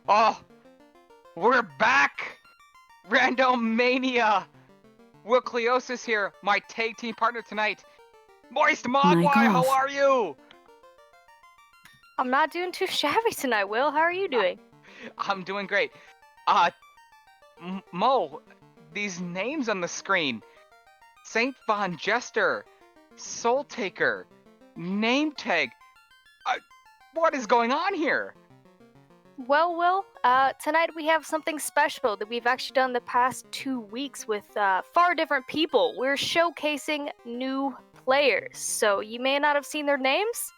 Oh, we're back! Randomania! Wilcleosis here, my tag team partner tonight. Moist Mogwai, how are you? I'm not doing too shabby tonight, Will. How are you doing? I'm doing great. Mo, these names on the screen. Saint Von Jester, Soul Taker, Name Tag. What is going on here? Well, Will, tonight we have something special that we've actually done the past 2 weeks with far different people. We're showcasing new players. So you may not have seen their names,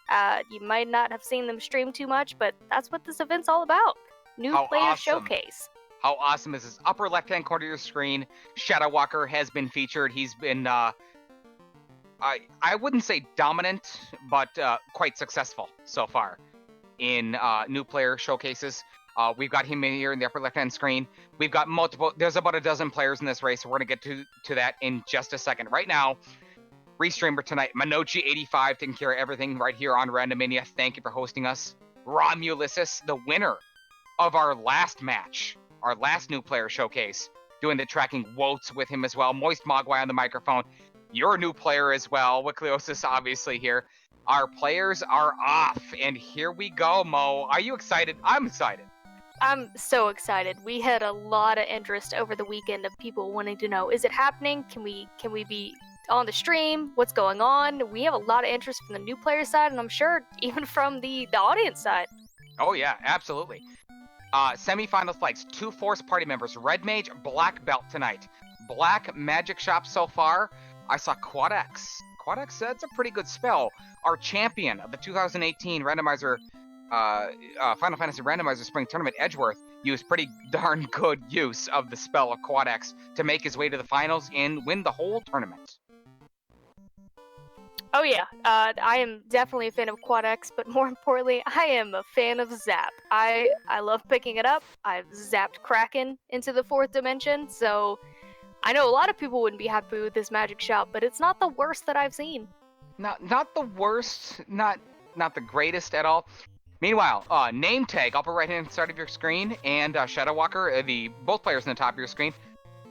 you might not have seen them stream too much, but that's what this event's all about. New player showcase. How awesome is this? Upper left-hand corner of your screen, Shadow Walker has been featured. He's been, I wouldn't say dominant, but quite successful so far in new player showcases. We've got him in here in the upper left-hand screen. We've got multiple, there's about a dozen players in this race, so we're going to get to that in just a second. Right now, restreamer tonight, Manochi85, taking care of everything right here on Randomania. Thank you for hosting us. Romulisis, the winner of our last match, our last new player showcase, doing the tracking. Wotes with him as well. Moist Mogwai on the microphone. You're a new player as well. Wickliosis obviously here. Our players are off, and here we go, Mo. Are you excited? I'm excited. I'm so excited. We had a lot of interest over the weekend of people wanting to know, is it happening? Can we be on the stream? What's going on? We have a lot of interest from the new player side, and I'm sure even from the audience side. Oh yeah, absolutely. Semi-final fights, 2 Force Party members, Red Mage, Black Belt tonight. Black Magic Shop so far, I saw Quad X. Quad X, that's a pretty good spell. Our champion of the 2018 Randomizer, Final Fantasy Randomizer Spring Tournament, Edgeworth, used pretty darn good use of the spell of Quad X to make his way to the finals and win the whole tournament. Oh yeah, I am definitely a fan of Quad X, but more importantly, I am a fan of Zap. I love picking it up. I've zapped Kraken into the 4th dimension, so I know a lot of people wouldn't be happy with this magic shop, but it's not the worst that I've seen. Not the worst, not the greatest at all. Meanwhile, Name Tag, upper right-hand side of your screen, and Shadow Walker, both players on the top of your screen,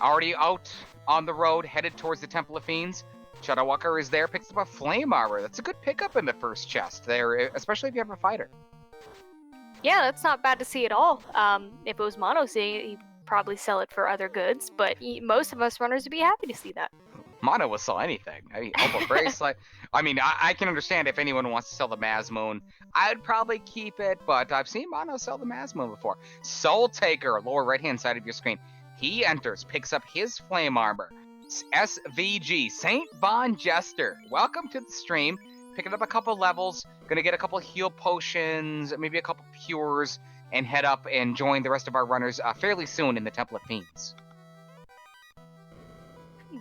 already out on the road, headed towards the Temple of Fiends. Shadow Walker is there, picks up a flame armor. That's a good pickup in the first chest there, especially if you have a fighter. Yeah, that's not bad to see at all. If it was mono seeing, he'd probably sell it for other goods, but most of us runners would be happy to see that. Mono will sell anything. I mean, Opal Bracelet. I mean, I can understand if anyone wants to sell the Mazmoon. I'd probably keep it, but I've seen Mono sell the Mazmoon before. Soul Taker, lower right-hand side of your screen. He enters, picks up his flame armor. SVG, Saint Von Jester. Welcome to the stream. Picking up a couple levels. Gonna get a couple heal potions, maybe a couple cures, and head up and join the rest of our runners fairly soon in the Temple of Fiends.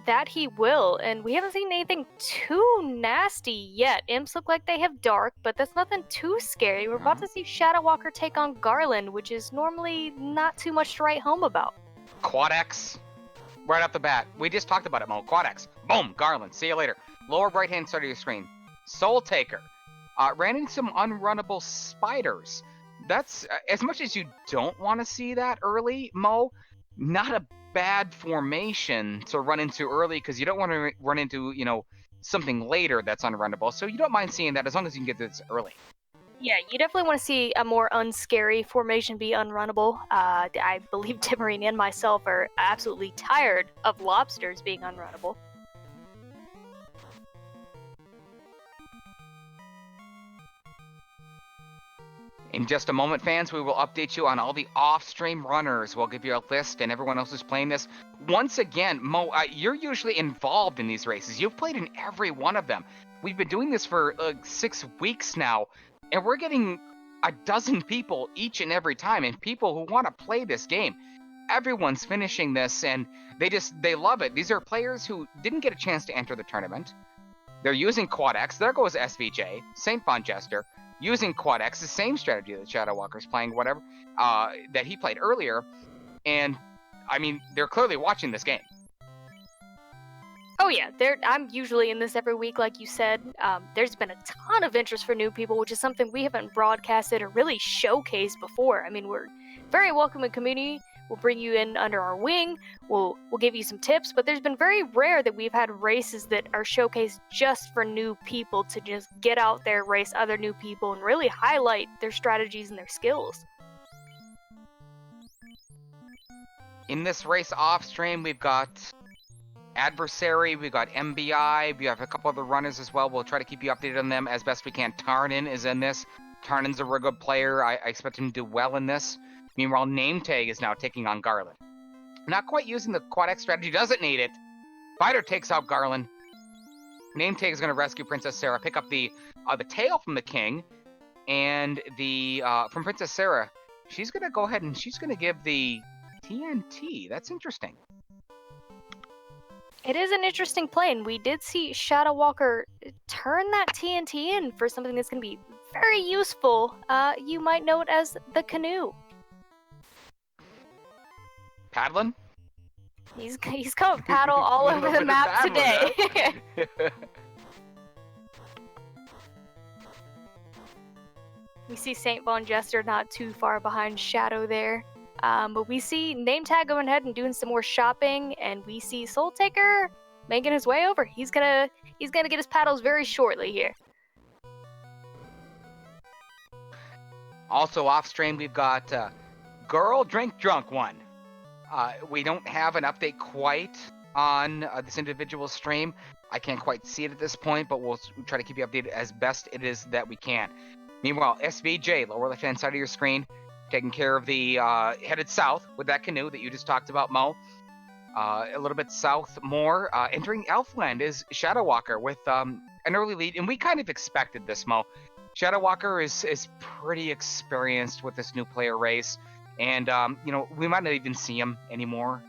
That he will, and we haven't seen anything too nasty yet. Imps look like they have dark, but that's nothing too scary. We're about to see Shadow Walker take on Garland, which is normally not too much to write home about. Quad X, right off the bat. We just talked about it, Mo. Quad X. Boom, Garland. See you later. Lower right-hand side of your screen. Soul Taker. Ran into some unrunnable spiders. That's, as much as you don't want to see that early, Mo, not a bad formation to run into early, because you don't want to run into, something later that's unrunnable. So you don't mind seeing that as long as you can get this early. Yeah, you definitely want to see a more unscary formation be unrunnable. I believe Timorine and myself are absolutely tired of lobsters being unrunnable. In just a moment, fans, we will update you on all the off-stream runners. We'll give you a list, and everyone else who's playing this. Once again, Mo, you're usually involved in these races. You've played in every one of them. We've been doing this for 6 weeks now, and we're getting a dozen people each and every time, and people who want to play this game. Everyone's finishing this, and they love it. These are players who didn't get a chance to enter the tournament. They're using Quad X. There goes SVJ, Saint Von Jester, using Quad X, the same strategy that Shadow Walker's playing, whatever, that he played earlier. And, I mean, they're clearly watching this game. Oh yeah, I'm usually in this every week, like you said. There's been a ton of interest for new people, which is something we haven't broadcasted or really showcased before. I mean, we're very welcoming community. We'll bring you in under our wing. We'll give you some tips, but there's been very rare that we've had races that are showcased just for new people to just get out there, race other new people, and really highlight their strategies and their skills. In this race off stream, we've got Adversary, we've got MBI, we have a couple other runners as well. We'll try to keep you updated on them as best we can. Tarnin is in this. Tarnin's a real good player. I expect him to do well in this. Meanwhile, Name Tag is now taking on Garland. Not quite using the Quad X strategy, doesn't need it. Fighter takes out Garland. Name Tag is going to rescue Princess Sarah, pick up the tail from the king, and from Princess Sarah, she's going to go ahead and she's going to give the TNT. That's interesting. It is an interesting play, and we did see Shadow Walker turn that TNT in for something that's going to be very useful. You might know it as the canoe. Paddling? He's coming paddle all over the map today. We see St. Von Jester not too far behind Shadow there. But we see Name Tag going ahead and doing some more shopping, and we see Soul Taker making his way over. He's gonna get his paddles very shortly here. Also off stream, we've got Girl Drink Drunk one. We don't have an update quite on this individual stream. I can't quite see it at this point, but we'll try to keep you updated as best it is that we can. Meanwhile, SVJ, lower left-hand side of your screen, taking care of the headed south with that canoe that you just talked about, Mo. A little bit south more. Entering Elfland is Shadow Walker with an early lead, and we kind of expected this, Mo. Shadow Walker is pretty experienced with this new player race, and we might not even see him anymore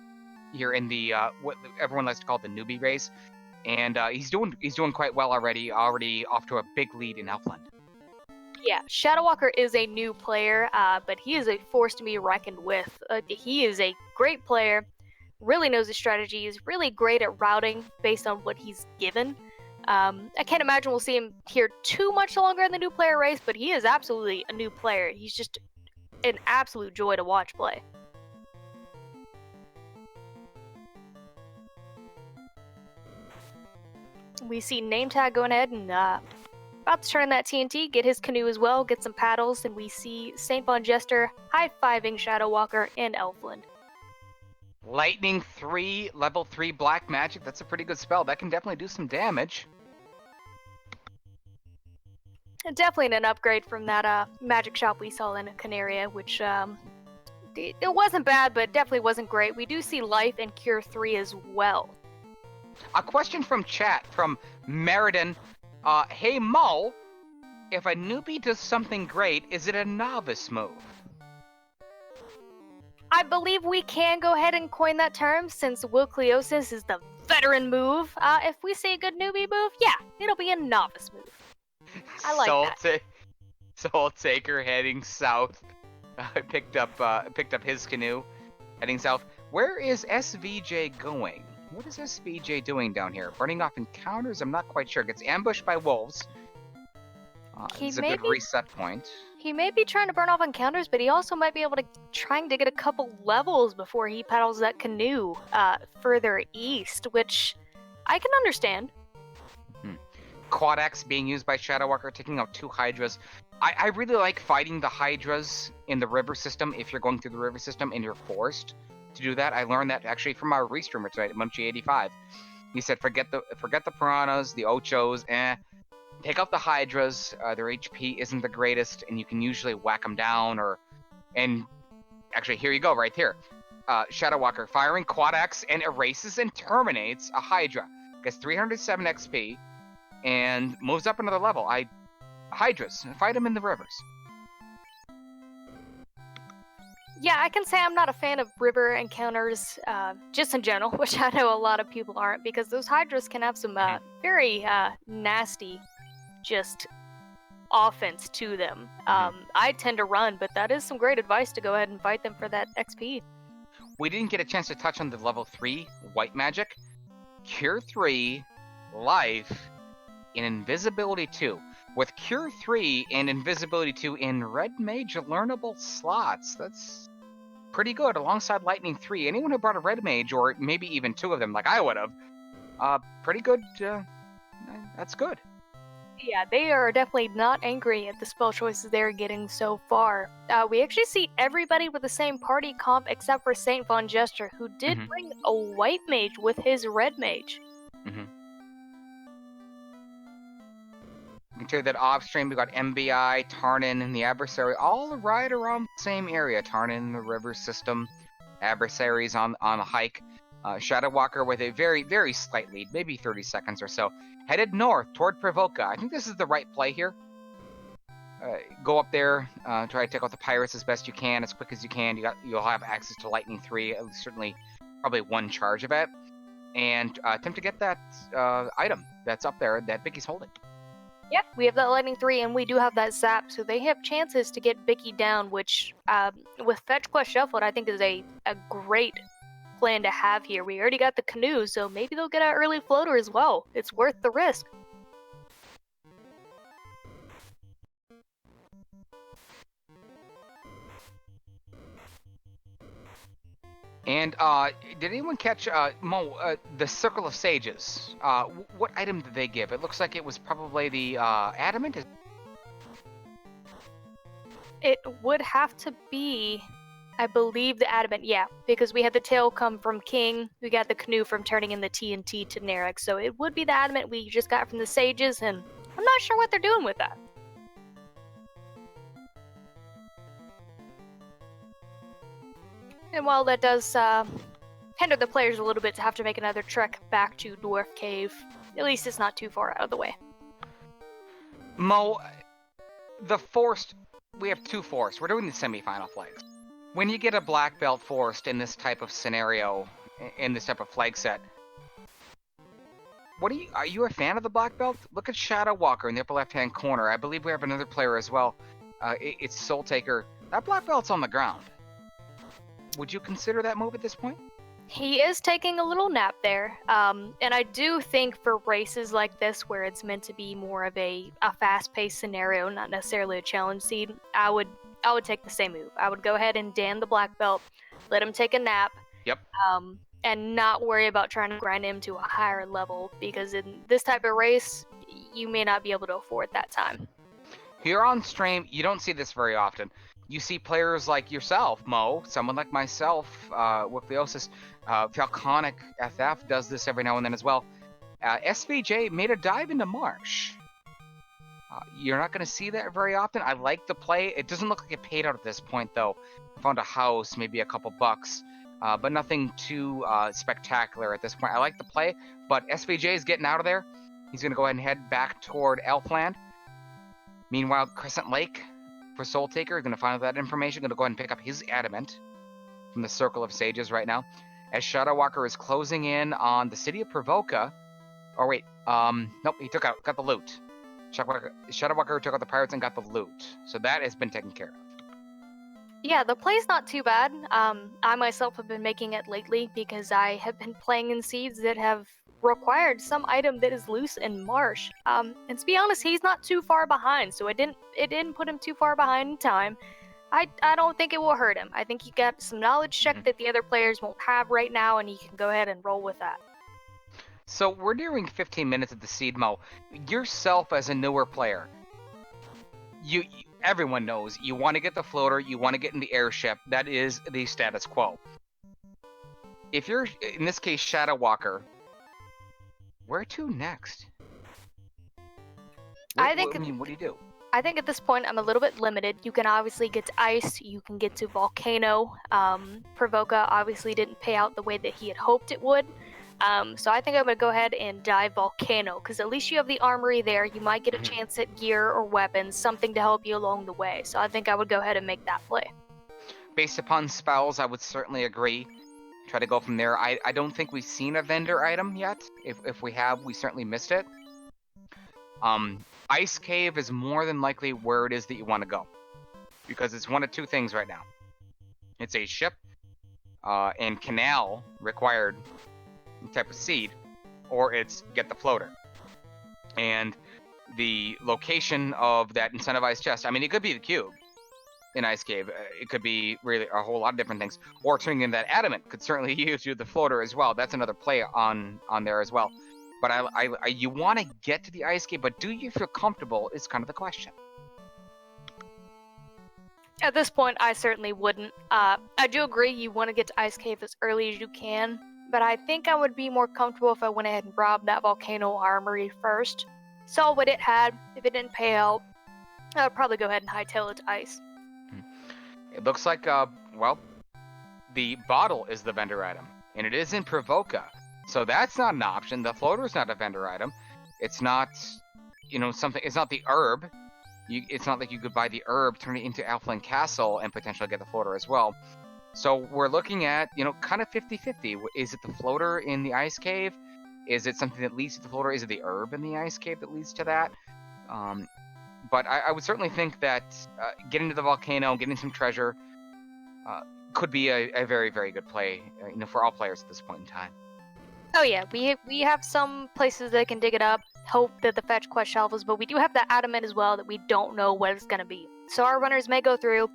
here in the what everyone likes to call the newbie race, and he's doing quite well already off to a big lead in Elfland. Yeah, Shadow Walker is a new player, but he is a force to be reckoned with. He is a great player, really knows his strategy, is really great at routing based on what he's given. I can't imagine we'll see him here too much longer in the new player race, but he is absolutely a new player. He's just an absolute joy to watch play. We see Name Tag going ahead and about to turn in that TNT, get his canoe as well, get some paddles, and we see St. Von Jester high-fiving Shadow Walker in Elfland. Lightning 3, level 3 black magic. That's a pretty good spell. That can definitely do some damage. Definitely an upgrade from that magic shop we saw in Canaria, which it wasn't bad, but definitely wasn't great. We do see Life and Cure 3 as well. A question from chat from Meriden. Hey Mo, if a newbie does something great, is it a novice move? I believe we can go ahead and coin that term, since Wilkliosis is the veteran move. If we see a good newbie move, yeah, it'll be a novice move. I like that. Soul Taker heading south. Picked up his canoe, heading south. Where is SVJ going? What is SVJ doing down here? Burning off encounters? I'm not quite sure. Gets ambushed by wolves. It's a good reset point. He may be trying to burn off encounters, but he also might be able to trying to get a couple levels before he paddles that canoe further east, which I can understand. Quad X being used by Shadow Walker, taking out 2 Hydras. I really like fighting the Hydras in the river system if you're going through the river system and you're forced to do that. I learned that actually from our restreamer tonight at Munchie85. He said, forget the piranhas, the ochos, take out the Hydras. Their HP isn't the greatest, and you can usually whack them down. And actually, here you go, right here. Shadow Walker firing Quad X and erases and terminates a Hydra. Gets 307 XP and moves up another level. Hydras, fight them in the rivers. Yeah, I can say I'm not a fan of river encounters, just in general, which I know a lot of people aren't, because those Hydras can have some very nasty, just offense to them. I tend to run, but that is some great advice to go ahead and fight them for that XP. We didn't get a chance to touch on the level 3 white magic. Cure 3, Life, and Invisibility 2. With Cure 3 and Invisibility 2 in Red Mage learnable slots, that's pretty good alongside Lightning 3. Anyone who brought a Red Mage, or maybe even 2 of them like I would have, pretty good. That's good. Yeah, they are definitely not angry at the spell choices they're getting so far. We actually see everybody with the same party comp except for Saint Von Jester, who did bring a white mage with his red mage. You can tell you that off stream we got MBI, Tarnin, and the Adversary all right around the same area. Tarnin, the river system, Adversaries on a hike. Shadow Walker with a very, very slight lead, maybe 30 seconds or so, headed north toward Provoca. I think this is the right play here. Go up there, try to take out the pirates as best you can, as quick as you can. You'll have access to Lightning 3, certainly probably one charge of it, and attempt to get that item that's up there that Bicky's holding. Yep, we have that Lightning 3, and we do have that Zap, so they have chances to get Bicky down, which, with Fetch Quest Shuffled, I think is a great plan to have here. We already got the canoe, so maybe they'll get an early floater as well. It's worth the risk. And did anyone catch Mo, the Circle of Sages? What item did they give? It looks like it was probably the Adamant. It would have to be, I believe, the Adamant, yeah, because we had the tail come from King, we got the canoe from turning in the TNT to Narek, so it would be the Adamant we just got from the Sages, and I'm not sure what they're doing with that. And while that does hinder the players a little bit to have to make another trek back to Dwarf Cave, at least it's not too far out of the way. Mo, the Forced, we have 2 Forced. We're doing the semi-final flags. When you get a black belt Forced in this type of scenario, in this type of flag set, are you a fan of the black belt? Look at Shadow Walker in the upper left-hand corner. I believe we have another player as well. It's Soul Taker. That black belt's on the ground. Would you consider that move at this point? He is taking a little nap there, and I do think for races like this where it's meant to be more of a fast-paced scenario, not necessarily a challenge seed, I would take the same move. I would go ahead and Dan the black belt, let him take a nap, and not worry about trying to grind him to a higher level, because in this type of race, you may not be able to afford that time. Here on stream, you don't see this very often. You see players like yourself, Mo, someone like myself, with Leosis, Falconic FF does this every now and then as well. SVJ made a dive into Marsh. You're not going to see that very often. I like the play. It doesn't look like it paid out at this point, though. I found a house, maybe a couple bucks, but nothing too spectacular at this point. I like the play, but SVJ is getting out of there. He's going to go ahead and head back toward Elfland. Meanwhile, Crescent Lake, for Soul Taker, going to find out that information, going to go ahead and pick up his Adamant from the Circle of Sages right now. As Shadow Walker is closing in on the city of Provoca. Oh, wait. Nope, he got the loot. Shadow Walker took out the pirates and got the loot. So that has been taken care of. Yeah, the play's not too bad. I myself have been making it lately because I have been playing in seeds that have required some item that is loose in Marsh. And to be honest, he's not too far behind, so it didn't put him too far behind in time. I don't think it will hurt him. I think he got some knowledge check that the other players won't have right now, and he can go ahead and roll with that. So we're nearing 15 minutes of the seed, Mo. Yourself as a newer player, everyone knows you want to get the floater, you want to get in the airship. That is the status quo. If you're, in this case, Shadow Walker, where to next? What do you do? I think at this point I'm a little bit limited. You can obviously get to Ice, you can get to Volcano. Provoca obviously didn't pay out the way that he had hoped it would. So I think I'm going to go ahead and dive Volcano, because at least you have the armory there. You might get a chance at gear or weapons, something to help you along the way. So I think I would go ahead and make that play. Based upon spells, I would certainly agree. Try to go from there. I don't think we've seen a vendor item yet. If we have, we certainly missed it. Ice Cave is more than likely where it is that you want to go, because it's one of two things right now. It's a ship and canal required type of seed, or it's get the floater. And the location of that incentivized chest, I mean, it could be the cube in Ice Cave. It could be really a whole lot of different things. Or turning in that adamant could certainly use you the floater as well. That's another play on there as well. But you want to get to the Ice Cave, but do you feel comfortable is kind of the question. At this point, I certainly wouldn't. I do agree you want to get to Ice Cave as early as you can, but I think I would be more comfortable if I went ahead and robbed that volcano armory first. Saw what it had. If it didn't pay out, I would probably go ahead and hightail it to ice. It looks like, well, the bottle is the vendor item, and it is in Provoca. So that's not an option. The floater is not a vendor item. It's not, something. It's not the herb. It's not like you could buy the herb, turn it into Alflin Castle, and potentially get the floater as well. So we're looking at, kind of 50-50. Is it the floater in the Ice Cave? Is it something that leads to the floater? Is it the herb in the Ice Cave that leads to that? But I would certainly think that getting to the volcano, getting some treasure, could be a very, very good play, for all players at this point in time. Oh yeah, we have some places that can dig it up, hope that the fetch quest shovels, but we do have that adamant as well that we don't know what it's going to be. So our runners may go through,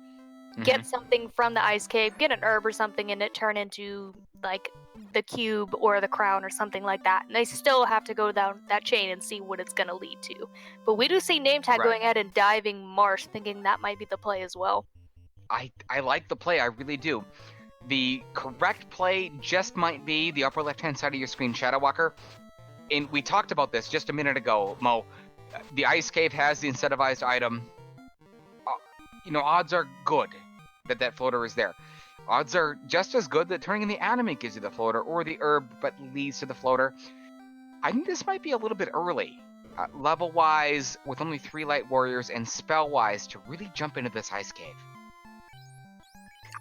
get something from the Ice Cave, get an herb or something, and it turn into, like, the cube or the crown or something like that. And they still have to go down that chain and see what it's going to lead to. But we do see Name Tag going ahead and diving Marsh, thinking that might be the play as well. I like the play, I really do. The correct play just might be the upper left-hand side of your screen, Shadow Walker. And we talked about this just a minute ago, Mo. The Ice Cave has the incentivized item. Odds are good that floater is there. Odds are just as good that turning in the animate gives you the floater, or the herb but leads to the floater. I think this might be a little bit early, level-wise, with only 3 Light Warriors, and spell-wise, to really jump into this Ice Cave.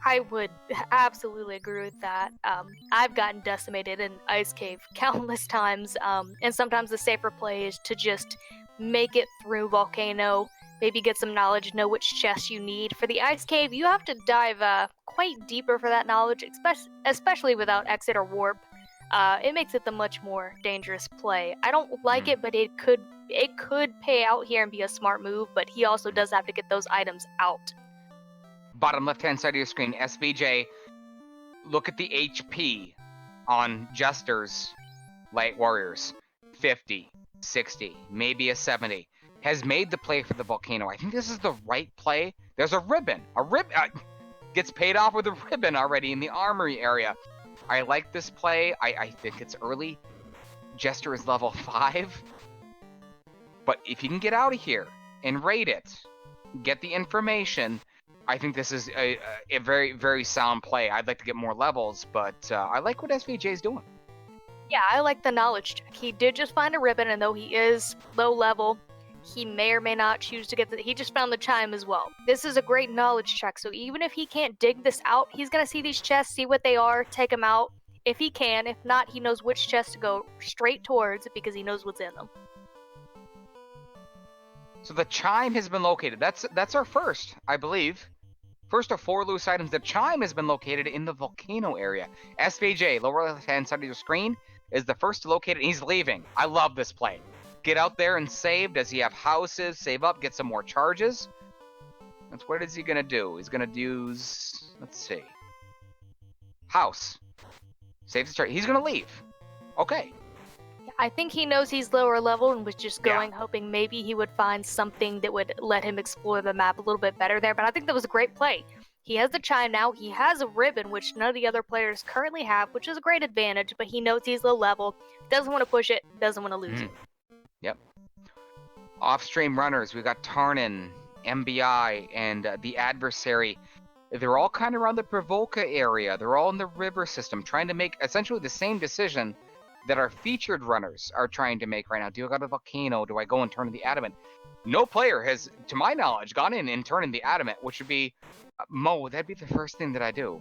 I would absolutely agree with that. I've gotten decimated in Ice Cave countless times, and sometimes the safer play is to just make it through Volcano, maybe get some knowledge, know which chests you need. For the Ice Cave, you have to dive quite deeper for that knowledge, especially without exit or warp. It makes it the much more dangerous play. I don't like it, but it could pay out here and be a smart move, but he also does have to get those items out. Bottom left-hand side of your screen, SVJ, look at the HP on Jester's Light Warriors. 50, 60, maybe a 70. Has made the play for the volcano. I think this is the right play. There's a ribbon. Gets paid off with a ribbon already in the armory area. I like this play. I think it's early. Jester is level 5. But if you can get out of here and raid it, get the information, I think this is a very, very sound play. I'd like to get more levels, but I like what SVJ is doing. Yeah, I like the knowledge check. He did just find a ribbon, and though he is low level, he may or may not choose to get he just found the chime as well. This is a great knowledge check, so even if he can't dig this out, he's going to see these chests, see what they are, take them out. If he can, if not, he knows which chest to go straight towards because he knows what's in them. So the chime has been located. That's our first, I believe. First of 4 loose items. The chime has been located in the volcano area. SVJ, lower left-hand side of your screen, is the first to locate it, and he's leaving. I love this play. Get out there and save. Does he have houses? Save up, get some more charges. What is he going to do? He's going to use, let's see. House. Saves the charge. He's going to leave. Okay. I think he knows he's lower level and was just going, hoping maybe he would find something that would let him explore the map a little bit better there. But I think that was a great play. He has the chime now. He has a ribbon, which none of the other players currently have, which is a great advantage. But he knows he's low level, doesn't want to push it, doesn't want to lose it. Yep. Off-stream runners, we've got Tarnin, MBI, and the adversary. They're all kind of around the Provoca area. They're all in the river system, trying to make essentially the same decision that our featured runners are trying to make right now. Do I go to the volcano? Do I go and turn in the adamant? No player has, to my knowledge, gone in and turned in the adamant, which would be, Mo, that'd be the first thing that I do.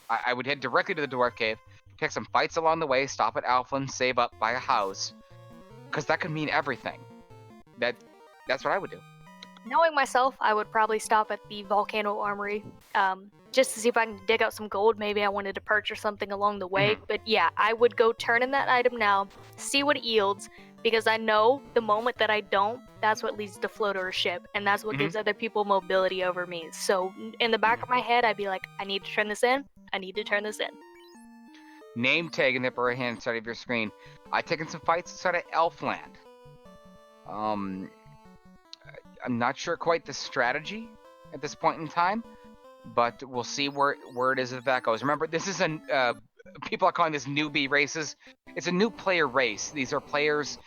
I would head directly to the Dwarf Cave, take some fights along the way, stop at Alflin, save up, buy a house, because that could mean everything. That's what I would do. Knowing myself, I would probably stop at the Volcano Armory, just to see if I can dig out some gold. Maybe I wanted to purchase something along the way. But yeah, I would go turn in that item now, see what it yields, because I know the moment that I don't, that's what leads to float or ship, and that's what gives other people mobility over me. So in the back of my head, I'd be like, I need to turn this in. I need to turn this in. Name tag in the upper right hand side of your screen. I've taken some fights inside of Elfland. I'm not sure quite the strategy at this point in time, but we'll see where it is that goes. Remember, this is people are calling this newbie races. It's a new player race. These are players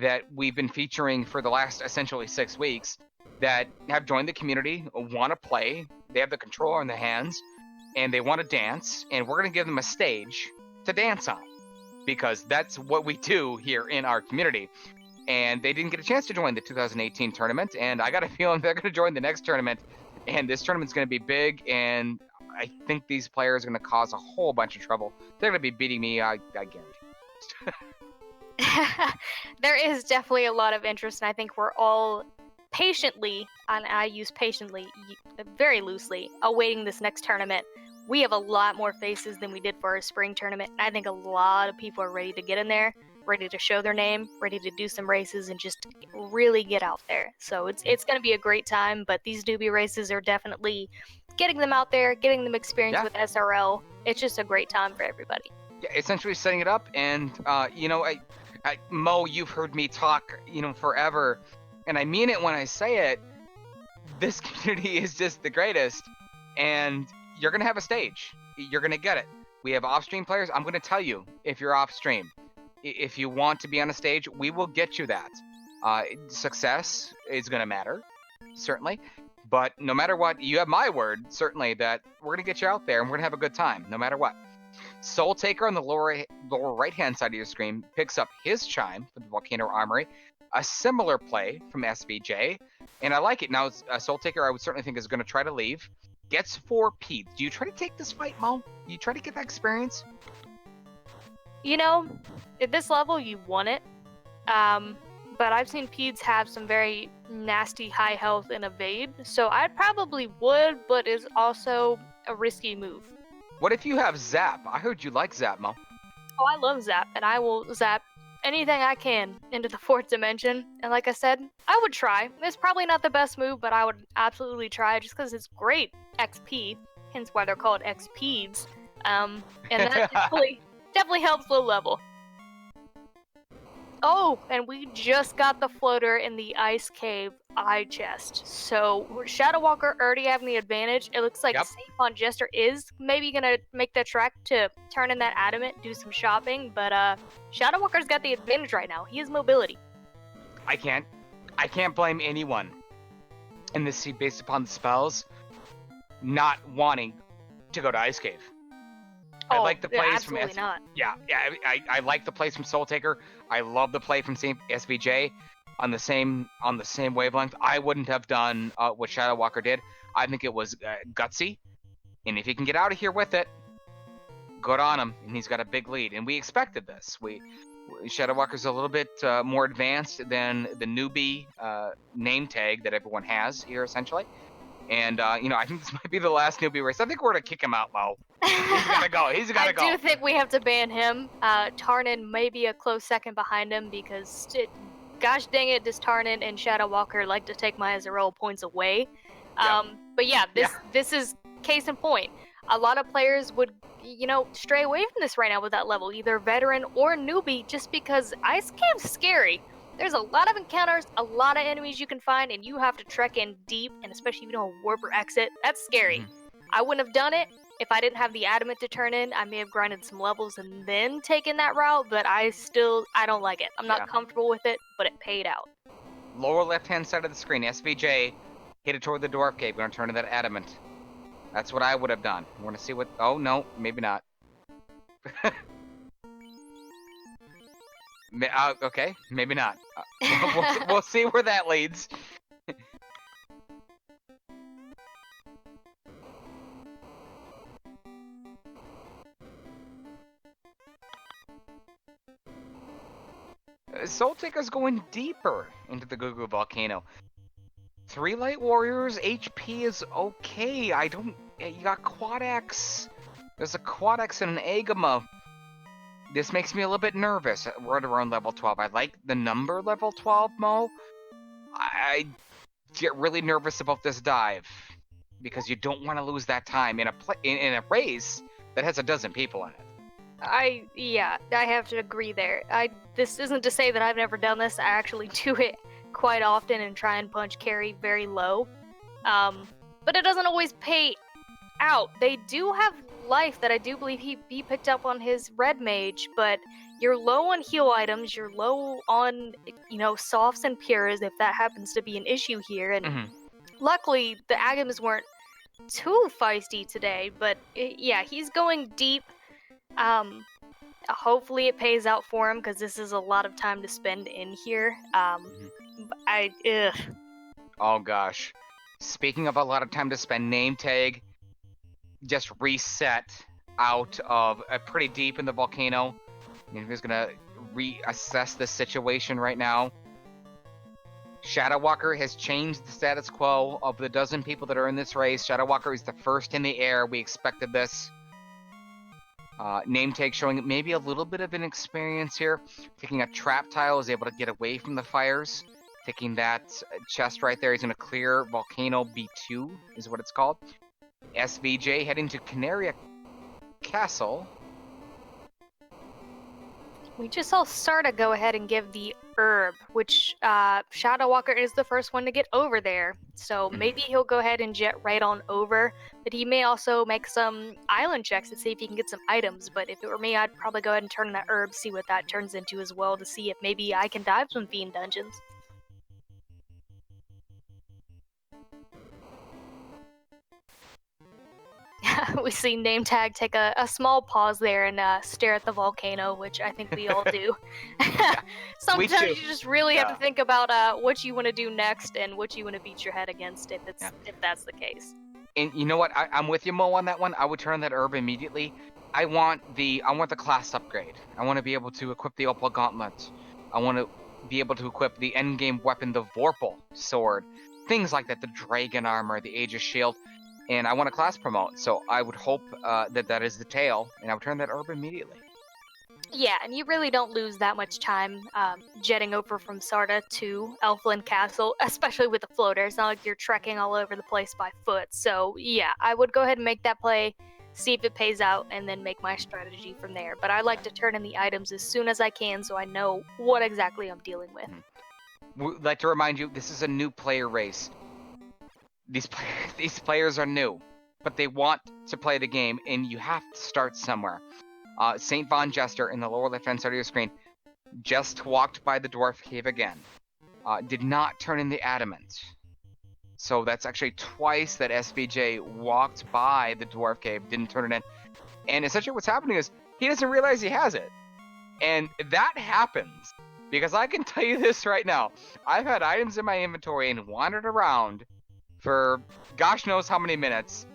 that we've been featuring for the last essentially 6 weeks that have joined the community, want to play. They have the controller in their hands, and they want to dance, and we're going to give them a stage to dance on, because that's what we do here in our community. And they didn't get a chance to join the 2018 tournament, and I got a feeling they're going to join the next tournament, and this tournament's going to be big, and I think these players are going to cause a whole bunch of trouble. They're going to be beating me, I guarantee. There is definitely a lot of interest, and I think we're all patiently, and I use patiently very loosely, awaiting this next tournament. We have a lot more faces than we did for our spring tournament, and I think a lot of people are ready to get in there, ready to show their name, ready to do some races, and just really get out there. So it's going to be a great time, but these newbie races are definitely getting them out there, getting them experience with SRL. It's just a great time for everybody. Yeah, essentially setting it up, and Mo, you've heard me talk, forever, and I mean it when I say it. This community is just the greatest, and you're gonna have a stage. You're gonna get it. We have off-stream players. I'm gonna tell you, if you're off-stream, if you want to be on a stage, we will get you that. Success is gonna matter, certainly, but no matter what, you have my word, certainly, that we're gonna get you out there, and we're gonna have a good time, no matter what. Soul Taker on the lower right-hand side of your screen picks up his chime from the Volcano Armory, a similar play from SVJ, and I like it. Now, Soul Taker, I would certainly think, is going to try to leave. Gets 4 Peds. Do you try to take this fight, Mo? Do you try to get that experience? At this level, you want it. But I've seen Peds have some very nasty high health and evade, so I probably would, but it's also a risky move. What if you have Zap? I heard you like Zap, Mo. Oh, I love Zap, and I will Zap anything I can into the 4th dimension. And like I said, I would try. It's probably not the best move, but I would absolutely try just because it's great XP, hence why they're called XPs. And that definitely helps low level. Oh, and we just got the floater in the Ice Cave eye chest. So Shadow Walker already having the advantage. It looks like Safe on Jester is maybe gonna make the trek to turn in that adamant, do some shopping, but Shadow Walker's got the advantage right now. He has mobility. I can't blame anyone in this scene based upon the spells not wanting to go to Ice Cave. I like the plays from not. Yeah, I like the plays from Soul Taker. I love the play from SVJ on the same wavelength. I wouldn't have done what Shadow Walker did. I think it was gutsy, and if he can get out of here with it, good on him. And he's got a big lead, and we expected this. Shadow Walker's a little bit more advanced than the newbie name tag that everyone has here, essentially. And, I think this might be the last newbie race. I think we're going to kick him out, Mo. He's got to go. I do think we have to ban him. Tarnin may be a close second behind him because, gosh dang it, does Tarnin and Shadow Walker like to take my Azrael points away. But yeah, this is case in point. A lot of players would, stray away from this right now with that level, either veteran or newbie, just because Ice Cave's scary. There's a lot of encounters, a lot of enemies you can find, and you have to trek in deep, and especially if you don't warp or exit. That's scary. I wouldn't have done it if I didn't have the adamant to turn in. I may have grinded some levels and then taken that route, but I don't like it. I'm not comfortable with it, but it paid out. Lower left-hand side of the screen, SVJ hit it toward the Dwarf Cave. We're going to turn to that adamant. That's what I would have done. We're going to see what... Oh, no, maybe not. Okay, maybe not. We'll see where that leads. Soul Taker's going deeper into the Gugu Volcano. 3 Light Warriors, HP is okay. I don't You got Quad X. There's a Quad X and an Agama. This makes me a little bit nervous. We're at around level 12. I like the number level 12, Mo. I get really nervous about this dive because you don't want to lose that time in a race that has a dozen people in it. I have to agree there. This isn't to say that I've never done this. I actually do it quite often and try and punch carry very low. But it doesn't always pay out. They do have life that I do believe he picked up on his red mage, but you're low on heal items, you're low on, softs and pures if that happens to be an issue here, and luckily the Agams weren't too feisty today, but he's going deep. Hopefully it pays out for him, because this is a lot of time to spend in here. Oh gosh. Speaking of a lot of time to spend, name tag just reset out of pretty deep in the volcano. And he's gonna reassess the situation right now. Shadow Walker has changed the status quo of the dozen people that are in this race. Shadow Walker is the first in the air. We expected this. Name tag showing maybe a little bit of an experience here. Taking a trap tile, is able to get away from the fires. Taking that chest right there, he's going to clear Volcano B2, is what it's called. SVJ heading to Canaria Castle. We just saw Sarda go ahead and give the herb, which Shadow Walker is the first one to get over there. So maybe he'll go ahead and jet right on over, but he may also make some island checks to see if he can get some items. But if it were me, I'd probably go ahead and turn in that herb, see what that turns into as well, to see if maybe I can dive some Fiend dungeons. We see name tag take a small pause there and stare at the volcano, which I think we all do. Sometimes you just really have to think about what you want to do next and what you want to beat your head against if that's the case. And you know what? I'm with you, Mo, on that one. I would turn that herb immediately. I want the class upgrade. I want to be able to equip the Opal Gauntlet. I want to be able to equip the endgame weapon, the Vorpal sword, things like that, the Dragon armor, the Aegis shield. And I want to class promote, so I would hope that is the tail, and I would turn that herb immediately. Yeah, and you really don't lose that much time jetting over from Sarda to Elfland Castle, especially with the floater. It's not like you're trekking all over the place by foot. So yeah, I would go ahead and make that play, see if it pays out, and then make my strategy from there. But I like to turn in the items as soon as I can so I know what exactly I'm dealing with. We'd like to remind you, this is a new player race. These players are new, but they want to play the game, and you have to start somewhere. St. Von Jester in the lower left-hand side of your screen just walked by the Dwarf Cave again. Did not turn in the Adamant. So that's actually twice that SVJ walked by the Dwarf Cave, didn't turn it in. And essentially what's happening is he doesn't realize he has it. And that happens, because I can tell you this right now. I've had items in my inventory and wandered around for gosh knows how many minutes,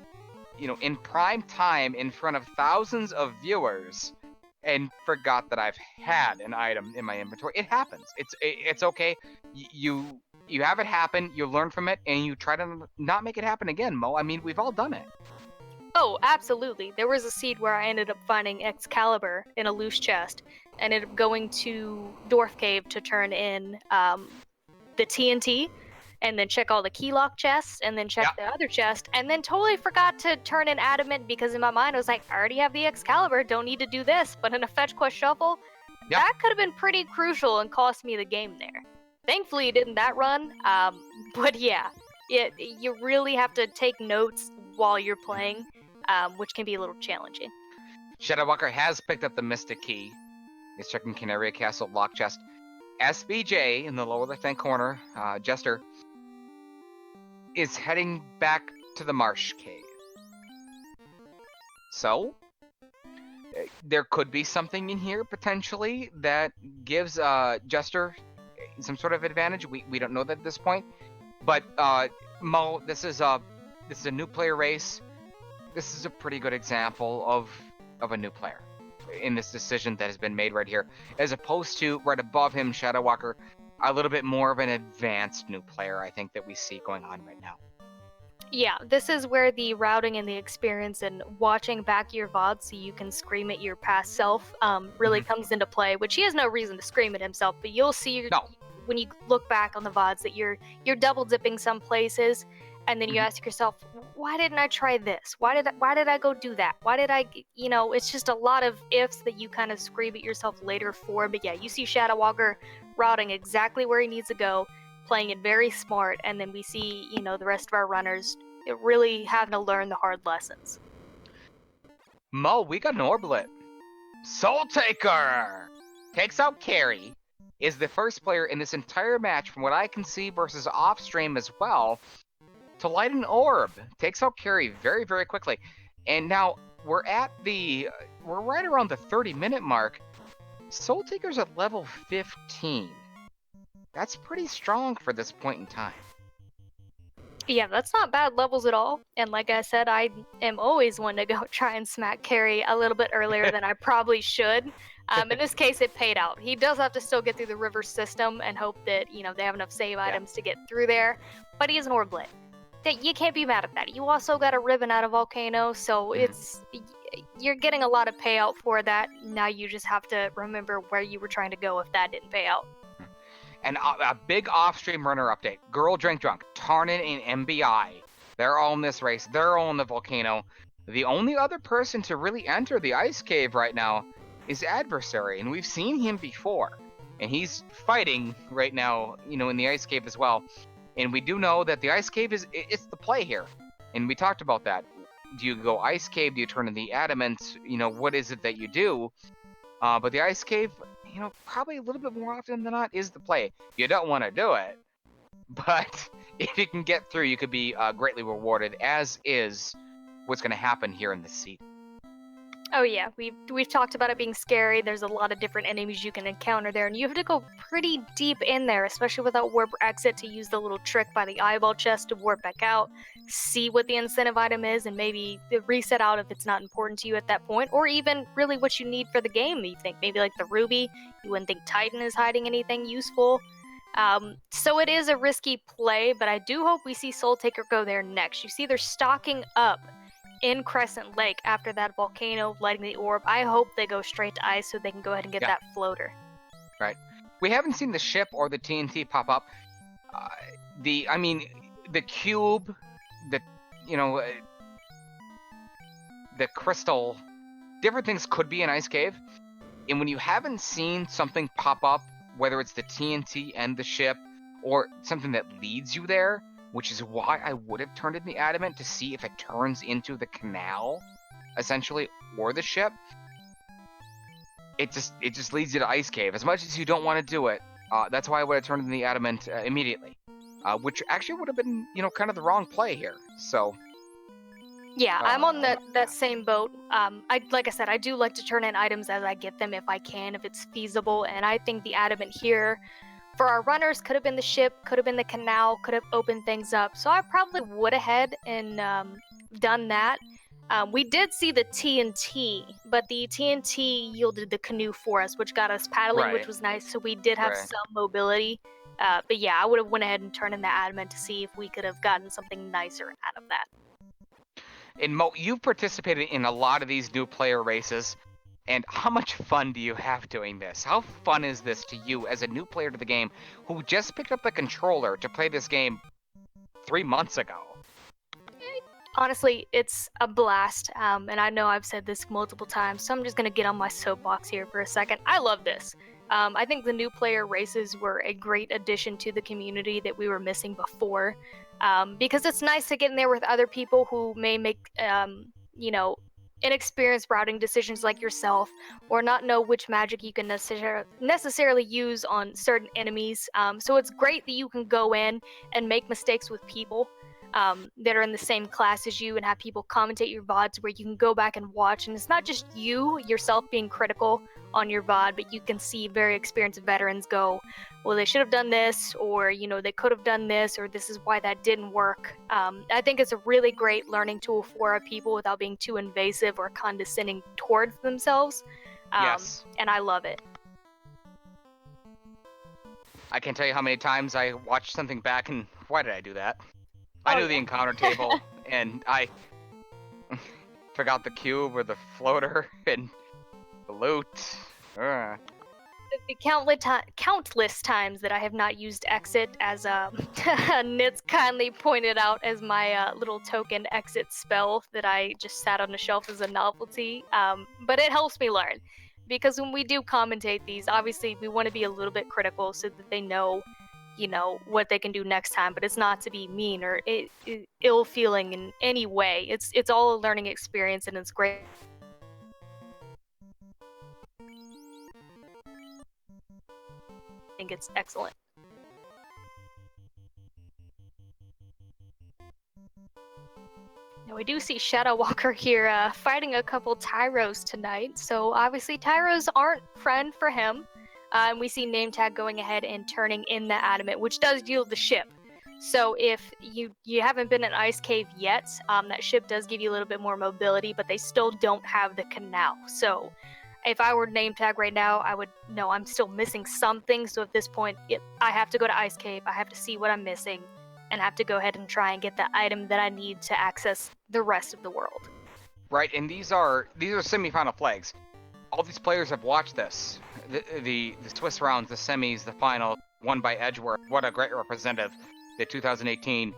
in prime time in front of thousands of viewers, and forgot that I've had an item in my inventory. It happens. It's okay. You have it happen, you learn from it, and you try to not make it happen again, Mo. I mean, we've all done it. Oh, absolutely. There was a seed where I ended up finding Excalibur in a loose chest, and ended up going to Dwarf Cave to turn in the TNT, and then check all the key lock chests, and then check the other chest, and then totally forgot to turn in Adamant, because in my mind I was like, I already have the Excalibur, don't need to do this. But in a fetch quest shuffle, that could have been pretty crucial and cost me the game there. Thankfully it didn't that run, but yeah, you really have to take notes while you're playing, which can be a little challenging. Shadow Walker has picked up the Mystic Key. He's checking Canaria Castle lock chest. SBJ in the lower left-hand corner, Jester, is heading back to the Marsh Cave. So, there could be something in here, potentially, that gives Jester some sort of advantage. We don't know that at this point. But, Mo, this is a new player race. This is a pretty good example of a new player in this decision that has been made right here, as opposed to right above him, Shadow Walker, a little bit more of an advanced new player, I think, that we see going on right now. Yeah, this is where the routing and the experience and watching back your VODs so you can scream at your past self really comes into play, which he has no reason to scream at himself, but you'll see No. when you look back on the VODs that you're double dipping some places, and then you ask yourself, why didn't I try this? Why did I go do that? Why did I, it's just a lot of ifs that you kind of scream at yourself later for. But yeah, you see Shadow Walker routing exactly where he needs to go, playing it very smart, and then we see, the rest of our runners really having to learn the hard lessons. Mo, we got an Orblet. Soul Taker takes out Carry, is the first player in this entire match, from what I can see versus off stream as well, to light an orb. Takes out Carry very, very quickly. And now we're right around the 30-minute mark. Soul Taker's at level 15. That's pretty strong for this point in time. Yeah, that's not bad levels at all. And like I said, I am always one to go try and smack Carry a little bit earlier than I probably should. In this case, it paid out. He does have to still get through the river system and hope that, they have enough save items to get through there. But he is an Orblet. You can't be mad at that. You also got a ribbon out of Volcano, so you're getting a lot of payout for that. Now you just have to remember where you were trying to go if that didn't pay out. And a big off-stream runner update. Girl Drink Drunk, Tarnin, and MBI. They're all in this race. They're all in the Volcano. The only other person to really enter the Ice Cave right now is Adversary, and we've seen him before. And he's fighting right now, in the Ice Cave as well. And we do know that the Ice Cave it's the play here. And we talked about that. Do you go Ice Cave? Do you turn in the Adamant? What is it that you do? But the Ice Cave, probably a little bit more often than not is the play. You don't want to do it, but if you can get through, you could be greatly rewarded, as is what's going to happen here in this season. Oh yeah, we've talked about it being scary. There's a lot of different enemies you can encounter there, and you have to go pretty deep in there, especially without warp exit, to use the little trick by the eyeball chest to warp back out, see what the incentive item is, and maybe reset out if it's not important to you at that point, or even really what you need for the game. You think maybe like the ruby. You wouldn't think Titan is hiding anything useful. So it is a risky play, but I do hope we see Soul Taker go there next. You see they're stocking up in Crescent Lake after that volcano lighting the orb. I hope they go straight to ice so they can go ahead and get that floater. Right. We haven't seen the ship or the TNT pop up. The cube, the crystal, different things could be an ice cave. And when you haven't seen something pop up, whether it's the TNT and the ship or something that leads you there, which is why I would have turned in the Adamant to see if it turns into the canal, essentially, or the ship. It just leads you to Ice Cave. As much as you don't want to do it, that's why I would have turned in the Adamant immediately, which actually would have been, kind of the wrong play here. So. Yeah, I'm on that same boat. Like I said, I do like to turn in items as I get them if I can, if it's feasible, and I think the Adamant here for our runners could have been the ship, could have been the canal, could have opened things up. So I probably would have had and done that. We did see the TNT, but the TNT yielded the canoe for us, which got us paddling, which was nice. So we did have some mobility. But yeah, I would have went ahead and turned in the Adamant to see if we could have gotten something nicer out of that. And Mo, you've participated in a lot of these new player races. And how much fun do you have doing this? How fun is this to you as a new player to the game who just picked up the controller to play this game 3 months ago? Honestly, it's a blast. And I know I've said this multiple times, so I'm just going to get on my soapbox here for a second. I love this. I think the new player races were a great addition to the community that we were missing before. Because it's nice to get in there with other people who may make, inexperienced routing decisions like yourself, or not know which magic you can necessarily use on certain enemies. So it's great that you can go in and make mistakes with people that are in the same class as you and have people commentate your VODs where you can go back and watch. And it's not just you yourself being critical on your VOD, but you can see very experienced veterans go, well, they should have done this, or, they could have done this, or this is why that didn't work. I think it's a really great learning tool for our people without being too invasive or condescending towards themselves. Yes. And I love it. I can't tell you how many times I watched something back and why did I do that? I Oh, knew the yeah. encounter table, and I forgot the cube or the floater and the loot. The countless times that I have not used exit, as Nitz kindly pointed out, as my little token exit spell that I just sat on the shelf as a novelty. But it helps me learn, because when we do commentate these, obviously we want to be a little bit critical so that they know, what they can do next time. But it's not to be mean or ill feeling in any way. It's all a learning experience, and it's great. I think it's excellent. Now we do see Shadow Walker here fighting a couple Tyros tonight, so obviously Tyros aren't friend for him. And we see name tag going ahead and turning in the adamant, which does yield the ship. So if you haven't been in Ice Cave yet, that ship does give you a little bit more mobility, but they still don't have the canal. So if I were name tag right now, I would know I'm still missing something. So at this point, I have to go to Ice Cave. I have to see what I'm missing, and have to go ahead and try and get the item that I need to access the rest of the world. Right, and these are semifinal flags. All these players have watched this. The Swiss rounds, the semis, the final, won by Edgeworth. What a great representative. The 2018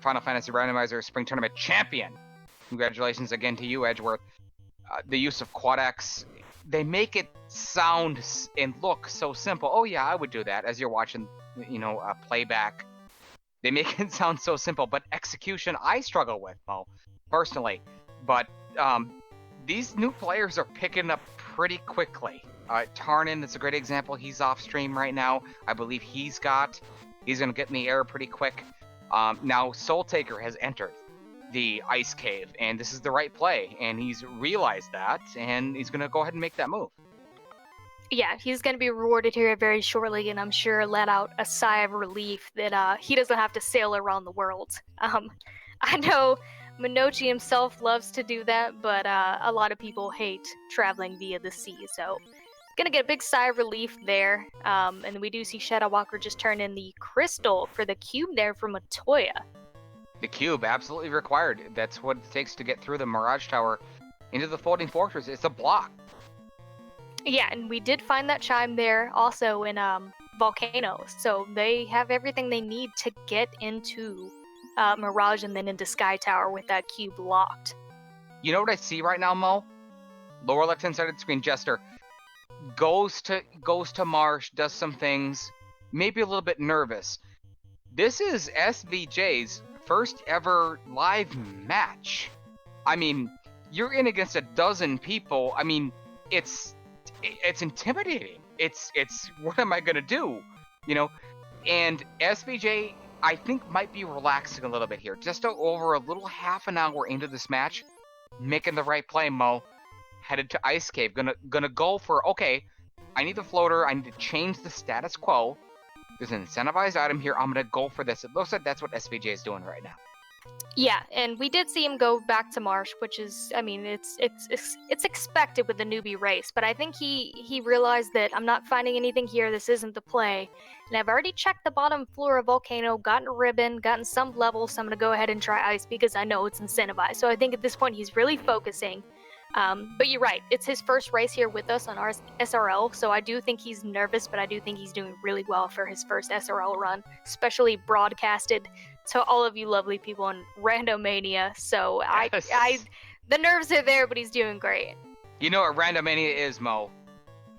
Final Fantasy Randomizer Spring Tournament champion. Congratulations again to you, Edgeworth. The use of Quad X, they make it sound and look so simple. Oh yeah, I would do that as you're watching, playback. They make it sound so simple, but execution I struggle with, Mo, personally. But these new players are picking up pretty quickly. Tarnin is a great example. He's off stream right now. I believe he's going to get in the air pretty quick. Now Soul Taker has entered the Ice Cave, and this is the right play, and he's realized that, and he's going to go ahead and make that move. Yeah, he's going to be rewarded here very shortly, and I'm sure let out a sigh of relief that he doesn't have to sail around the world. I know Minochi himself loves to do that, but a lot of people hate traveling via the sea, so gonna get a big sigh of relief there. And we do see Shadow Walker just turn in the crystal for the cube there from Matoya. The cube, absolutely required. That's what it takes to get through the Mirage Tower into the Floating Fortress. It's a block. Yeah, and we did find that chime there also in Volcano, so they have everything they need to get into Mirage and then into Sky Tower with that cube locked. You know what I see right now, Mo? Lower left-hand side of the screen, Jester goes to Marsh, does some things, maybe a little bit nervous. This is SVJ's first ever live match. I mean, you're in against a dozen people. I mean, it's intimidating. It's what am I gonna do? And SVJ, I think, might be relaxing a little bit here. Just over a little half an hour into this match, making the right play, Mo. Headed to Ice Cave. Gonna go for, okay, I need the floater. I need to change the status quo. There's an incentivized item here. I'm gonna go for this. It looks like that's what SVJ is doing right now. Yeah, and we did see him go back to Marsh, which is, I mean, it's expected with the newbie race. But I think he realized that I'm not finding anything here. This isn't the play, and I've already checked the bottom floor of Volcano, gotten a ribbon, gotten some levels. So I'm gonna go ahead and try Ice because I know it's incentivized. So I think at this point he's really focusing. But you're right, it's his first race here with us on our SRL, so I do think he's nervous, but I do think he's doing really well for his first SRL run, especially broadcasted to all of you lovely people in Randomania. So Yes. the nerves are there, but he's doing great. You know what Randomania is, Mo?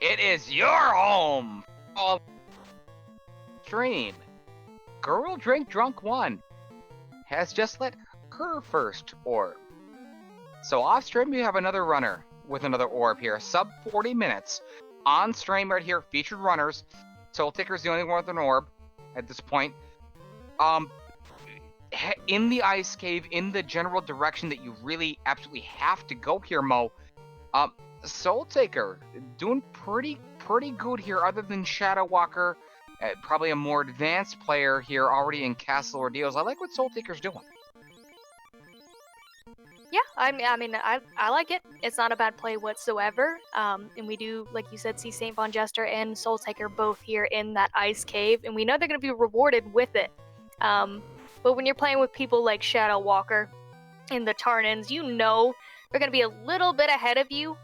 It is your home. All stream. Girl Drink Drunk 1 has just let her first orb. So off stream, we have another runner with another orb here. Sub 40 minutes. On stream right here, featured runners. Soul Taker's the only one with an orb at this point. In the Ice Cave, in the general direction that you really absolutely have to go here, Mo. Soul Taker doing pretty good here, other than Shadow Walker. Probably a more advanced player here already in Castle Ordeals. I like what Soul Taker's doing. Yeah, I mean, I like it. It's not a bad play whatsoever. And we do, like you said, see St. Von Jester and Soul Taker both here in that Ice Cave, and we know they're going to be rewarded with it. But when you're playing with people like Shadow Walker and the Tarnins, you know they're going to be a little bit ahead of you,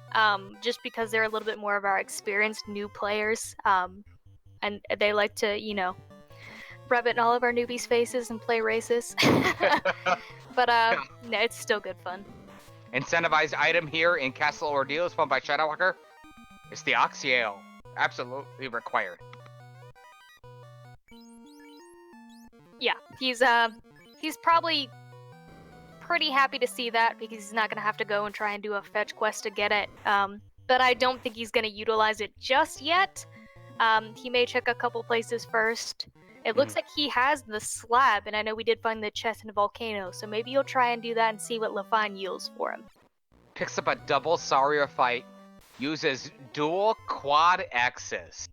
just because they're a little bit more of our experienced new players, and they like to, rub it in all of our newbies' faces and play racist. But no, it's still good fun. Incentivized item here in Castle Ordeal is found by Shadowwalker. It's the Oxyale. Absolutely required. Yeah, he's probably pretty happy to see that because he's not gonna have to go and try and do a fetch quest to get it. But I don't think he's gonna utilize it just yet. He may check a couple places first. It looks like he has the slab, and I know we did find the chest in the volcano, so maybe he'll try and do that and see what Lafine yields for him. Picks up a double Saria fight, uses dual quad X's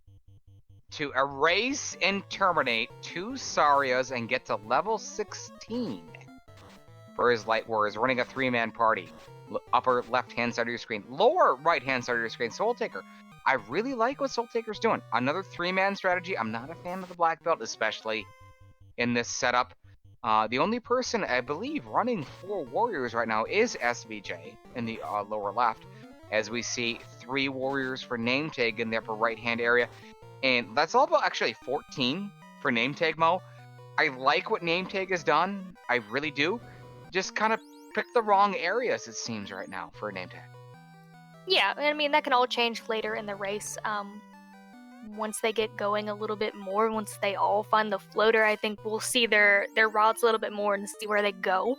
to erase and terminate 2 Sarias and get to level 16 for his Light Warriors, running a 3-man party. Upper left-hand side of your screen, lower right-hand side of your screen, Soul Taker. I really like what Soul Taker's doing. Another 3-man strategy. I'm not a fan of the black belt, especially in this setup. The only person, I believe, running 4 warriors right now is SVJ in the lower left, as we see 3 warriors for name tag in the upper right-hand area. And that's all about actually 14 for name tag, Mo. I like what name tag has done. I really do. Just kind of pick the wrong areas, it seems, right now for a name tag. Yeah, I mean, that can all change later in the race. Once they get going a little bit more, once they all find the floater, I think we'll see their routes a little bit more and see where they go.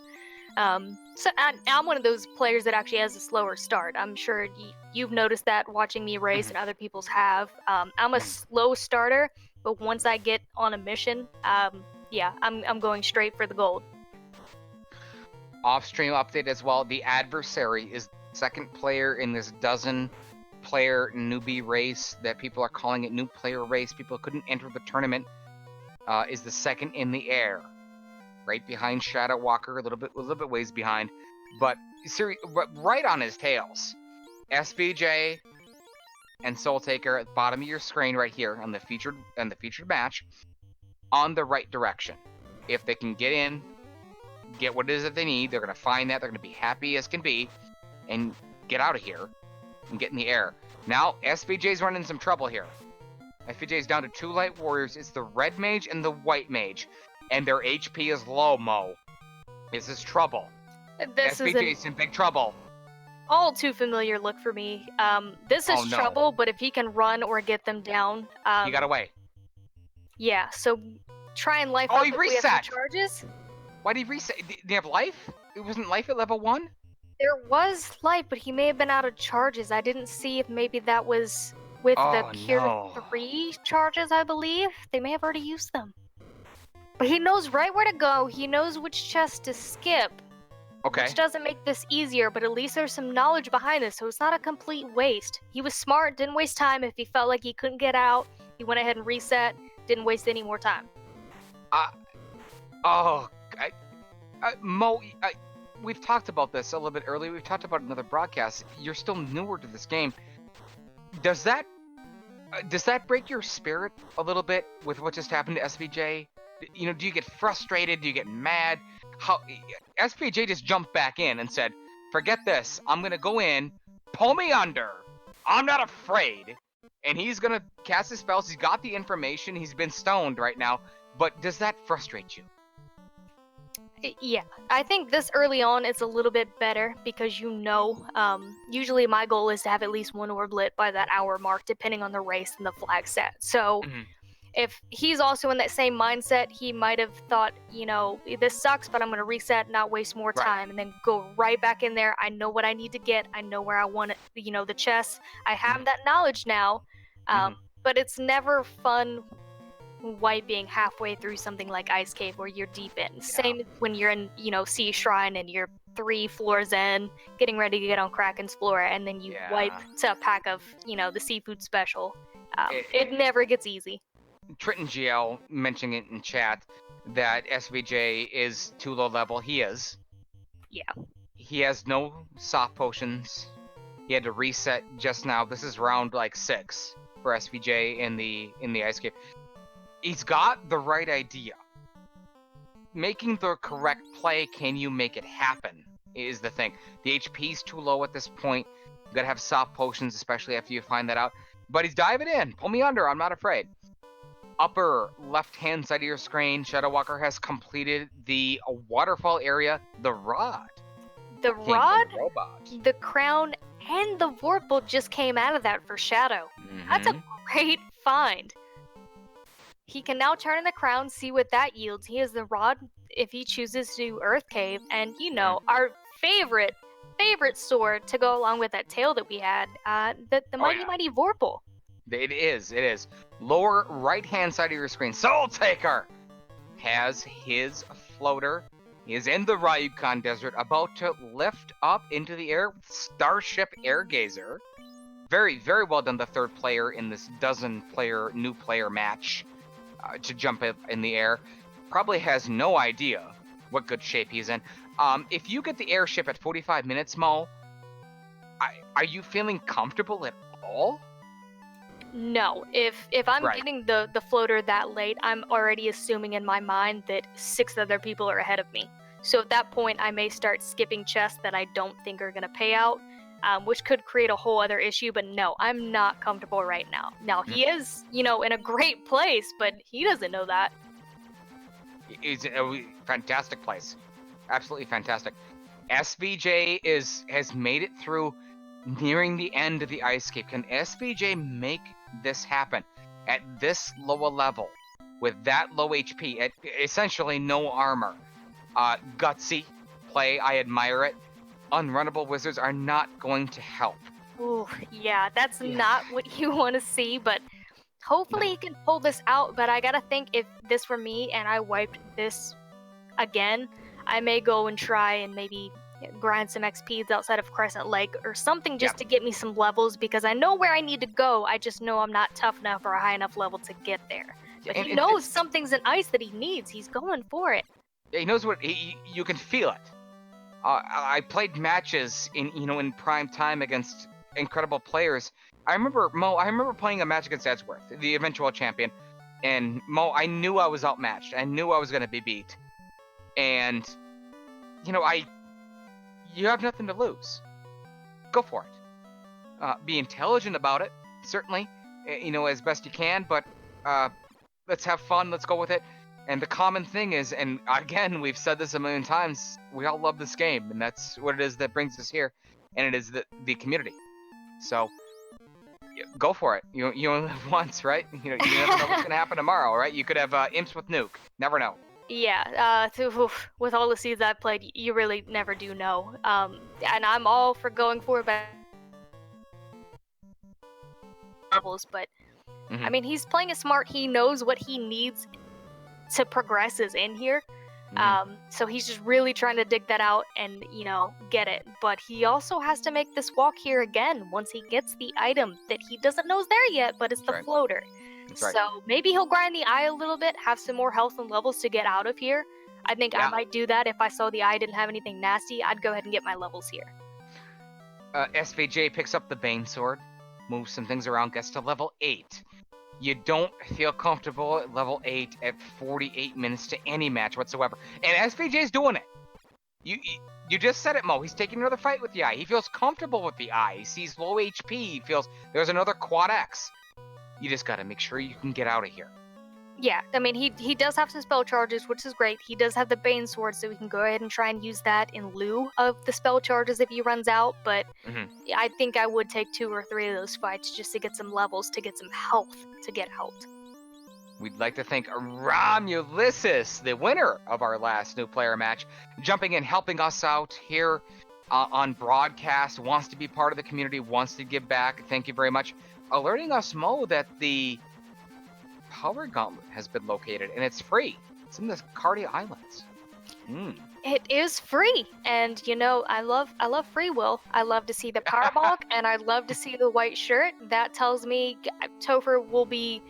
So I'm one of those players that actually has a slower start. I'm sure you've noticed that watching me race and other people's have. I'm a slow starter, but once I get on a mission, yeah, I'm going straight for the gold. Off-stream update as well. The adversary is second player in this dozen-player newbie race that people are calling it new player race. People couldn't enter the tournament. Is the second in the air, right behind Shadow Walker, a little bit ways behind, but right on his tails. SVJ and Soul Taker at the bottom of your screen right here on the featured match, on the right direction. If they can get in, get what it is that they need, they're gonna find that, they're gonna be happy as can be, and get out of here and get in the air. Now SVJ's running some trouble here. SVJ's down to 2 light warriors. It's the red mage and the white mage, and their HP is low, Mo. This is trouble. SVJ's in big trouble. All too familiar look for me. This is trouble, but if he can run or get them down, he got away. Yeah, so try and life up he if reset. we have some charges. Why did he reset? Did he have life? It wasn't life at level 1? There was life, but he may have been out of charges. I didn't see if maybe that was with the Cure 3 charges, I believe. They may have already used them. But he knows right where to go. He knows which chest to skip. Okay. Which doesn't make this easier, but at least there's some knowledge behind this, so it's not a complete waste. He was smart, didn't waste time. If he felt like he couldn't get out, he went ahead and reset, didn't waste any more time. Mo, we've talked about this a little bit earlier. We've talked about another broadcast. You're still newer to this game. Does that break your spirit a little bit with what just happened to SVJ? Do you get frustrated? Do you get mad? How SVJ just jumped back in and said, "Forget this. I'm gonna go in, pull me under. I'm not afraid." And he's gonna cast his spells. He's got the information. He's been stoned right now. But does that frustrate you? Yeah, I think this early on is a little bit better because usually my goal is to have at least 1 orb lit by that hour mark, depending on the race and the flag set. So if he's also in that same mindset, he might have thought, this sucks, but I'm going to reset, not waste more time, and then go right back in there. I know what I need to get. I know where I want it, the chest. I have that knowledge now, but it's never fun wiping halfway through something like Ice Cave where you're deep in. Yeah. Same when you're in, Sea Shrine and you're 3 floors in, getting ready to get on Kraken's floor, and then you wipe to a pack of, the seafood special. It never gets easy. Triton GL mentioning it in chat that SVJ is too low level. He is. Yeah. He has no soft potions. He had to reset just now. This is round 6 for SVJ in the Ice Cave. He's got the right idea. making the correct play, can you make it happen, is the thing. The HP's too low at this point. You gotta have soft potions, especially after you find that out. But he's diving in. Pull me under, I'm not afraid. Upper left-hand side of your screen, Shadow Walker has completed the waterfall area, the rod. The King rod, and robot. the crown, and the Vorpal just came out of that for Shadow. That's a great find. He can now turn in the crown, see what that yields. He has the rod if he chooses to do Earth Cave, and our favorite sword to go along with that tail that we had, the mighty Vorpal. It is. Lower right-hand side of your screen, Soul Taker has his floater. He is in the Ryukon Desert, about to lift up into the air with Starship Airgazer. Very, very well done, the third player in this dozen-player, new player match to jump up in the air. Probably has no idea what good shape he's in. If you get the airship at 45 minutes, Mo, are you feeling comfortable at all? No. If I'm getting the floater that late, I'm already assuming in my mind that 6 other people are ahead of me. So at that point, I may start skipping chests that I don't think are going to pay out, which could create a whole other issue. But no, I'm not comfortable right now. Now, he is, in a great place, but he doesn't know that. It's a fantastic place. Absolutely fantastic. SVJ has made it through, nearing the end of the ice cape. Can SVJ make this happen at this low a level with that low HP, at essentially no armor? Gutsy play, I admire it. Unrunnable wizards are not going to help. Ooh, yeah, that's not what you want to see, but hopefully he can pull this out. But I gotta think, if this were me and I wiped this again, I may go and try and maybe grind some XPs outside of Crescent Lake or something just to get me some levels, because I know where I need to go. I just know I'm not tough enough or a high enough level to get there. But he knows something's in ice that he needs. He's going for it. He knows what you can feel it. I played matches in prime time against incredible players. I remember playing a match against Edgeworth, the eventual champion, and Mo, I knew I was outmatched. I knew I was going to be beat, and you have nothing to lose. Go for it. Be intelligent about it, certainly, as best you can, but let's have fun. Let's go with it. And the common thing is, and again, we've said this a million times, we all love this game, and that's what it is that brings us here, and it is the community. So, go for it. You only live once, right? You never know what's going to happen tomorrow, right? You could have imps with nuke. Never know. Yeah, with all the seeds I've played, you really never do know. And I'm all for going for levels, but I mean, he's playing it smart. He knows what he needs to progress is in here. So he's just really trying to dig that out and, get it. But he also has to make this walk here again once he gets the item that he doesn't know is there yet, but it's the floater. So maybe he'll grind the eye a little bit, have some more health and levels to get out of here. I think I might do that. If I saw the eye didn't have anything nasty, I'd go ahead and get my levels here. SVJ picks up the Bane Sword, moves some things around, gets to level 8. You don't feel comfortable at level 8 at 48 minutes to any match whatsoever. And SVJ's doing it. You just said it, Mo. He's taking another fight with the eye. He feels comfortable with the eye. He sees low HP. He feels there's another quad X. You just gotta make sure you can get out of here. Yeah, I mean, he does have some spell charges, which is great. He does have the Bane Sword, so we can go ahead and try and use that in lieu of the spell charges if he runs out. But I think I would take 2 or 3 of those fights just to get some levels, to get some health, to get out. We'd like to thank Romulus, the winner of our last new player match, jumping in, helping us out here on broadcast, wants to be part of the community, wants to give back. Thank you very much. Alerting us, Mo, that the Power Gauntlet has been located, and it's free. It's in the Cardia Islands. It is free, and I love free will. I love to see the power bulk, and I love to see the white shirt. That tells me Topher will be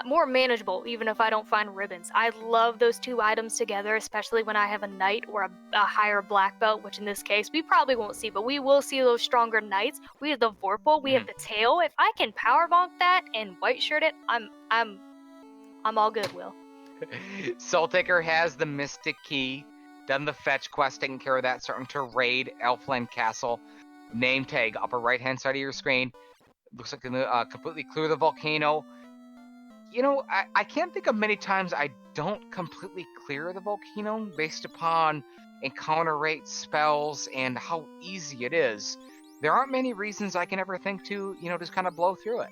more manageable, even if I don't find ribbons. I love those 2 items together, especially when I have a knight or a higher black belt, which in this case we probably won't see, but we will see those stronger knights. We have the Vorpal, we have the tail. If I can power bonk that and white shirt it, I'm all good, Will. Soul Taker has the Mystic Key, done the fetch quest, taking care of that, starting to raid Elfland Castle. Name tag, upper right-hand side of your screen. Looks like gonna completely clear the volcano. You know, I can't think of many times I don't completely clear the volcano based upon encounter rate, spells, and how easy it is. There aren't many reasons I can ever think to, just kind of blow through it.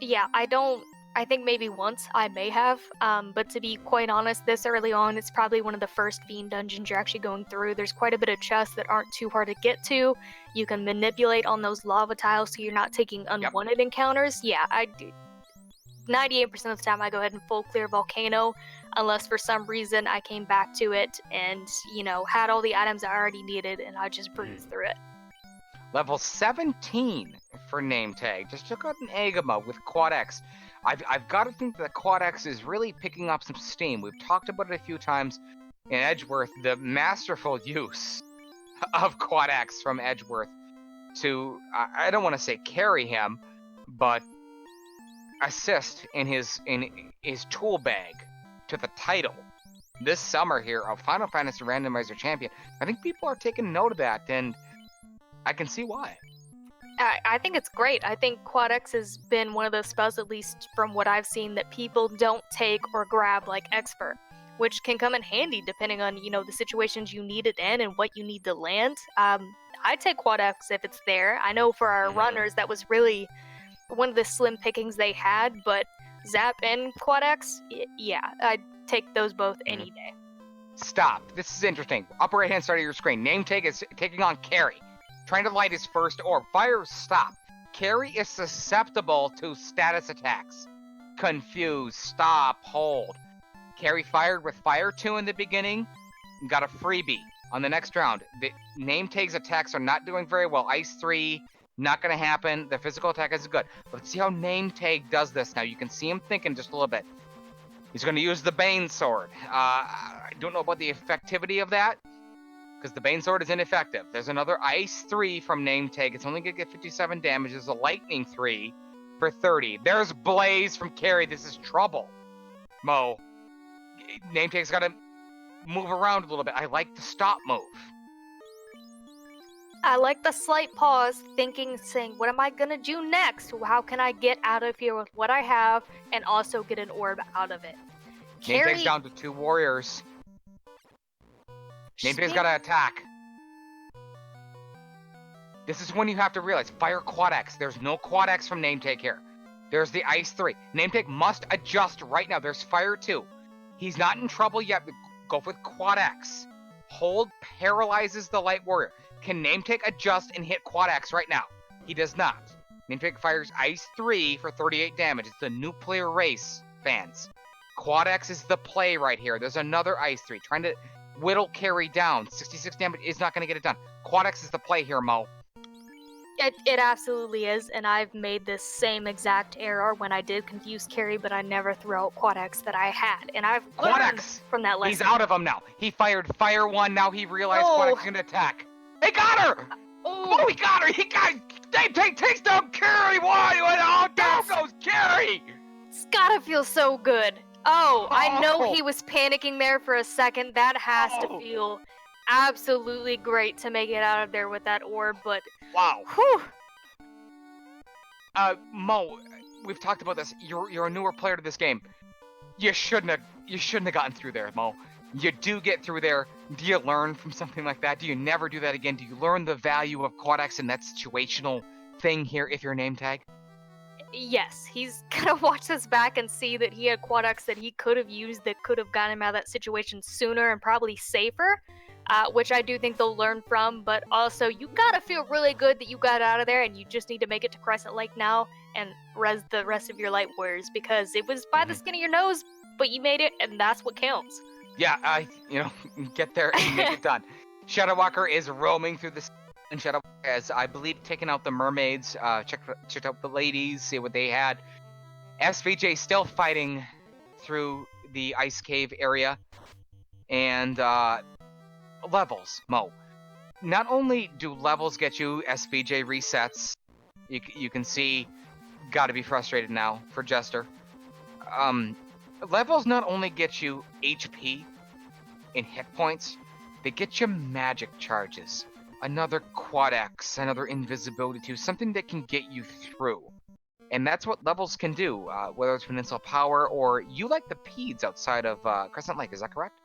Yeah, I think maybe once I may have, but to be quite honest, this early on, it's probably one of the first Fiend dungeons you're actually going through. There's quite a bit of chests that aren't too hard to get to. You can manipulate on those lava tiles so you're not taking unwanted encounters. Yeah, 98% of the time I go ahead and full clear volcano, unless for some reason I came back to it and, had all the items I already needed and I just breezed through it. Level 17 for name tag. Just took out an Agama with Quad X. I've got to think that Quad X is really picking up some steam. We've talked about it a few times in Edgeworth, the masterful use of Quad X from Edgeworth to, I don't want to say carry him, but assist in his tool bag to the title this summer here of Final Fantasy Randomizer Champion. I think people are taking note of that, and I can see why. I think it's great. I think Quad X has been one of those spells, at least from what I've seen, that people don't take or grab like Expert, which can come in handy depending on, the situations you need it in and what you need to land. I take Quad X if it's there. I know for our runners, that was really one of the slim pickings they had, but Zap and Quad X, yeah, I'd take those both any day. Stop. This is interesting. Upper right-hand side of your screen. Name tag is taking on Carry. Trying to light his first orb. Fire, stop. Carry is susceptible to status attacks. Confuse, stop, hold. Carry fired with Fire 2 in the beginning. Got a freebie on the next round. The name tag's attacks are not doing very well. Ice 3, not going to happen. The physical attack is good. Let's see how name tag does this now. You can see him thinking just a little bit. He's going to use the Bane Sword. I don't know about the effectivity of that, because the Bane Sword is ineffective. There's another Ice 3 from Name Tag. It's only going to get 57 damage. There's a Lightning 3 for 30. There's Blaze from Carry. This is trouble. Mo. Name Tag's got to move around a little bit. I like the stop move. I like the slight pause, thinking, saying, what am I going to do next? How can I get out of here with what I have and also get an orb out of it? Name Tag's down to 2 warriors. Name Tag's got to attack. This is when you have to realize, fire Quad X. There's no Quad X from Name Tag here. There's the Ice 3. Name Tag must adjust right now. There's Fire 2. He's not in trouble yet, but go with Quad X. Hold paralyzes the Light Warrior. Can Name Tag adjust and hit Quad X right now? He does not. Name Tag fires Ice 3 for 38 damage. It's the new player race, fans. Quad X is the play right here. There's another Ice 3 trying to whittle Carry down. 66 damage is not going to get it done. Quad X is the play here, Mo. It absolutely is, and I've made this same exact error when I did confuse Carry, but I never threw out Quad X that I had, and I've Quad learned X from that lesson. He's out of them now. He fired Fire 1, now he realized Quad X is going to attack. He got her! Oh, he got her! Name Tag takes down Carry! Why? Oh, down goes Carry! It's gotta feel so good. Oh, I know he was panicking there for a second. That has to feel absolutely great to make it out of there with that orb, but wow. Whew. Mo, we've talked about this. You're a newer player to this game. You shouldn't have gotten through there, Mo. You do get through there. Do you learn from something like that? Do you never do that again? Do you learn the value of Quad X and that situational thing here if you're Name Tag? Yes, he's gonna watch this back and see that he had Quad X that he could have used that could have gotten him out of that situation sooner and probably safer. Which I do think they'll learn from, but also you gotta feel really good that you got out of there, and you just need to make it to Crescent Lake now and res the rest of your Light Warriors, because it was by the skin of your nose, but you made it, and that's what counts. Yeah, get there and make it done. Shadow Walker is roaming through the and Shadow Walker has, I believe, taken out the mermaids, checked out the ladies, see what they had. SVJ still fighting through the ice cave area, and levels, Mo. Not only do levels get you SVJ resets, you can see, gotta be frustrated now for Jester. Levels not only get you HP and hit points, they get you magic charges. Another Quad X, another invisibility 2, something that can get you through. And that's what levels can do, whether it's Peninsula Power or you like the Peds outside of Crescent Lake, is that correct?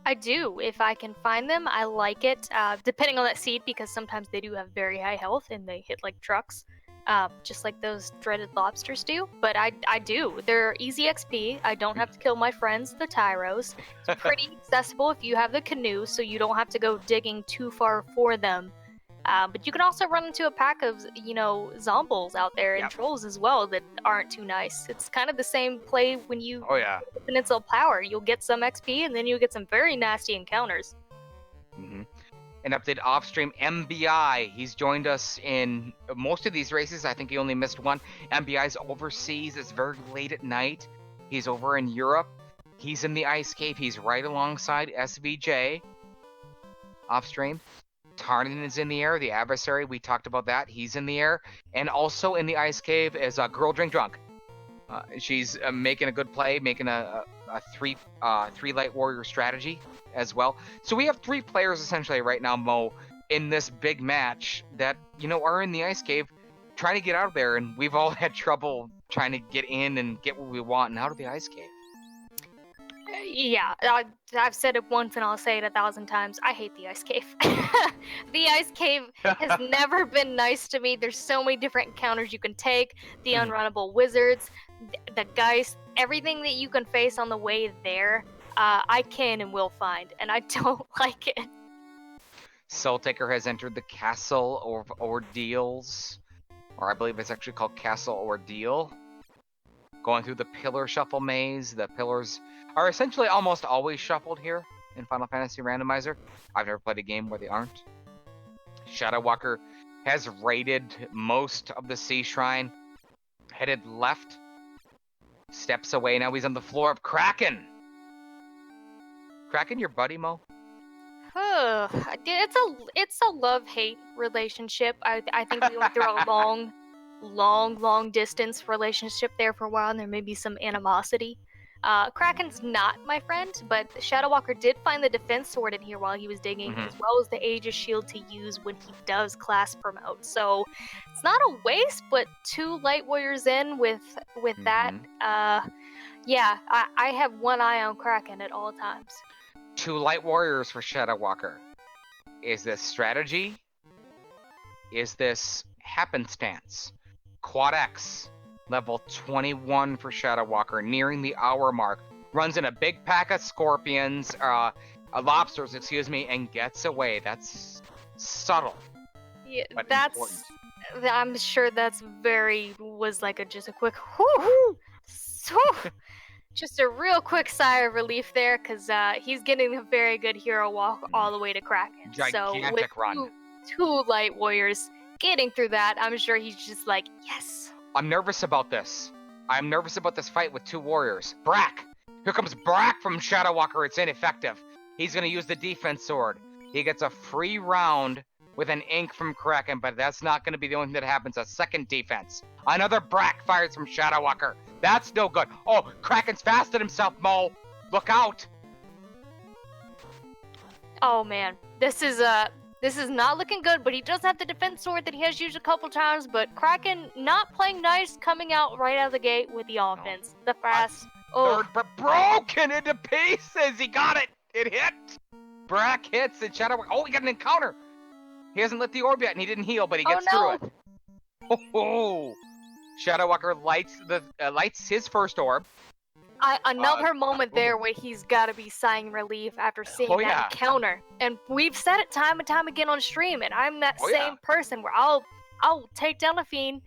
I do. If I can find them, I like it. Depending on that seed, because sometimes they do have very high health and they hit like trucks, just like those dreaded lobsters do. But I do. They're easy XP. I don't have to kill my friends, the Tyros. It's pretty accessible if you have the canoe, so you don't have to go digging too far for them. But you can also run into a pack of, zombies out there and trolls as well that aren't too nice. It's kind of the same play when you Peninsula Power. You'll get some XP and then you'll get some very nasty encounters. Mm-hmm. An update off stream, MBI. He's joined us in most of these races. I think he only missed one. MBI's overseas. It's very late at night. He's over in Europe. He's in the Ice Cave. He's right alongside SVJ off stream. Tarnin is in the air, the adversary, we talked about that, he's in the air. And also in the Ice Cave is Girl Drink Drunk. She's making a good play, making a three Light Warrior strategy as well. So we have 3 players essentially right now, Mo, in this big match that, are in the Ice Cave trying to get out of there, and we've all had trouble trying to get in and get what we want and out of the Ice Cave. Yeah, I've said it once and I'll say it 1,000 times. I hate the Ice Cave. The Ice Cave has never been nice to me. There's so many different encounters you can take. The unrunnable wizards, the Geist, everything that you can face on the way there, I can and will find, and I don't like it. Soul Taker has entered the Castle of Ordeals, or I believe it's actually called Castle Ordeal. Going through the pillar shuffle maze. The pillars are essentially almost always shuffled here in Final Fantasy Randomizer. I've never played a game where they aren't. Shadow Walker has raided most of the Sea Shrine. Headed left. Steps away. Now he's on the floor of Kraken. Kraken, your buddy, Mo? It's a love-hate relationship. I think we went through a long distance relationship there for a while, and there may be some animosity. Kraken's not my friend, but Shadow Walker did find the defense sword in here while he was digging, as well as the Aegis shield to use when he does class promote. So it's not a waste, but 2 Light Warriors in with that. Yeah, I have one eye on Kraken at all times. 2 Light Warriors for Shadow Walker. Is this strategy? Is this happenstance? Quad X, level 21 for Shadow Walker, nearing the hour mark. Runs in a big pack of scorpions, lobsters, and gets away. That's subtle. Yeah, but that's. Important. I'm sure that's was like just a quick whoo. So, just a real quick sigh of relief there, because he's getting a very good hero walk all the way to Kraken. Gigantic so run. 2 Light Warriors getting through that, I'm sure he's just like, yes. I'm nervous about this. I'm nervous about this fight with 2 warriors. Brack! Here comes Brack from Shadow Walker. It's ineffective. He's going to use the defense sword. He gets a free round with an ink from Kraken, but that's not going to be the only thing that happens. A second defense. Another Brack fires from Shadow Walker. That's no good. Oh, Kraken's fasted himself, Mo. Look out. Oh, man. This is not looking good, but he does have the defense sword that he has used a couple times, but Kraken not playing nice, coming out right out of the gate with the offense. The fast. Third, but broken into pieces. He got it. It hit. Brack hits and Shadow Walker. Oh, he got an encounter. He hasn't lit the orb yet, and he didn't heal, but he gets through it. Oh, Shadow Walker lights his first orb. Another moment there where he's got to be sighing relief after seeing that encounter. And we've said it time and time again on stream, and I'm that same person where I'll take down a fiend,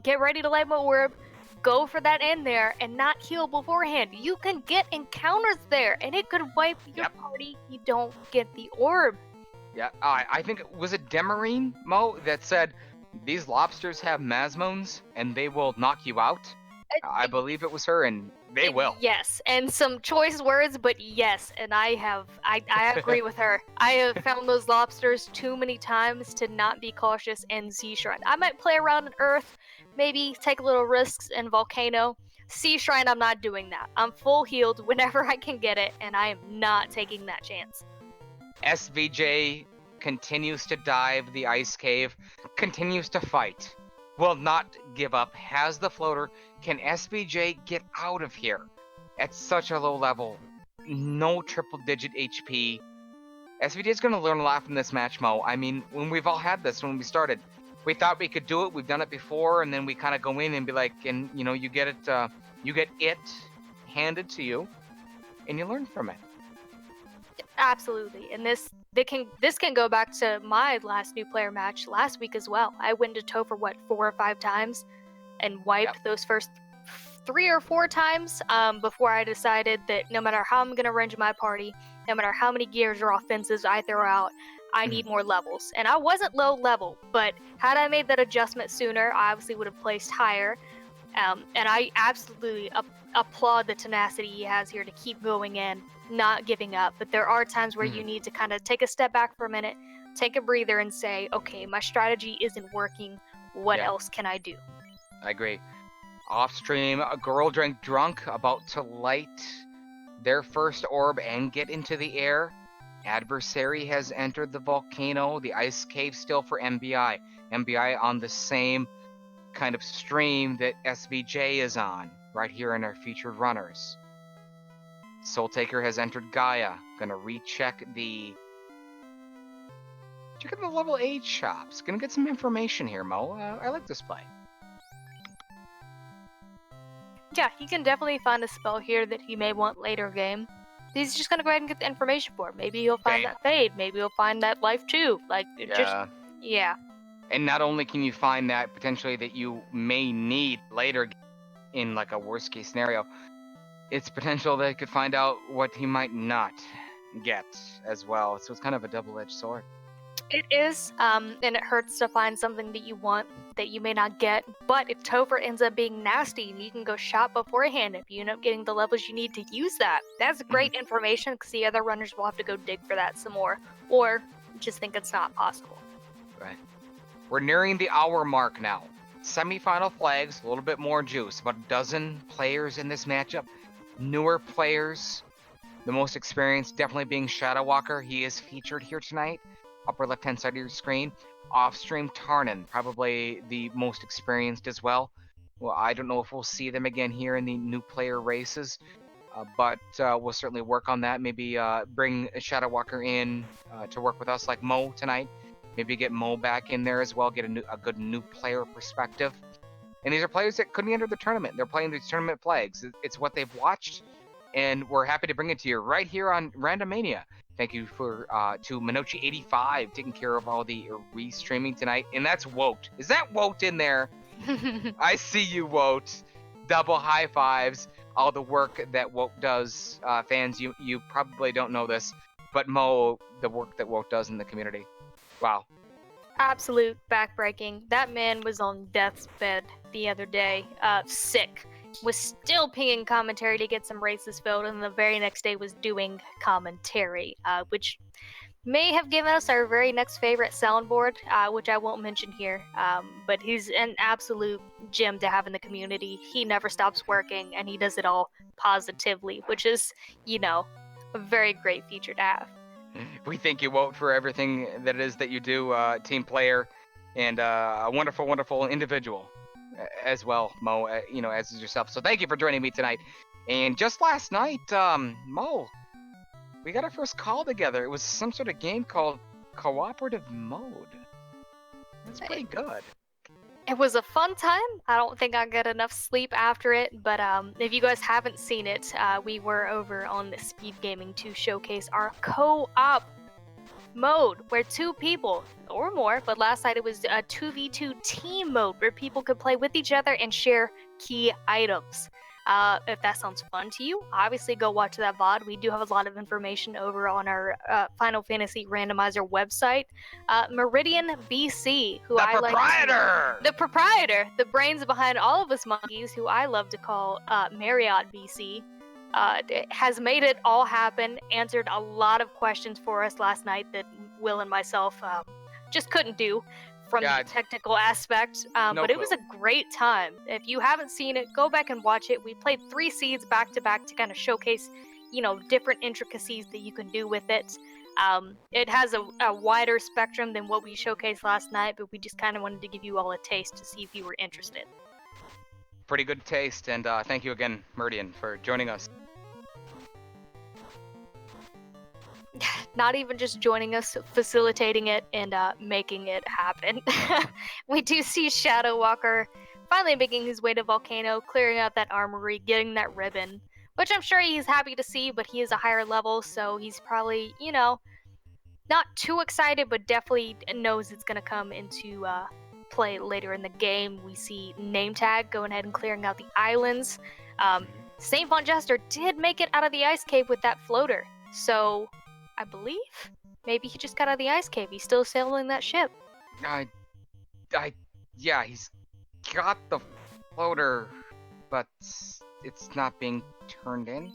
get ready to light my orb, go for that end there, and not heal beforehand. You can get encounters there, and it could wipe your party. You don't get the orb. Yeah, I think was it Demarine, Mo, that said these lobsters have masmones and they will knock you out. I believe it was her, and they will. Yes, and some choice words, but yes, and I agree with her. I have found those lobsters too many times to not be cautious in Sea Shrine. I might play around in Earth, maybe take little risks in Volcano, Sea Shrine, I'm not doing that. I'm full healed whenever I can get it, and I am not taking that chance. SVJ continues to dive the ice cave, continues to fight, will not give up, has the floater. Can SVJ get out of here? At such a low level, no triple digit HP. SVJ is going to learn a lot from this match, Mo. I mean, when we've all had this when we started, we thought we could do it. We've done it before, and then we kind of go in and be like, and you know, you get it handed to you, and you learn from it. Absolutely, and this can go back to my last new player match last week as well. I went to Topher 4 or 5 times, and wiped those first 3 or 4 times before I decided that no matter how I'm gonna range my party, no matter how many gears or offenses I throw out, I need more levels. And I wasn't low level, but had I made that adjustment sooner, I obviously would have placed higher. And I absolutely applaud the tenacity he has here to keep going in, not giving up. But there are times where you need to kind of take a step back for a minute, take a breather, and say, okay, my strategy isn't working. What else can I do? I agree. Off stream, a girl drank drunk, about to light their first orb and get into the air. Adversary has entered the volcano, the ice cave still for MBI. MBI on the same kind of stream that SVJ is on, right here in our featured runners. Soul Taker has entered Gaia. Gonna recheck the level 8 shops. Gonna get some information here, Mo. I like this play. Yeah, he can definitely find a spell here that he may want later game. He's just gonna go ahead and get the information for it. Maybe he'll find that Fade. Maybe he'll find that Life 2. Yeah. And not only can you find that potentially that you may need later in like a worst case scenario, it's potential that you could find out what he might not get as well. So it's kind of a double-edged sword. It is, and it hurts to find something that you want that you may not get. But if Topher ends up being nasty and you can go shop beforehand, if you end up getting the levels you need to use that, that's great information because the other runners will have to go dig for that some more, or just think it's not possible. Right. We're nearing the hour mark now. Semi-final flags, a little bit more juice. About a dozen players in this matchup. Newer players. The most experienced definitely being Shadow Walker. He is featured here tonight. Upper left-hand side of your screen. Off-stream Tarnan, probably the most experienced as well. Well, I don't know if we'll see them again here in the new player races, but we'll certainly work on that. Maybe bring Shadow Walker in to work with us like Mo tonight. Maybe get Mo back in there as well, get a good new player perspective. And these are players that couldn't enter the tournament. They're playing these tournament flags. It's what they've watched, and we're happy to bring it to you right here on Randomania. Thank you to Minochi85 taking care of all the restreaming tonight. And that's Wote. Is that Wote in there? I see you, Wote. Double high fives. All the work that Wote does. Fans, you probably don't know this, but Mo, the work that Wote does in the community. Wow. Absolute backbreaking. That man was on death's bed the other day. Sick. Was still pinging commentary to get some races filled, and the very next day was doing commentary, which may have given us our very next favorite soundboard, which I won't mention here. But he's an absolute gem to have in the community. He never stops working, and he does it all positively, which is, a very great feature to have. We thank you, Wote, for everything that it is that you do, team player, and a wonderful, wonderful individual as well, Mo, as is yourself. So thank you for joining me tonight. And just last night, Mo, we got our first call together. It was some sort of game called Cooperative Mode. That's pretty good. It was a fun time. I don't think I got enough sleep after it, but if you guys haven't seen it, we were over on the Speed Gaming to showcase our co-op mode where 2 people or more, but last night it was a 2v2 team mode where people could play with each other and share key items. If that sounds fun to you, obviously go watch that VOD. We do have a lot of information over on our Final Fantasy Randomizer website. Meridian BC, who the proprietor, the brains behind all of us monkeys, who I love to call Marriott BC, has made it all happen, answered a lot of questions for us last night that Will and myself just couldn't do. from Yeah, the technical aspect, no but it was clue. a great time. If you haven't seen it, go back and watch it. We played 3 seeds back to back to kind of showcase, different intricacies that you can do with it. It has a wider spectrum than what we showcased last night, but we just kind of wanted to give you all a taste to see if you were interested. Pretty good taste, and thank you again, Meridian, for joining us. Not even just joining us, facilitating it and making it happen. We do see Shadow Walker finally making his way to Volcano, clearing out that armory, getting that ribbon, which I'm sure he's happy to see, but he is a higher level, so he's probably, not too excited, but definitely knows it's going to come into play later in the game. We see Name Tag going ahead and clearing out the islands. St. Von Jester did make it out of the ice cave with that floater, so I believe maybe he just got out of the ice cave. He's still sailing that ship. Yeah, he's got the floater, but it's not being turned in.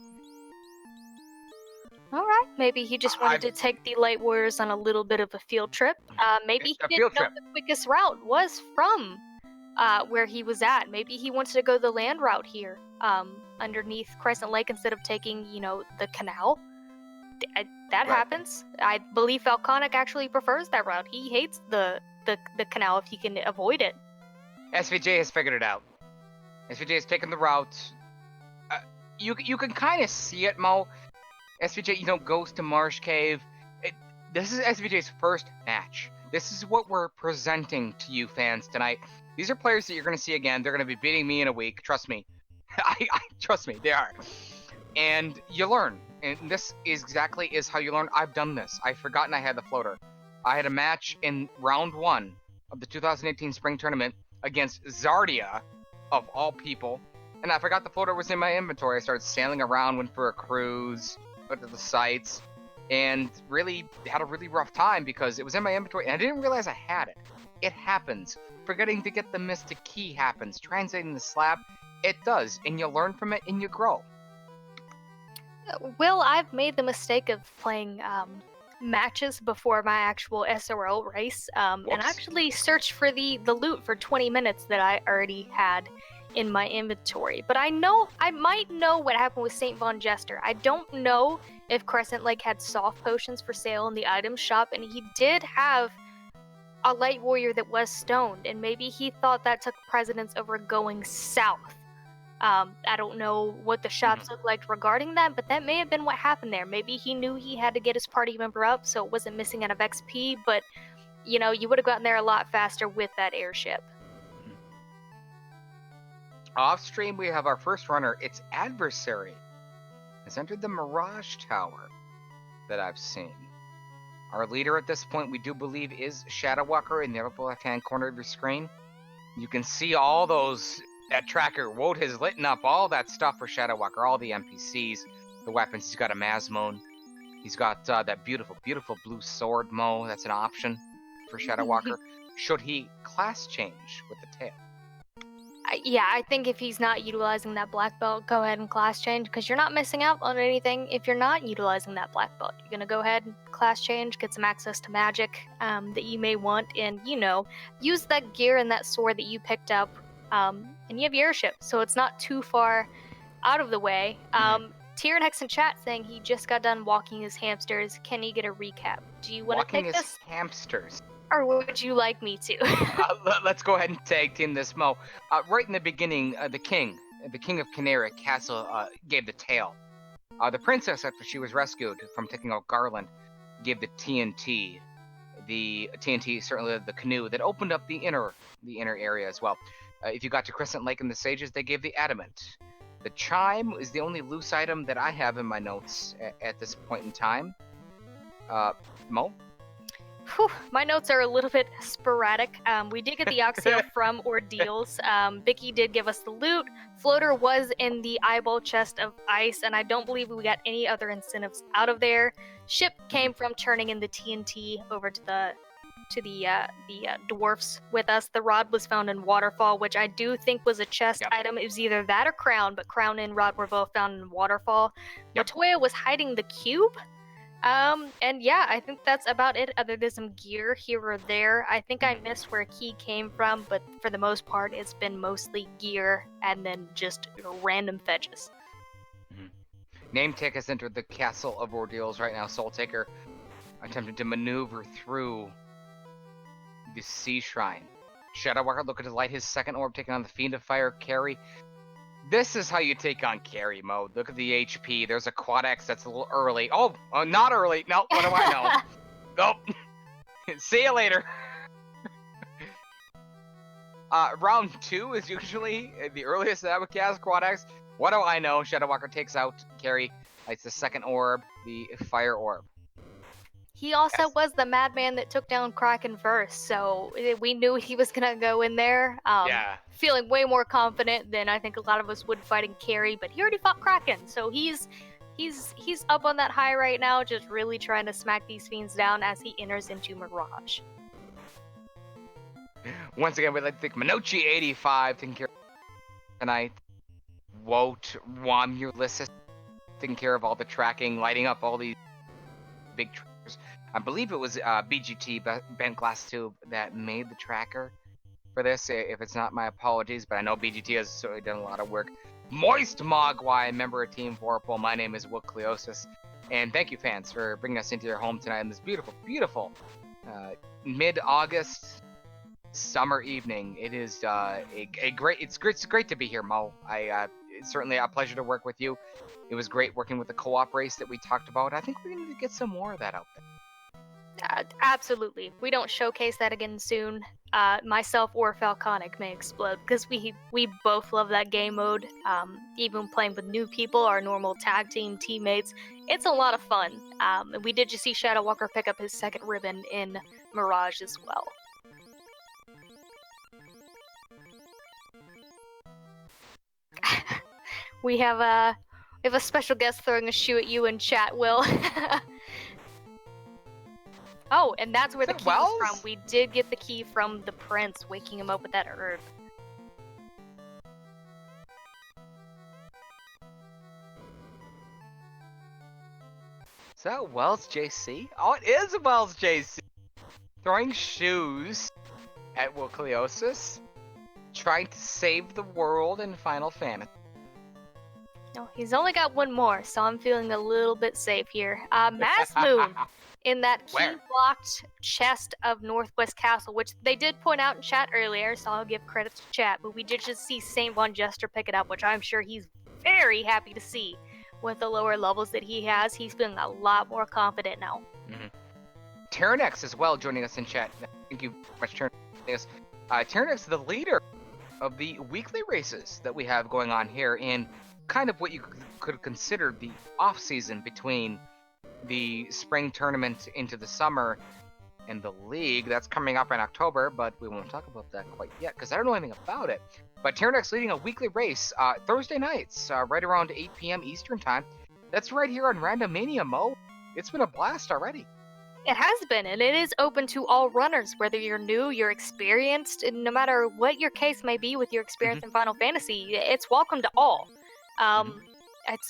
All right, maybe he just wanted to take the Light Warriors on a little bit of a field trip. Maybe he didn't know the quickest route was from where he was at. Maybe he wants to go the land route here, underneath Crescent Lake instead of taking, the canal. That happens. I believe Falconic actually prefers that route. He hates the canal if he can avoid it. SVJ has figured it out. SVJ has taken the route. You can kind of see it, Mo. SVJ, goes to Marsh Cave. This is SVJ's first match. This is what we're presenting to you fans tonight. These are players that you're going to see again. They're going to be beating me in a week. Trust me. Trust me, they are. And you learn. And this is how you learn. I've done this. I've forgotten I had the floater. I had a match in round 1 of the 2018 spring tournament against Zardia, of all people. And I forgot the floater was in my inventory. I started sailing around, went for a cruise, went to the sites, and really had a really rough time because it was in my inventory and I didn't realize I had it. It happens. Forgetting to get the mystic key happens. Translating the slab, it does. And you learn from it and you grow. Will, I've made the mistake of playing matches before my actual SRL race, and actually searched for the loot for 20 minutes that I already had in my inventory. But I might know what happened with St. Von Jester. I don't know if Crescent Lake had soft potions for sale in the item shop, and he did have a Light Warrior that was stoned, and maybe he thought that took precedence over going south. I don't know what the shops look like regarding that, but that may have been what happened there. Maybe he knew he had to get his party member up so it wasn't missing out of XP, but, you would have gotten there a lot faster with that airship. Off stream, we have our first runner. Its adversary has entered the Mirage Tower that I've seen. Our leader at this point, we do believe, is Shadow Walker in the upper left-hand corner of your screen. You can see all that tracker. Woad has lit up all that stuff for Shadow Walker, all the NPCs, the weapons. He's got a Masmone. He's got that beautiful, beautiful blue sword, Mo. That's an option for Shadow Walker. Should he class change with the tail? Yeah, I think if he's not utilizing that black belt, go ahead and class change, because you're not missing out on anything if you're not utilizing that black belt. You're going to go ahead and class change, get some access to magic that you may want, and, use that gear and that sword that you picked up, and you have your airship, so it's not too far out of the way. Tyrannex in chat saying he just got done walking his hamsters. Can he get a recap? Do you want to take this? Walking his hamsters. Or would you like me to? Let's go ahead and tag team this, Mo. Right in the beginning, the king of Canary Castle, gave the tail. The princess, after she was rescued from taking out Garland, gave the TNT. The TNT, certainly the canoe, that opened up the inner area as well. If you got to Crescent Lake and the Sages, they gave the adamant. The chime is the only loose item that I have in my notes at this point in time. Mo? Whew, my notes are a little bit sporadic. We did get the Oxio from Ordeals. Vicky did give us the loot. Floater was in the eyeball chest of ice, and I don't believe we got any other incentives out of there. Ship came from turning in the TNT over to the dwarfs with us. The rod was found in Waterfall, which I do think was a chest item. It was either that or Crown, but Crown and Rod were both found in Waterfall. Latoya was hiding the cube. And yeah, I think that's about it, other than some gear here or there. I think I missed where key came from, but for the most part, it's been mostly gear and then just random fetches. Name Tech has entered the Castle of Ordeals right now. Soul Taker attempting to maneuver through the Sea Shrine. Shadowwalker looking to light his second orb, taking on the Fiend of Fire, Carry. This is how you take on carry mode. Look at the HP. There's a Quad X that's a little early. Oh, not early. No, what do I know? Nope. See you later. Round 2 is usually the earliest that I would cast Quad X. What do I know? Shadowwalker takes out carry, lights the second orb, the Fire Orb. He also was the madman that took down Kraken first, so we knew he was gonna go in there. Yeah. Feeling way more confident than I think a lot of us would fighting carry, but he already fought Kraken, so he's up on that high right now, just really trying to smack these fiends down as he enters into Mirage. Once again, we'd like to thank Minochi85 taking care of tonight. Wout, Ulysses taking care of all the tracking, lighting up all these big trackers. I believe it was BGT, Bent Glass Tube, that made the tracker for this. If it's not, my apologies, but I know BGT has certainly done a lot of work. Moist Mogwai, member of Team Vorpal. My name is Wookleosis, and thank you, fans, for bringing us into your home tonight on this beautiful, beautiful mid-August summer evening. It is it's great to be here, Mo. It's certainly a pleasure to work with you. It was great working with the co-op race that we talked about. I think we need to get some more of that out there. Absolutely. If we don't showcase that again soon, myself or Falconic may explode, because we both love that game mode. Even playing with new people, our normal tag team teammates, it's a lot of fun. And we did just see Shadowwalker pick up his second ribbon in Mirage as well. We have a special guest throwing a shoe at you in chat, Will. Oh, and that's where the key is from. We did get the key from the prince, waking him up with that herb. Is that Wells JC? Oh, it is Wells JC! Throwing shoes at Wookleosis, trying to save the world in Final Fantasy. No, he's only got one more, so I'm feeling a little bit safe here. Mass Moon in that key-blocked chest of Northwest Castle, which they did point out in chat earlier, so I'll give credit to chat, but we did just see Saint Von Jester pick it up, which I'm sure he's very happy to see. With the lower levels that he has, he's feeling a lot more confident now. Terranex as well joining us in chat. Thank you very much, Terranex. Terranex is the leader of the weekly races that we have going on here in kind of what you could consider the off-season between the spring tournament into the summer and the league. That's coming up in October, but we won't talk about that quite yet because I don't know anything about it. But Terranex leading a weekly race Thursday nights, right around 8 p.m. Eastern time. That's right here on Randomania, Mo. It's been a blast already. It has been, and it is open to all runners, whether you're new, you're experienced, and no matter what your case may be with your experience in Final Fantasy, it's welcome to all.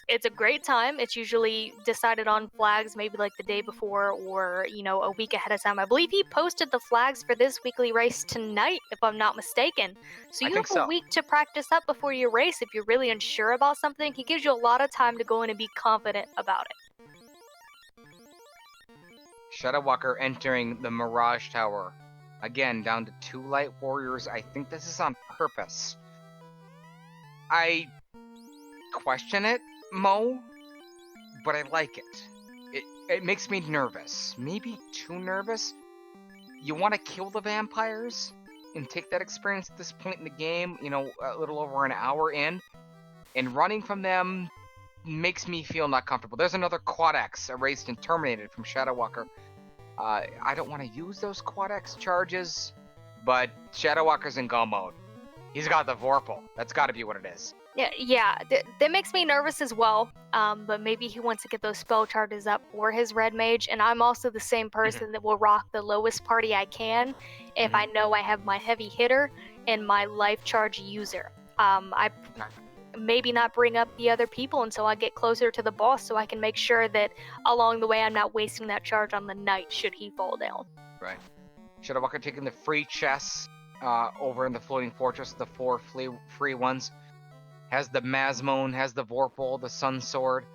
It's a great time. It's usually decided on flags maybe like the day before or, a week ahead of time. I believe he posted the flags for this weekly race tonight, if I'm not mistaken. So you have a week to practice up before your race if you're really unsure about something. He gives you a lot of time to go in and be confident about it. Shadowwalker entering the Mirage Tower. Again, down to 2 Light Warriors. I think this is on purpose. I question it, Mo, but I like it. It makes me nervous. Maybe too nervous. You want to kill the vampires and take that experience at this point in the game, a little over an hour in, and running from them makes me feel not comfortable. There's another Quad X erased and terminated from Shadowwalker. I don't want to use those Quad X charges, but Shadowwalker's in go mode. He's got the Vorpal. That's got to be what it is. Yeah, that makes me nervous as well, but maybe he wants to get those spell charges up for his Red Mage, and I'm also the same person that will rock the lowest party I can if I know I have my heavy hitter and my life charge user. maybe not bring up the other people until I get closer to the boss, so I can make sure that along the way I'm not wasting that charge on the knight should he fall down. Right. Shadow Walker taking the free chests over in the floating fortress, the 4 free ones. Has the Masmone, has the Vorpal, the Sun Sword.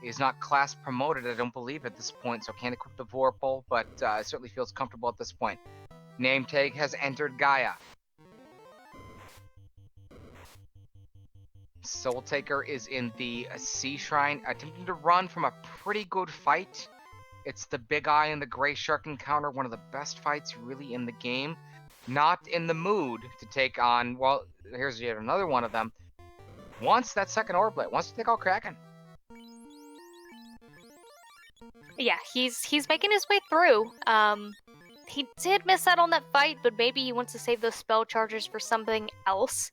Is not class promoted, I don't believe, at this point, so can't equip the Vorpal, but certainly feels comfortable at this point. Name tag has entered Gaia. Soul Taker is in the Sea Shrine, attempting to run from a pretty good fight. It's the Big Eye and the Gray Shark encounter, one of the best fights really in the game. Not in the mood to take on, well, here's yet another one of them. Wants that second Orblet, wants to take out Kraken. Yeah, he's making his way through. He did miss out on that fight, but maybe he wants to save those spell charges for something else.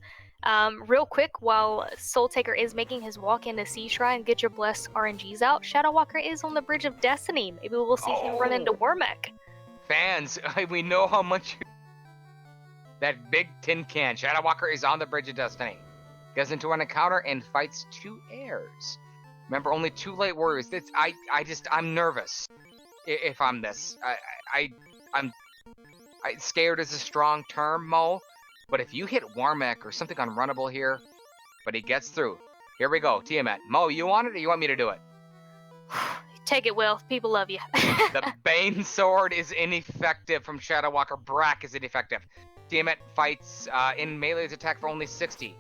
Real quick, while Soul Taker is making his walk into Sea Shrine, get your blessed RNGs out. Shadow Walker is on the Bridge of Destiny. Maybe we'll see him run into Wormek. Fans, we know how much that big tin can. Shadow Walker is on the Bridge of Destiny. Gets into an encounter and fights 2 heirs. Remember, only 2 Light Warriors. I'm nervous if I'm this. I'm scared is a strong term, Mo. But if you hit Warmek or something unrunnable here, but he gets through. Here we go, Tiamat. Mo, you want it or you want me to do it? Take it, Will. People love you. The Bane Sword is ineffective from Shadow Walker. Brack is ineffective. Tiamat fights in melee's attack for only 60.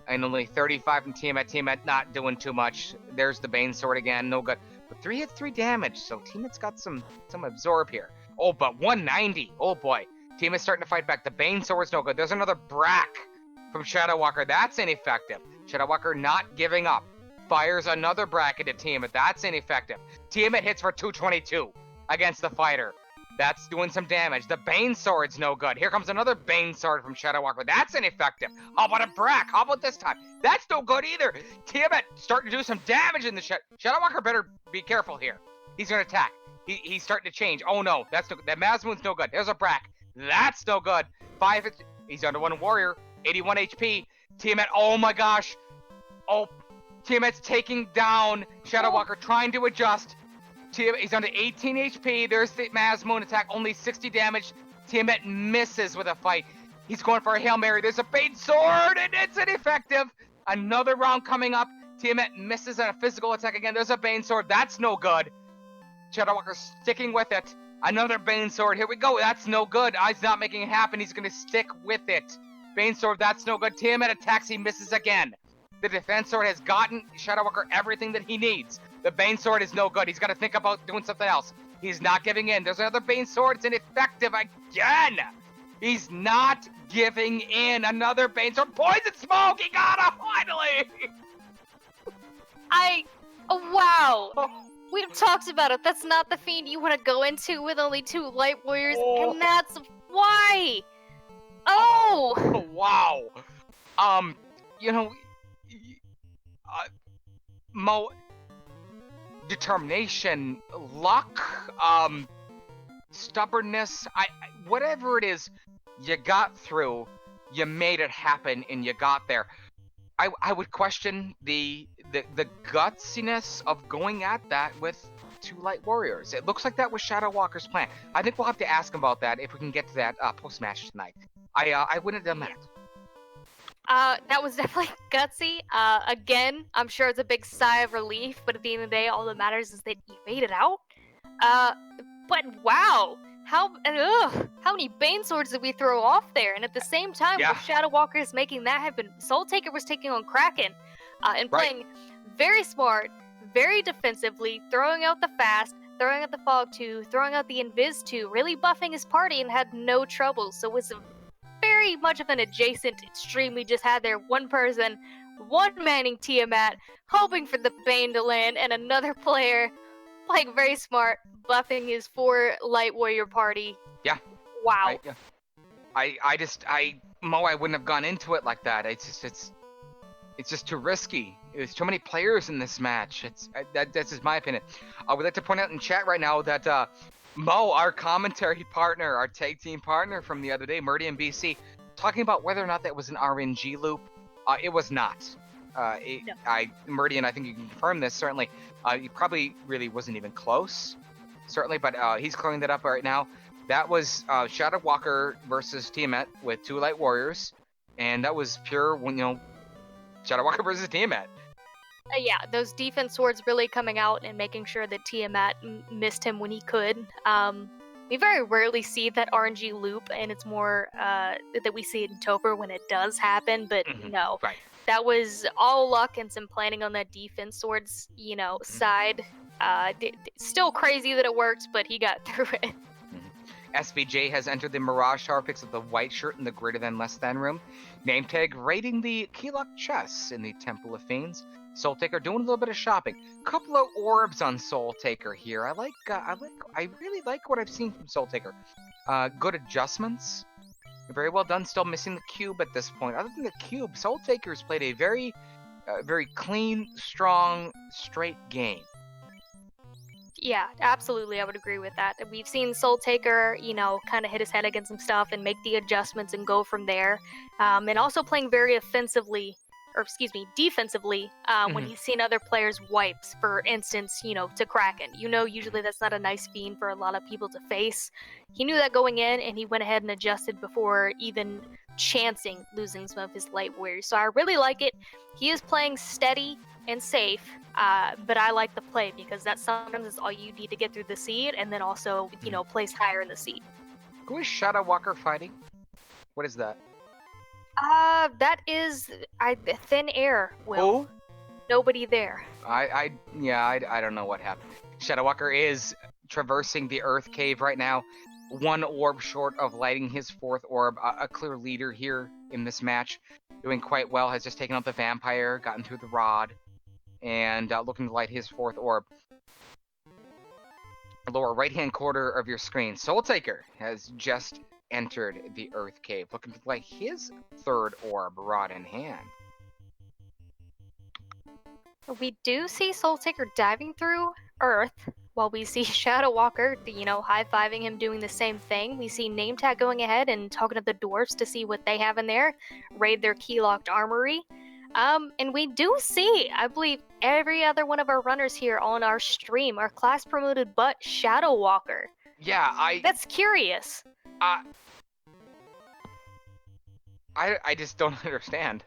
And only 35 from Tiamat. Tiamat not doing too much. There's the Bane Sword again, no good. But 3 hits, 3 damage, so Tiamat's got some absorb here. Oh, but 190. Oh boy. Tiamat's starting to fight back. The Bane Sword's no good. There's another Brack from Shadow Walker. That's ineffective. Shadow Walker not giving up. Fires another Brack into Tiamat. That's ineffective. Tiamat hits for 222 against the fighter. That's doing some damage. The Bane Sword's no good. Here comes another Bane Sword from Shadow Walker. That's ineffective. How about a Brack? How about this time? That's no good either. Tiamat starting to do some damage in the Shadow Walker better be careful here. He's going to attack. He's starting to change. Oh no, that Masmoon's no good. There's a Brack. That's no good. 5 hits. He's under 1 warrior. 81 HP. Tiamat, oh my gosh. Oh, Tiamat's taking down Shadow Walker, trying to adjust. He's under 18 HP. There's the Masmoon attack, only 60 damage. Tiamat misses with a fight. He's going for a Hail Mary. There's a Bane Sword, and it's ineffective. Another round coming up. Tiamat misses on a physical attack again. There's a Bane Sword. That's no good. Shadow Walker sticking with it. Another Bane Sword. Here we go. That's no good. He's not making it happen. He's going to stick with it. Bane Sword, that's no good. Tiamat attacks. He misses again. The Defense Sword has gotten Shadow Walker everything that he needs. The Bane Sword is no good. He's got to think about doing something else. He's not giving in. There's another Bane Sword. It's ineffective again. He's not giving in. Another Bane Sword. Poison Smoke. He got him finally. Wow. We've talked about it. That's not the fiend you want to go into with only 2 Light Warriors, and that's why. Oh. Wow. You know, Mo, determination, luck, stubbornness, whatever it is, you got through, you made it happen, and you got there. I would question the gutsiness of going at that with 2 Light Warriors. It looks like that was Shadow Walker's plan. I think we'll have to ask him about that if we can get to that post-match tonight. I wouldn't have done that. That was definitely gutsy. Again, I'm sure it's a big sigh of relief, but at the end of the day, all that matters is that you made it out. But wow, how many Bane Swords did we throw off there? And at the same time, while Shadow Walker is making that happen, Soul Taker was taking on Kraken, and playing very smart, very defensively, throwing out the fast, throwing out the fog 2, throwing out the invis 2, really buffing his party and had no trouble. So it was very much of an adjacent stream we just had there. One person, one manning Tiamat, hoping for the Bane to land, and another player playing very smart, buffing his 4 Light Warrior party. Yeah. Wow. Mo, I wouldn't have gone into it like that. It's just too risky. There's too many players in this match. That's just my opinion. I would like to point out in chat right now that Mo, our commentary partner, our tag team partner from the other day, Murdy and BC, talking about whether or not that was an RNG loop. It was not. No. Meridian, I think you can confirm this, certainly. He probably really wasn't even close, certainly, but he's clearing that up right now. That was Shadow Walker versus Tiamat with 2 Light Warriors, and that was pure, Shadow Walker versus Tiamat. Yeah, those defense swords really coming out and making sure that Tiamat missed him when he could. We very rarely see that RNG loop, and it's more that we see it in Topher when it does happen, but no. Right. That was all luck and some planning on that defense swords, side. Still crazy that it worked, but he got through it. SVJ has entered the Mirage Tower picks of the white shirt in the greater than less than room. Name tag raiding the Keylog chests in the Temple of Fiends. Soul Taker doing a little bit of shopping. Couple of orbs on Soul Taker here. I really like what I've seen from Soul Taker. Good adjustments. Very well done. Still missing the cube at this point. Other than the cube, Soul Taker's played a very clean, strong, straight game. Yeah, absolutely. I would agree with that. We've seen Soul Taker, kind of hit his head against some stuff and make the adjustments and go from there. And also playing very defensively when he's seen other players' wipes, for instance, to Kraken. Usually that's not a nice fiend for a lot of people to face. He knew that going in, and he went ahead and adjusted before even chancing losing some of his light warriors. So I really like it. He is playing steady and safe, but I like the play because that sometimes is all you need to get through the seed, and then also, place higher in the seed. Who is Shadow Walker fighting? What is that? That is Thin Air, Will. Who? Nobody there. I don't know what happened. Shadow Walker is traversing the Earth Cave right now. 1 orb short of lighting his 4th orb. A clear leader here in this match. Doing quite well. Has just taken out the vampire, gotten through the rod, and looking to light his 4th orb. Lower right-hand corner of your screen. Soul Taker has just entered the Earth Cave, looking to light his 3rd orb, rod in hand. We do see Soul Taker diving through Earth, while we see Shadow Walker, high-fiving him doing the same thing. We see Name Tag going ahead and talking to the dwarves to see what they have in there, raid their key-locked armory. And we do see, I believe, every other one of our runners here on our stream are class-promoted but Shadow Walker. Yeah, That's curious. I just don't understand.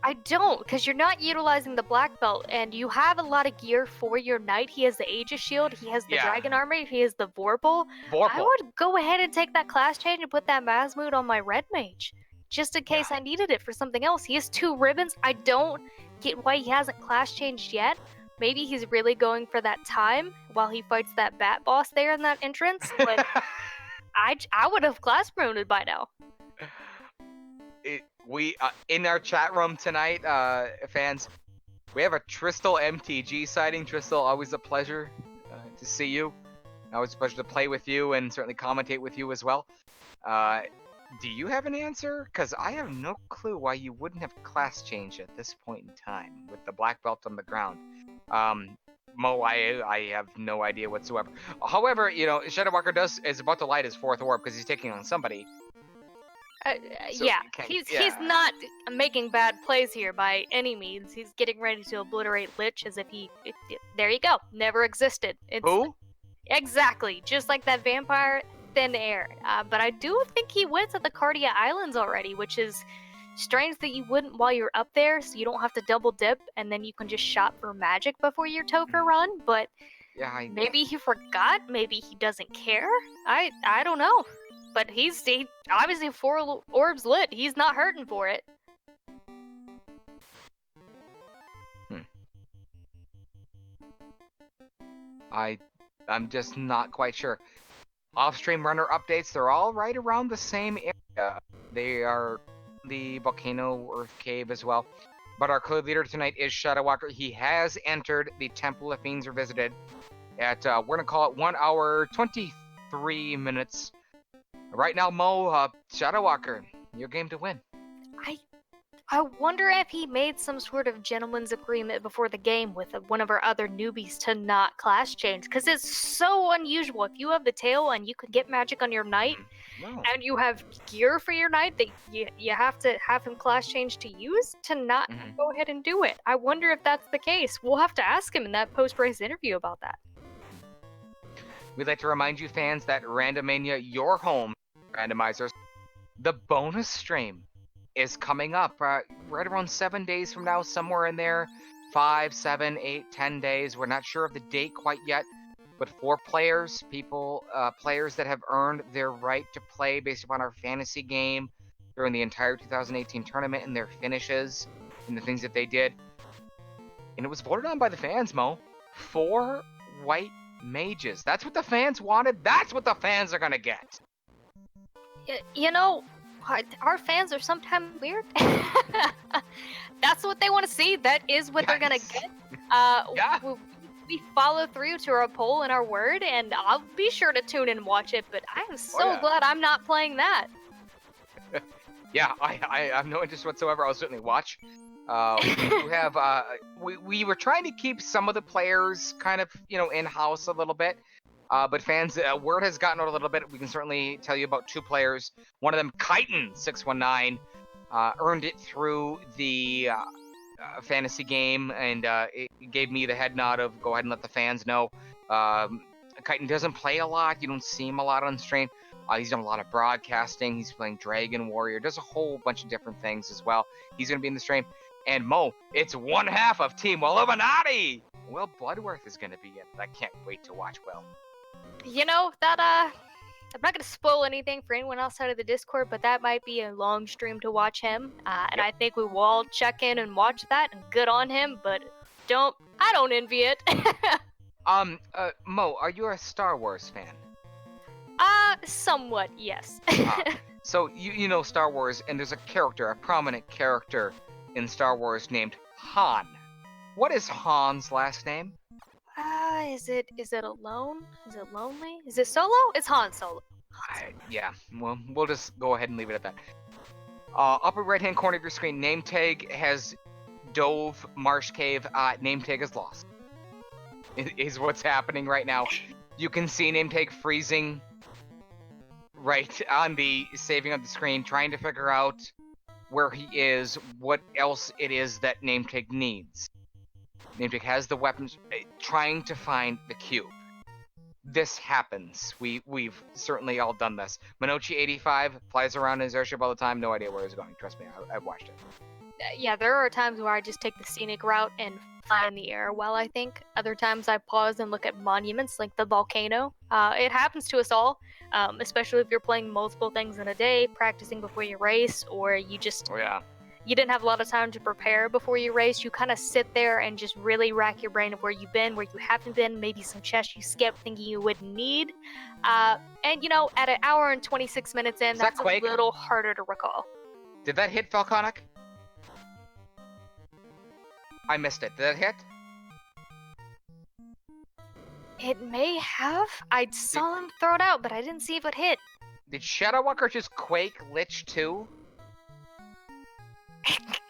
I don't, because you're not utilizing the black belt, and you have a lot of gear for your knight. He has the Aegis shield, he has the dragon armor, he has the Vorpal. I would go ahead and take that class change and put that Mazmood on my red mage, just in case I needed it for something else. He has 2 ribbons. I don't get why he hasn't class changed yet. Maybe he's really going for that time while he fights that bat boss there in that entrance, but I would have class promoted by now. We in our chat room tonight, fans, we have a Tristal MTG sighting. Tristal, always a pleasure to see you. Always a pleasure to play with you and certainly commentate with you as well. Do you have an answer? Because I have no clue why you wouldn't have class changed at this point in time with the black belt on the ground. Mo, I have no idea whatsoever. However, Shadow Walker is about to light his 4th orb because he's taking on somebody. So he's not making bad plays here by any means. He's getting ready to obliterate Lich as if there you go, never existed. Who? Exactly, just like that vampire, Thin Air. But I do think he went to the Cardia Islands already, which is strange that you wouldn't while you're up there, so you don't have to double dip, and then you can just shop for magic before your Topher run. But maybe he forgot, maybe he doesn't care. I don't know. But he obviously 4 orbs lit. He's not hurting for it. I'm just not quite sure. Off-stream runner updates, they're all right around the same area. They are the Volcano Earth Cave as well. But our clear leader tonight is Shadow Walker. He has entered the Temple of Fiends Revisited at, we're going to call it 1 hour, 23 minutes. Right now, Mo, Shadow Walker, your game to win. I wonder if he made some sort of gentleman's agreement before the game with one of our other newbies to not class change, because it's so unusual. If you have the tail and you can get magic on your knight, No. and you have gear for your knight that you have to have him class change to use, to not go ahead and do it. I wonder if that's the case. We'll have to ask him in that post-race interview about that. We'd like to remind you fans that Randomania, your home randomizers, the bonus stream is coming up right around 7 days from now, somewhere in there. 5, 7, 8, 10 days. We're not sure of the date quite yet, but for players, players that have earned their right to play based upon our fantasy game during the entire 2018 tournament and their finishes and the things that they did. And it was voted on by the fans, Mo. 4 white mages. That's what the fans wanted. That's what the fans are going to get. You know, our fans are sometimes weird. That's what they want to see. That is what they're gonna get. We follow through to our poll and our word, and I'll be sure to tune in and watch it. But I am so glad I'm not playing that. Yeah, I have no interest whatsoever. I'll certainly watch. We were trying to keep some of the players kind of in house a little bit. But fans, word has gotten out a little bit. We can certainly tell you about 2 players. One of them, Chitin619, earned it through the fantasy game, and it gave me the head nod of go ahead and let the fans know. Chitin doesn't play a lot. You don't see him a lot on stream. He's done a lot of broadcasting. He's playing Dragon Warrior. Does a whole bunch of different things as well. He's going to be in the stream. And Mo, it's one half of Team Illuminati. Will Bloodworth is going to be in it. I can't wait to watch Will. You know, that, I'm not going to spoil anything for anyone outside of the Discord, but that might be a long stream to watch him. And I think we will all check in and watch that, and good on him, but I don't envy it. Mo, are you a Star Wars fan? Somewhat, yes. So, you know Star Wars, and there's a prominent character in Star Wars named Han. What is Han's last name? Is it alone? Is it lonely? Is it Solo? It's Han Solo. Yeah, well, we'll just go ahead and leave it at that. Upper right-hand corner of your screen, name tag has Dove Marsh Cave. Name tag is lost. Is what's happening right now. You can see name tag freezing right on the saving on the screen, trying to figure out where he is, what else it is that name tag needs. Nametag has the weapons, trying to find the cube. This happens. We've certainly all done this. Minochi85 flies around in his airship all the time, no idea where he's going. Trust me, I've watched it. Yeah, there are times where I just take the scenic route and fly in the air while I think. Other times I pause and look at monuments like the volcano. It happens to us all, especially if you're playing multiple things in a day, practicing before you race, or you just... You didn't have a lot of time to prepare before you race. You kind of sit there and just really rack your brain of where you've been, where you haven't been, maybe some chests you skipped thinking you wouldn't need. And, at an hour and 26 minutes in, that's a little harder to recall. Did that hit Falconic? I missed it. Did that hit? It may have. I saw him throw it out, but I didn't see if it hit. Did Shadowwalker just Quake Lich too?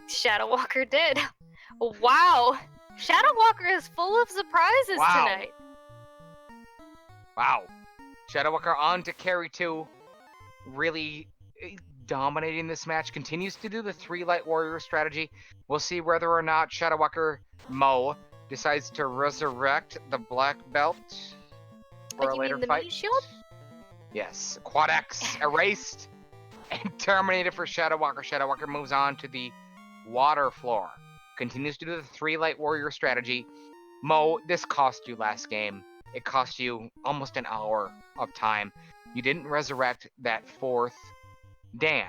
Shadowwalker did. Wow. Shadowwalker is full of surprises tonight. Wow. Shadowwalker on to carry 2. Really dominating this match. Continues to do the 3 Light Warrior strategy. We'll see whether or not Shadowwalker Mo decides to resurrect the black belt for a later fight. Mini shield? Yes. Quad X erased and terminated for Shadowwalker. Shadowwalker moves on to the water floor. Continues to do the 3 Light Warrior strategy. Mo, this cost you last game. It cost you almost an hour of time. You didn't resurrect that 4th Dan,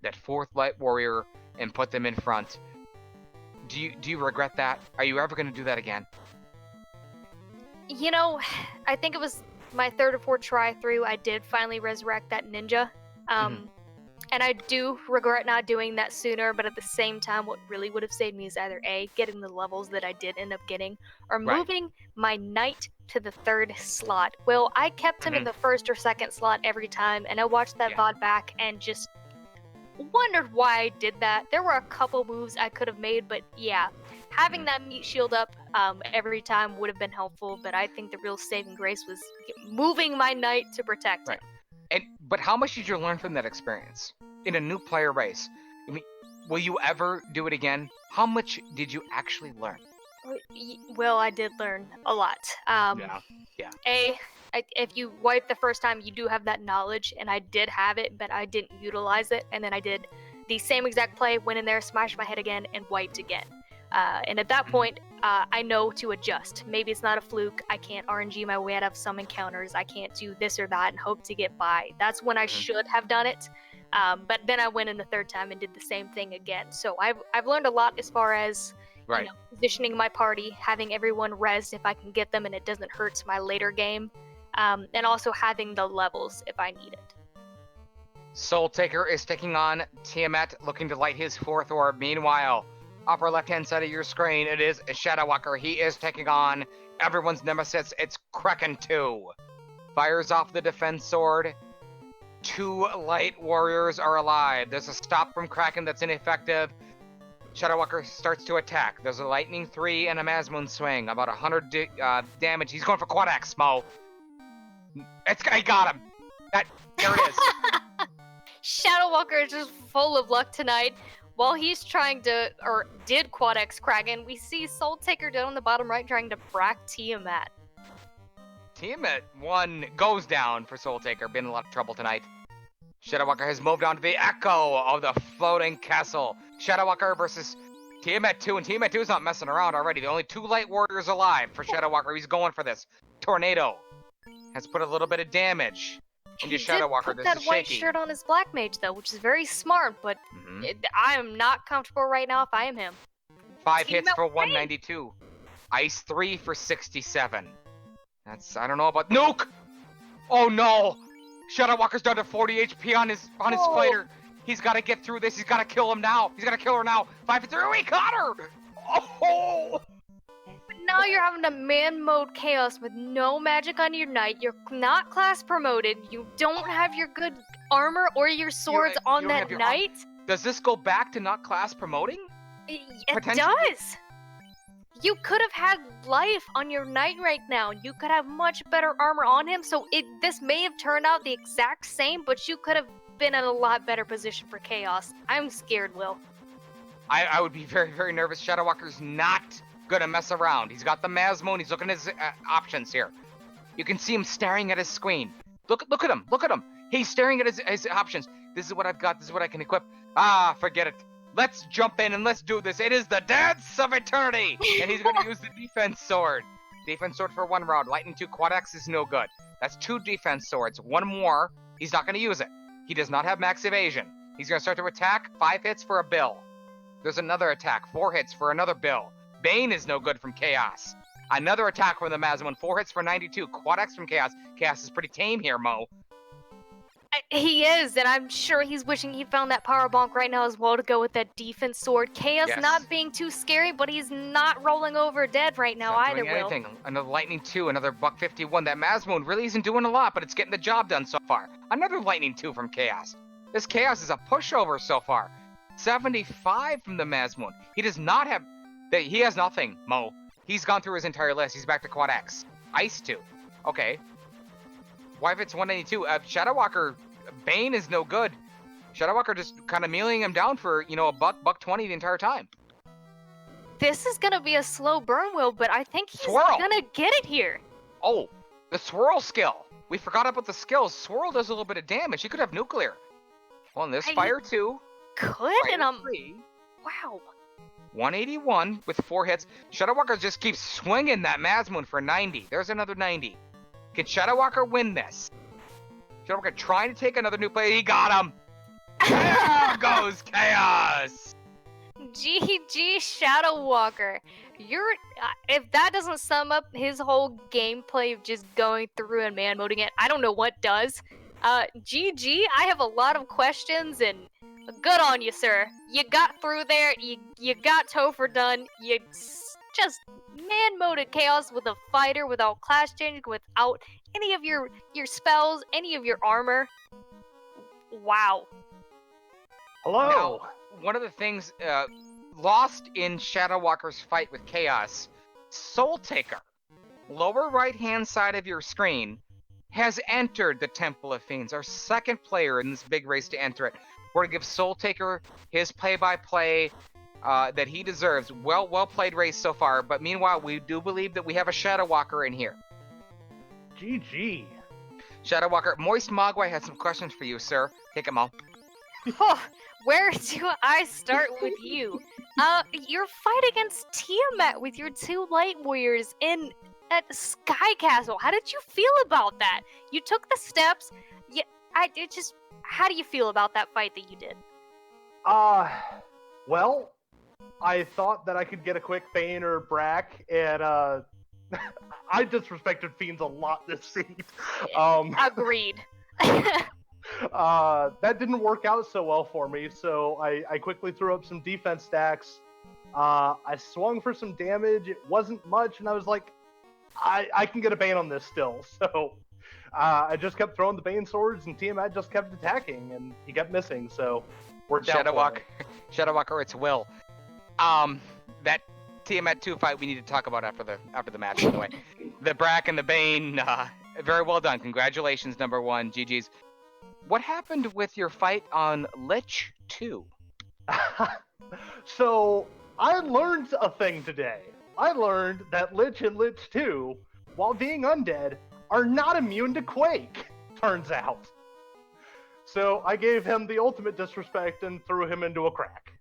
that 4th Light Warrior, and put them in front. Do you regret that? Are you ever going to do that again? I think it was my 3rd or 4th try through. I did finally resurrect that ninja. And I do regret not doing that sooner, but at the same time, what really would have saved me is either A, getting the levels that I did end up getting, or moving my knight to the 3rd slot. Well, I kept him in the 1st or 2nd slot every time, and I watched that VOD back and just wondered why I did that. There were a couple moves I could have made, but yeah, having that meat shield up every time would have been helpful, but I think the real saving grace was moving my knight to protect him. But how much did you learn from that experience in a new player race? I mean, will you ever do it again? How much did you actually learn? Well, I did learn a lot. Yeah. If you wipe the first time, you do have that knowledge, and I did have it, but I didn't utilize it, and then I did the same exact play, went in there, smashed my head again, and wiped again. And at that point, I know to adjust. Maybe it's not a fluke. I can't RNG my way out of some encounters. I can't do this or that and hope to get by. That's when I should have done it. But then I went in the third time and did the same thing again. So I've learned a lot as far as positioning my party, having everyone res if I can get them and it doesn't hurt my later game, and also having the levels if I need it. Soul Taker is taking on Tiamat, looking to light his fourth orb. Meanwhile, upper left-hand side of your screen, it is Shadow Walker. He is taking on everyone's nemesis. It's Kraken 2. Fires off the defense sword. 2 light warriors are alive. There's a stop from Kraken that's ineffective. Shadow Walker starts to attack. There's a lightning 3 and a Masmoon swing. About 100 damage. He's going for Quad X, Mo. I got him. There it is. Shadow Walker is just full of luck tonight. While he's trying to, or did Quad X Kraken, we see Soul Taker down on the bottom right trying to brack Tiamat. Tiamat 1 goes down for Soul Taker. Been in a lot of trouble tonight. Shadow Walker has moved on to the echo of the floating castle. Shadow Walker versus Tiamat 2, and Tiamat 2 is not messing around already. The only 2 light warriors alive for Shadow Walker. He's going for this. Tornado has put a little bit of damage into Shadow Walker. He did put that white shirt on his Black Mage, though, which is very smart, but I am not comfortable right now if I am him. 5 hits for 192. Ice 3 for 67. I don't know about... Nuke! Oh no! Shadow Walker's down to 40 HP on his fighter. He's got to get through this. He's got to kill him now. He's got to kill her now. 5 hits. Oh, he got her! Oh! But now you're having a man mode chaos with no magic on your knight. You're not class promoted. You don't have your good armor or your swords on that knight. Does this go back to not class promoting? It does. You could have had life on your knight right now. You could have much better armor on him. So this may have turned out the exact same, but you could have been in a lot better position for chaos. I'm scared, Will. I would be very, very nervous. Shadow Walker's not gonna mess around. He's got the Masmoon. He's looking at his options here. You can see him staring at his screen. Look at him. Look at him. He's staring at his options. This is what I've got. This is what I can equip. Forget it. Let's jump in and let's do this. It is the Dance of Eternity! And he's going to use the Defense Sword. Defense Sword for 1 round. Lightning 2 Quad X is no good. That's 2 Defense Swords. 1 more. He's not going to use it. He does not have max evasion. He's going to start to attack. 5 hits for a bill. There's another attack. 4 hits for another bill. Bane is no good from Chaos. Another attack from the Masmoon. 4 hits for 92. Quad X from Chaos. Chaos is pretty tame here, Mo. He is, and I'm sure he's wishing he found that power bonk right now as well to go with that defense sword. Chaos not being too scary, but he's not rolling over dead right now either, Will. Another Lightning 2, another Buck 51. That Masmoon really isn't doing a lot, but it's getting the job done so far. Another Lightning 2 from Chaos. This Chaos is a pushover so far. 75 from the Masmoon. He does not have... He has nothing, Mo. He's gone through his entire list. He's back to Quad X. Ice 2. Okay. Why if it's 192? Shadow Walker... Bane is no good. Shadow Walker just kind of meleeing him down for, a buck 20 the entire time. This is going to be a slow burn, Will, but I think he's going to get it here. Oh, the swirl skill. We forgot about the skills. Swirl does a little bit of damage. He could have nuclear. Well, and this fire 2. Could, and 3. Wow. 181 with 4 hits. Shadow Walker just keeps swinging that Masmoon for 90. There's another 90. Can Shadow Walker win this? Shadow Walker trying to take another new player. He got him. There goes Chaos. GG Shadow Walker. If that doesn't sum up his whole gameplay of just going through and man moding it, I don't know what does. GG. I have a lot of questions, and good on you, sir. You got through there. You got Topher done. You just man-moded Chaos with a fighter without class changing, without any of your spells, any of your armor. Wow. Hello. Now, one of the things lost in Shadow Walker's fight with Chaos, Soul Taker, lower right-hand side of your screen, has entered the Temple of Fiends, our second player in this big race to enter it. We're going to give Soul Taker his play-by-play that he deserves. Well played race so far, but meanwhile, we do believe that we have a Shadow Walker in here. GG. Shadow Walker, Moist Mogwai has some questions for you, sir. Take them all. Oh, where do I start with you? Your fight against Tiamat with your two light warriors at Sky Castle. How did you feel about that? You took the steps. How do you feel about that fight that you did? Well, I thought that I could get a quick Bane or Brack, and I disrespected Fiends a lot this seed. Agreed. That didn't work out so well for me, so I quickly threw up some defense stacks. I swung for some damage. It wasn't much, and I was like, I can get a Bane on this still. So I just kept throwing the Bane swords, and Tiamat just kept attacking, and he kept missing. So worked out. Shadow Walker, it's Will. That Tiamat 2 fight we need to talk about after the match. By the way, the Brack and the Bane, very well done. Congratulations, number one. GG's. What happened with your fight on Lich 2? So I learned a thing today. I learned that Lich and Lich 2, while being undead, are not immune to Quake, turns out. So I gave him the ultimate disrespect and threw him into a crack.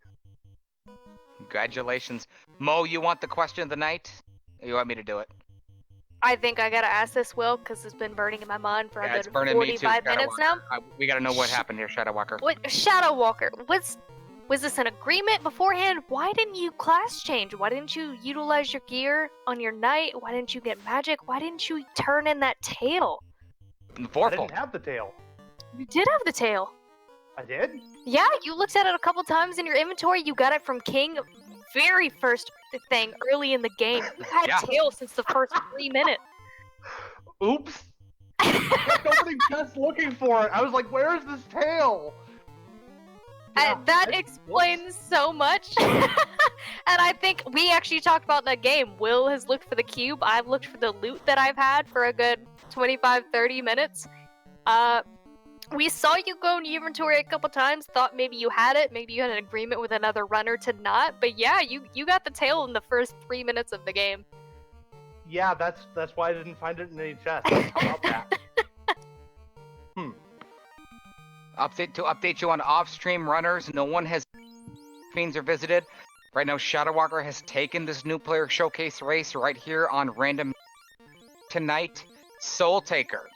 Congratulations. Mo, you want the question of the night? Or you want me to do it? I think I gotta ask this, Will, because it's been burning in my mind for a good 45 minutes now. We gotta know what happened here, Shadow Walker. What, Shadow Walker? Was this an agreement beforehand? Why didn't you class change? Why didn't you utilize your gear on your knight? Why didn't you get magic? Why didn't you turn in that tail? I didn't have the tail. You did have the tail. I did? Yeah, you looked at it a couple times in your inventory. You got it from King, very first thing early in the game. You had a tail since the first 3 minutes. Oops. I kept opening chests looking for it. I was like, where is this tail? That explains so much. And I think we actually talked about that game. Will has looked for the cube. I've looked for the loot that I've had for a good 25-30 minutes. We saw you go in your inventory a couple times, thought maybe you had it, maybe you had an agreement with another runner to not, but yeah, you got the tail in the first 3 minutes of the game. Yeah, that's why I didn't find it in any chest. How about that? Update you on off-stream runners. No one has Fiends are visited. Right now, Shadow Walker has taken this new player showcase race right here on Random tonight. Soul Taker,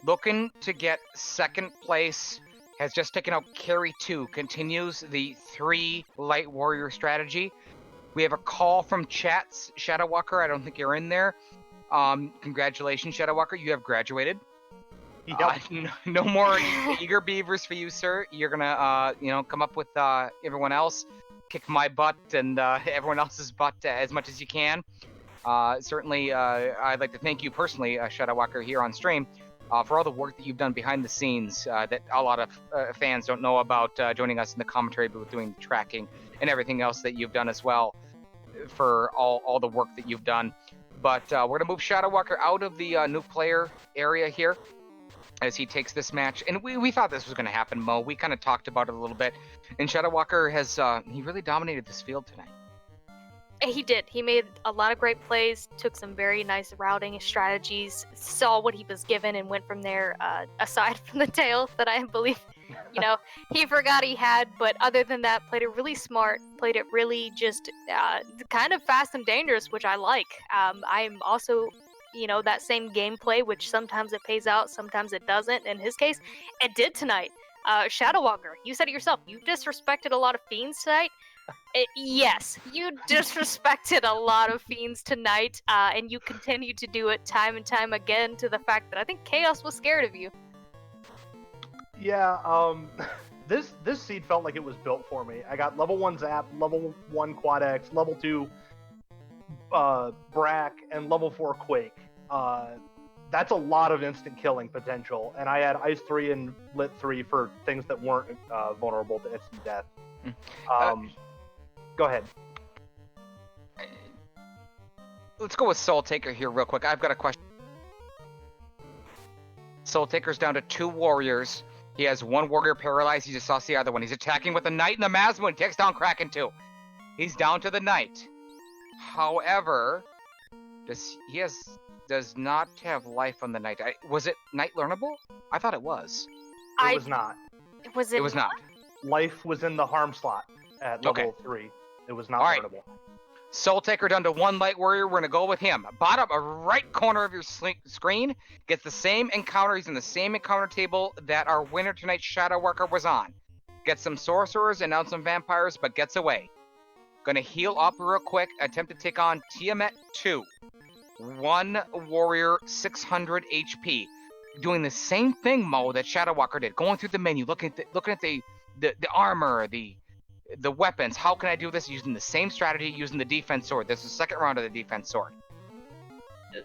looking to get second place, has just taken out Carry 2, continues the 3 Light Warrior strategy. We have a call from chats. Shadow Walker, I don't think you're in there. Congratulations, Shadow Walker, you have graduated. No more eager beavers for you, sir. You're gonna, come up with everyone else, kick my butt and everyone else's butt as much as you can. Certainly, I'd like to thank you personally, Shadow Walker, here on stream, for all the work that you've done behind the scenes that a lot of fans don't know about, joining us in the commentary booth, doing the tracking and everything else that you've done as well, for all the work that you've done. But we're gonna move Shadow Walker out of the new player area here as he takes this match. And we thought this was going to happen, Mo. We kind of talked about it a little bit. And Shadow Walker has, he really dominated this field tonight. He did. He made a lot of great plays, took some very nice routing strategies, saw what he was given, and went from there, aside from the tail that I believe, he forgot he had. But other than that, played it really smart, played it really just kind of fast and dangerous, which I like. I'm also... that same gameplay, which sometimes it pays out, sometimes it doesn't. In his case, it did tonight. Shadow Walker, you said it yourself, you disrespected a lot of Fiends tonight. Yes, you disrespected a lot of Fiends tonight, and you continue to do it time and time again, to the fact that I think Chaos was scared of you. Yeah, this seed felt like it was built for me. I got level 1 Zap, level 1 Quad X, level 2 Brack, and level 4 Quake. that's a lot of instant killing potential. And I had Ice 3 and Lit 3 for things that weren't vulnerable to instant death. Go ahead. Let's go with Soul Taker here real quick. I've got a question. Soul Taker's down to 2 warriors. He has 1 warrior paralyzed. He just lost the other one. He's attacking with the Knight and the Masmoon. Takes down Kraken too. He's down to the Knight. However, does not have life on the Knight. Was it Knight learnable? I thought it was. It was not. It was not. Life was in the harm slot at level 3. It was not learnable. Soul Taker down to 1 light warrior. We're going to go with him. Bottom right corner of your screen gets the same encounter. He's in the same encounter table that our winner tonight, Shadow Worker, was on. Gets some sorcerers and now some vampires, but gets away. Going to heal up real quick. Attempt to take on Tiamat 2. 1 warrior, 600 HP. Doing the same thing, Mo, that Shadow Walker did. Going through the menu, looking at the armor, the weapons. How can I do this? Using the same strategy, using the defense sword. This is the second round of the defense sword.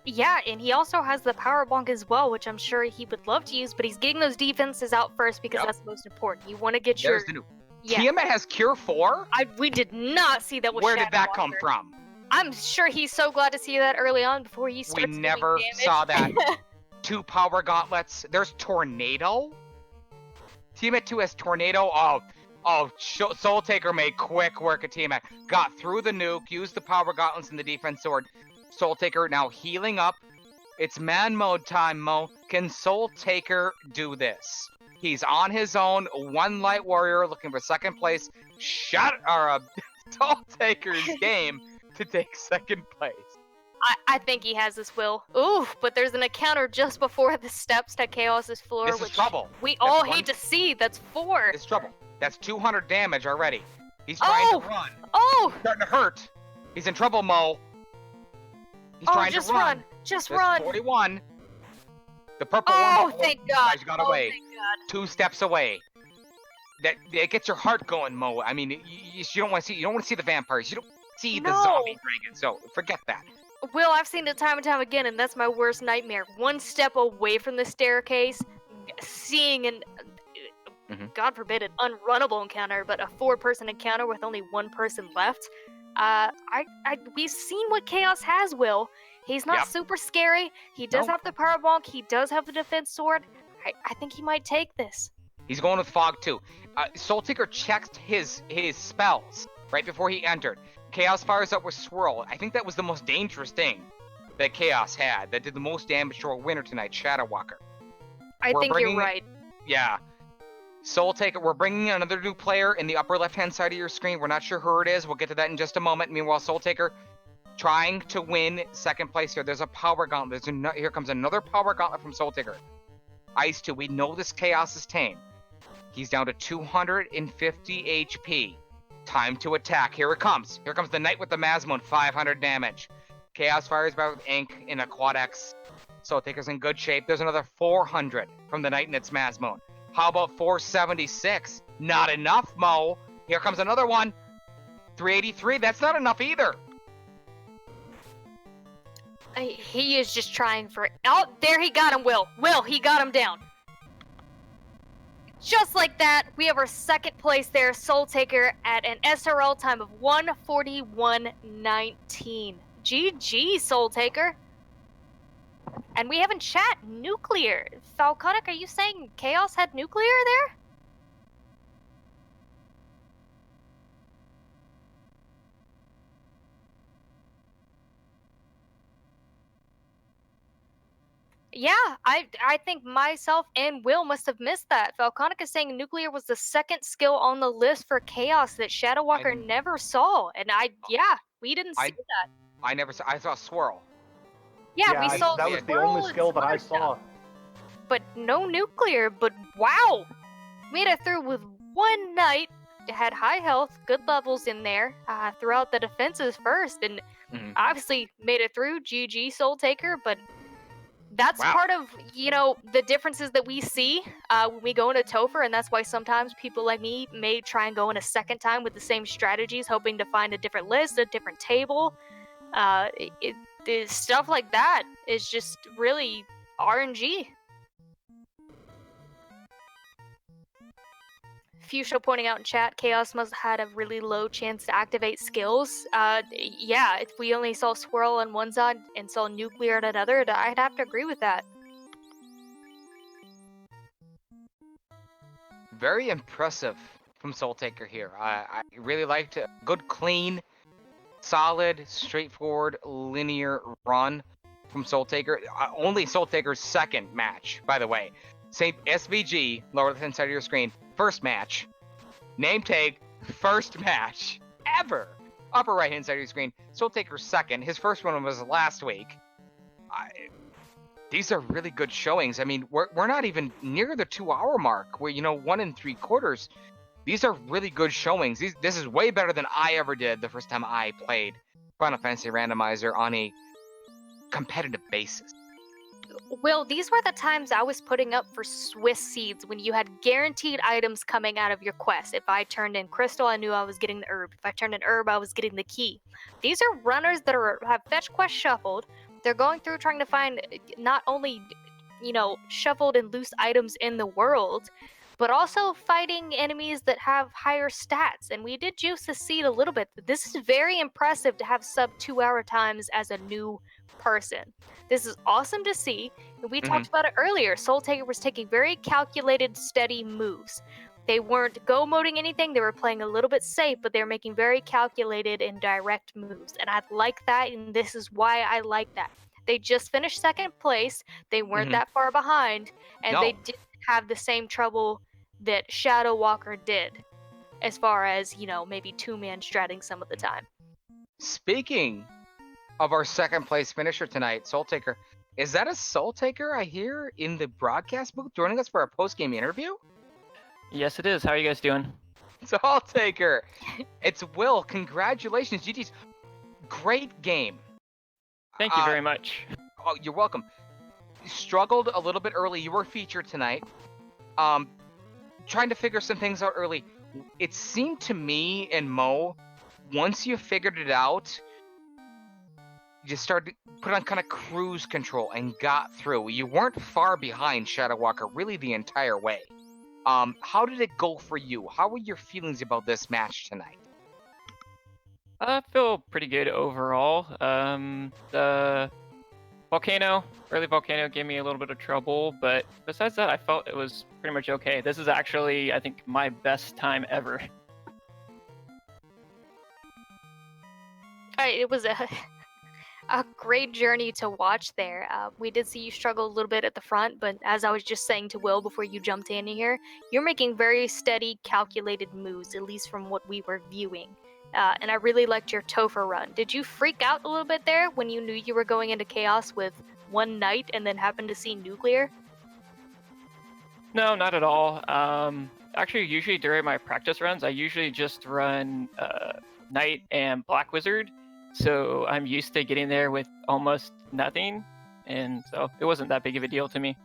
Yeah, and he also has the power bonk as well, which I'm sure he would love to use, but he's getting those defenses out first because that's the most important. You want to get There's the new. Tiamat has Cure 4? We did not see that with Where Shadow did that Walker. come from? I'm sure he's so glad to see that early on before he starts We never doing damage. saw that. 2 power gauntlets. There's Tornado. Tiamat 2 has Tornado. Soul Taker made quick work of Tiamat. Got through the nuke, used the power gauntlets and the defense sword. Soul Taker now healing up. It's man mode time, Mo. Can Soul Taker do this? He's on his own, 1 light warrior looking for second place. Soul Taker's game to take second place. I think he has this, Will. Ooh, but there's an encounter just before the steps to Chaos's floor, This is which trouble. we all hate to see. That's 4. It's trouble. That's 200 damage already. He's trying to run. Oh! Starting to hurt. He's in trouble, Mo. He's trying just to run. Just That's run. 41. The purple Oh, one. thank God. Guys got away. Thank God. 2 steps away. That it gets your heart going, Mo. I mean, you don't want to see. You don't want to see the vampires. You don't see the zombie dragon. So forget that. Will, I've seen it time and time again, and that's my worst nightmare. 1 step away from the staircase, seeing an, God forbid, an unrunnable encounter, but a 4-person encounter with only 1 person left. We've seen what Chaos has, Will. He's not super scary. He does have the power bonk. He does have the defense sword. I think he might take this. He's going with Fog too. Soul Taker checked his spells right before he entered. Chaos fires up with Swirl. I think that was the most dangerous thing that Chaos had, that did the most damage to our winner tonight, Shadow Walker. I think you're right. Yeah. Soul Taker, we're bringing in another new player in the upper left-hand side of your screen. We're not sure who it is. We'll get to that in just a moment. Meanwhile, Soul Taker trying to win second place here. There's a power gauntlet. Here comes another power gauntlet from Soul Taker. Ice 2, we know this Chaos is tame. He's down to 250 HP. Time to attack. Here it comes. Here comes the Knight with the Masmoon, 500 damage. Chaos fires back with Ink in a Quad X. Soul Taker's in good shape. There's another 400 from the Knight and its Masmoon. How about 476? Not enough, Mo. Here comes another one. 383. That's not enough either. He is just trying for... Oh, there he got him, Will. Will, he got him down. Just like that, we have our second place there, Soul Taker, at an SRL time of 141.19. GG, Soul Taker. And we have in chat, Nuclear. Falconic, are you saying Chaos had Nuclear there? Yeah, I think myself and Will must have missed that. Falconic is saying Nuclear was the second skill on the list for Chaos that Shadow Walker never saw. And we didn't see that. I saw Swirl. Yeah, we saw that was the only skill that I saw. But no Nuclear, but wow! Made it through with 1 Knight, had high health, good levels in there, throughout the defenses first, and obviously made it through. GG, Soul Taker, but that's part of, the differences that we see when we go into Topher, and that's why sometimes people like me may try and go in a second time with the same strategies, hoping to find a different list, a different table. Stuff like that is just really RNG. Fuchsia pointing out in chat, Chaos must have had a really low chance to activate skills. Yeah, if we only saw Swirl on one side and saw Nuclear on another, I'd have to agree with that. Very impressive from Soul Taker here. I really liked a good, clean, solid, straightforward, linear run from Soul Taker. Only Soul Taker's second match, by the way. Same SVG, lower left-hand side of your screen, first match. Name tag, first match ever. Upper right-hand side of your screen, Soul Taker's second. His first one was last week. These are really good showings. I mean, we're not even near the 2-hour mark. We're 1 3/4. These are really good showings. This is way better than I ever did the first time I played Final Fantasy Randomizer on a competitive basis. Will, these were the times I was putting up for Swiss seeds when you had guaranteed items coming out of your quest. If I turned in Crystal, I knew I was getting the herb. If I turned in herb, I was getting the key. These are runners that have fetch quest shuffled. They're going through trying to find not only, shuffled and loose items in the world, but also fighting enemies that have higher stats. And we did juice the seed a little bit, but this is very impressive to have sub 2-hour times as a new person. This is awesome to see. We talked about it earlier. Soul Taker was taking very calculated, steady moves. They weren't go-moding anything. They were playing a little bit safe, but they were making very calculated and direct moves. And I like that, and this is why I like that. They just finished second place. They weren't that far behind, and they didn't have the same trouble that Shadow Walker did, as far as, maybe two-man stratting some of the time. Speaking of our second place finisher tonight, Soul Taker, is that a Soul Taker I hear in the broadcast booth joining us for a post-game interview? Yes, it is. How are you guys doing? Soul Taker, it's Will. Congratulations, GG's. Great game. Thank you very much. Oh, you're welcome. Struggled a little bit early. You were featured tonight. Trying to figure some things out early. It seemed to me and Mo, once you figured it out, you started to put on kind of cruise control and got through. You weren't far behind Shadow Walker really the entire way. How did it go for you? How were your feelings about this match tonight? I feel pretty good overall. The early volcano gave me a little bit of trouble, but besides that, I felt it was pretty much okay. This is actually, I think, my best time ever. It was a great journey to watch there. We did see you struggle a little bit at the front, but as I was just saying to Will before you jumped in here, you're making very steady, calculated moves, at least from what we were viewing. And I really liked your Topher run. Did you freak out a little bit there when you knew you were going into Chaos with one Knight and then happened to see Nuclear? No, not at all. Actually, usually during my practice runs, I usually just run Knight and Black Wizard. So I'm used to getting there with almost nothing, and so it wasn't that big of a deal to me.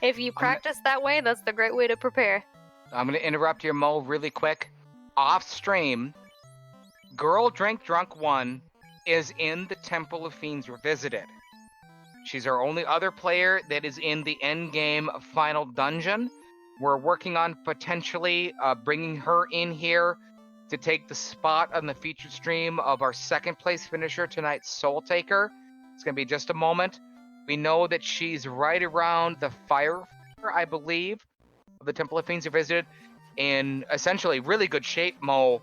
If you practice that way, that's the great way to prepare. I'm going to interrupt here, Mo, really quick. Off stream, Girl Drink Drunk 1 is in the Temple of Fiends Revisited. She's our only other player that is in the endgame final dungeon. We're working on potentially bringing her in here to take the spot on the featured stream of our second place finisher tonight, Soul Taker. It's going to be just a moment. We know that she's right around the fire, I believe, of the Temple of Fiends Revisited, in essentially really good shape, Mo,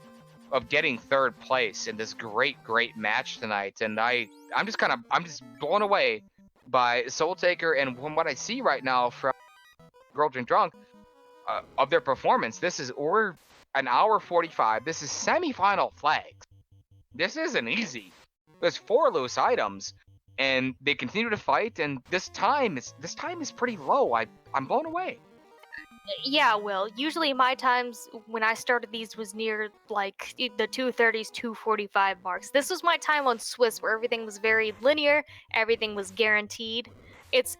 of getting third place in this great match tonight. And I'm just blown away by Soul Taker, and from what I see right now from Girl Drink Drunk of their performance, we're an hour 45. This is semi-final flags. This isn't easy. There's 4 loose items, and they continue to fight. And this time is pretty low. I'm blown away. Yeah, Will. Usually my times when I started these was near like the 2:30s, 2:45 marks. This was my time on Swiss where everything was very linear, everything was guaranteed. It's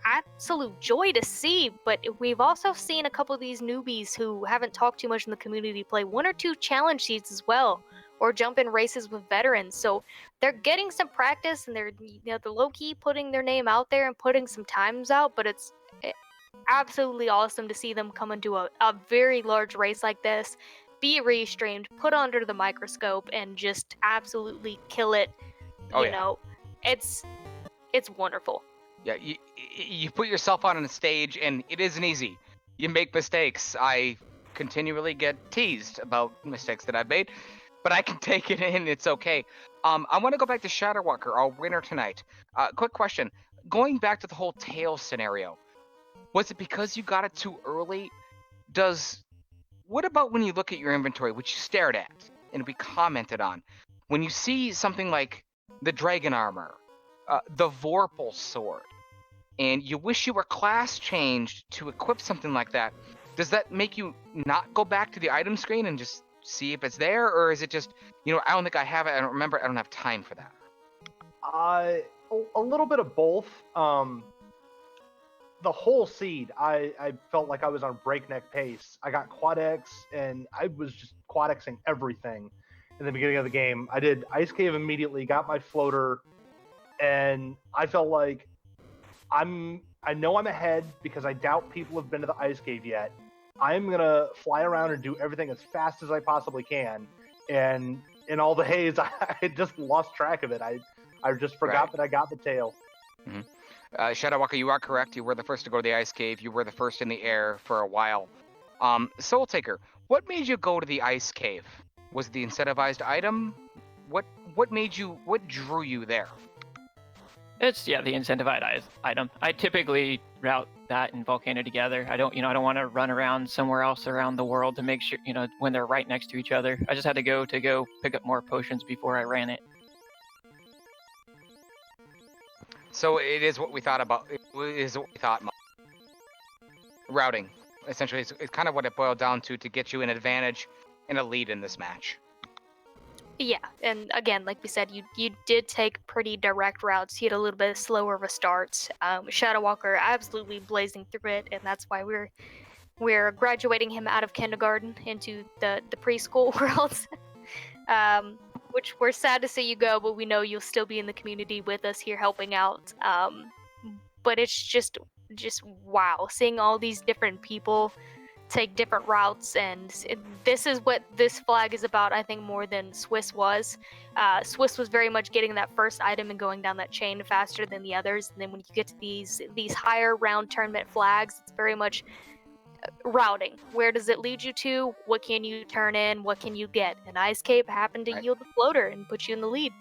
absolute joy to see, but we've also seen a couple of these newbies who haven't talked too much in the community play 1 or 2 challenge seats as well, or jump in races with veterans. So they're getting some practice, and they're low key putting their name out there and putting some times out. But it's absolutely awesome to see them come into a very large race like this, be restreamed, put under the microscope, and just absolutely kill it. Oh, you know, it's wonderful. Yeah, you put yourself on a stage, and it isn't easy. You make mistakes. I continually get teased about mistakes that I've made, but I can take it in. It's okay. I want to go back to Shadowwalker, our winner tonight. Quick question. Going back to the whole tail scenario, was it because you got it too early? What about when you look at your inventory, which you stared at and we commented on? When you see something like the dragon armor, the Vorpal sword, and you wish you were class changed to equip something like that, does that make you not go back to the item screen and just see if it's there? Or is it just, I don't think I have it, I don't remember, I don't have time for that? A little bit of both. The whole seed, I felt like I was on breakneck pace. I got Quad X, and I was just Quad Xing everything in the beginning of the game. I did Ice Cave immediately, got my floater, and I felt like I know I'm ahead because I doubt people have been to the Ice Cave yet. I'm gonna fly around and do everything as fast as I possibly can. And in all the haze, I just lost track of it. I just forgot that I got the tail. Mm-hmm. Shadowwalker, you are correct. You were the first to go to the Ice Cave. You were the first in the air for a while. Soul Taker, what made you go to the Ice Cave? Was it the incentivized item? What drew you there? It's the incentivized item. I typically route that and Volcano together. I don't want to run around somewhere else around the world to make sure, when they're right next to each other. I just had to go pick up more potions before I ran it. So it is what we thought about. It is what we thought. Routing, essentially, it's kind of what it boiled down to get you an advantage and a lead in this match. Yeah, and again, like we said, you did take pretty direct routes. You had a little bit slower of a start. Shadowwalker absolutely blazing through it, and that's why we're graduating him out of kindergarten into the preschool world. Which we're sad to see you go, but we know you'll still be in the community with us here helping out. But it's just wow, seeing all these different people take different routes, and this is what this flag is about, I think, more than Swiss was. Swiss was very much getting that first item and going down that chain faster than the others, and then when you get to these higher round tournament flags, it's very much routing. Where does it lead you to? What can you turn in? What can you get? And Ice Cape happened to yield the floater and put you in the lead.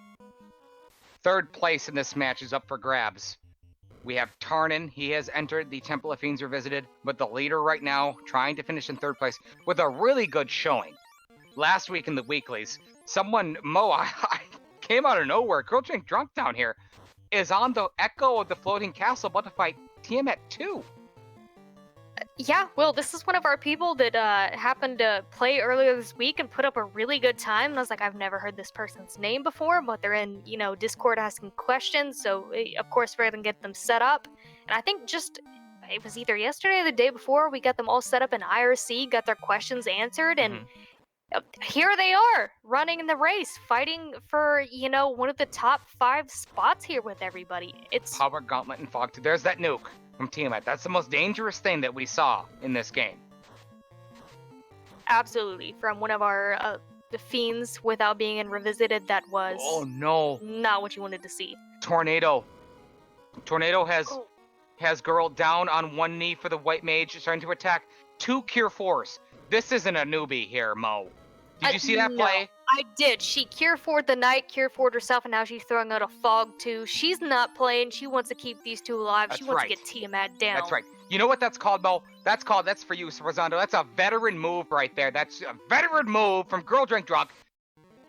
Third place in this match is up for grabs. We have Tarnin. He has entered the Temple of Fiends Revisited, but the leader right now trying to finish in third place with a really good showing. Last week in the weeklies, I came out of nowhere. Girl Drink Drunk down here is on the Echo of the Floating Castle about to fight Tiamat 2. Yeah, well, this is one of our people that happened to play earlier this week and put up a really good time. And I was like, I've never heard this person's name before, but they're in, Discord asking questions. So, of course, we're going to get them set up. And I think it was either yesterday or the day before, we got them all set up in IRC, got their questions answered, and here they are, running in the race, fighting for, one of the top 5 spots here with everybody. It's Power Gauntlet and Fog. There's that nuke from Tiamat. That's the most dangerous thing that we saw in this game. Absolutely. From one of our the fiends without being in Revisited, that was not what you wanted to see. Tornado has girl down on one knee for the white mage, starting to attack. 2 Cure 4s. This isn't a newbie here, Mo. Did you see that play? I did. She Cure 4'd the knight, Cure 4'd herself, and now she's throwing out a fog too. She's not playing. She wants to keep these two alive. She wants to get Tiamat down. That's right. You know what that's called, Mo? That's for you, Rosando. That's a veteran move right there. That's a veteran move from Girl Drink Drunk.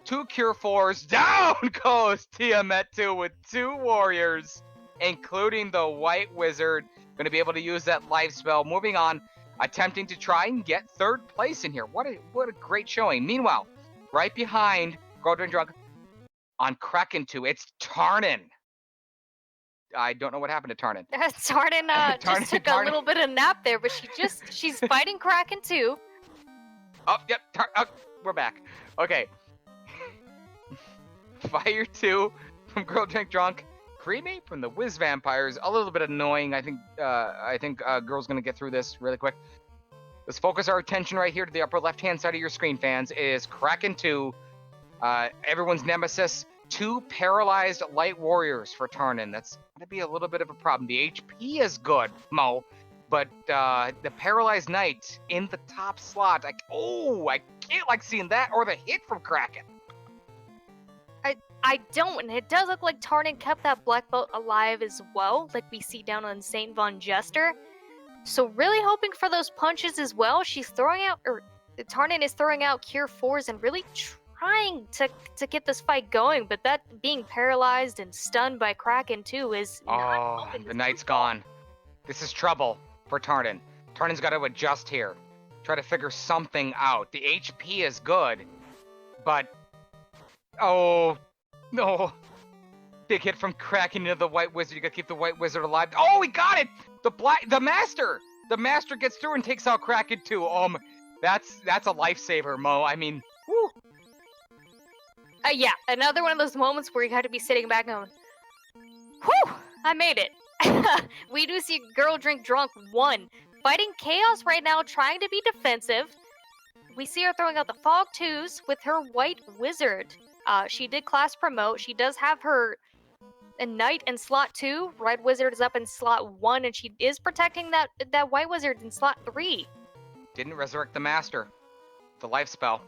2 Cure 4s. Down goes Tiamat 2 with 2 warriors, including the White Wizard. Going to be able to use that life spell. Moving on. Attempting to try and get third place in here. What a great showing. Meanwhile, right behind Girl Drink Drunk on Kraken 2, it's Tarnin. I don't know what happened to Tarnin. Tarnin just took a little bit of nap there, but she's fighting Kraken 2. Oh, yep. We're back. Okay. Fire 2 from Girl Drink Drunk. Cremate from the Whiz Vampires. A little bit annoying. I think Girl's gonna get through this really quick. Let's focus our attention right here to the upper left-hand side of your screen, fans. It is Kraken 2, everyone's nemesis. 2 paralyzed light warriors for Tarnin. That's gonna be a little bit of a problem. The HP is good, Mo, but the paralyzed knight in the top slot. I can't like seeing that or the hit from Kraken. I don't, and it does look like Tarnin kept that black belt alive as well, like we see down on Saint Von Jester. So really hoping for those punches as well. She's throwing out, or Tarnin is throwing out Cure 4s and really trying to get this fight going, but that being paralyzed and stunned by Kraken too is not helping. The knight's gone. This is trouble for Tarnin. Tarnin's got to adjust here. Try to figure something out. The HP is good, but oh no. Big hit from Kraken into the White Wizard. You gotta keep the White Wizard alive. Oh, he got it! The Master! The Master gets through and takes out Kraken too. That's a lifesaver, Mo. I mean, whew. Yeah, another one of those moments where you have to be sitting back going, whew, I made it. We do see Girl Drink Drunk 1 fighting Chaos right now, trying to be defensive. We see her throwing out the Fog 2s with her White Wizard. She did class promote. She does have her Knight in slot 2. Red Wizard is up in slot 1, and she is protecting that White Wizard in slot 3. Didn't resurrect the Master. The life spell.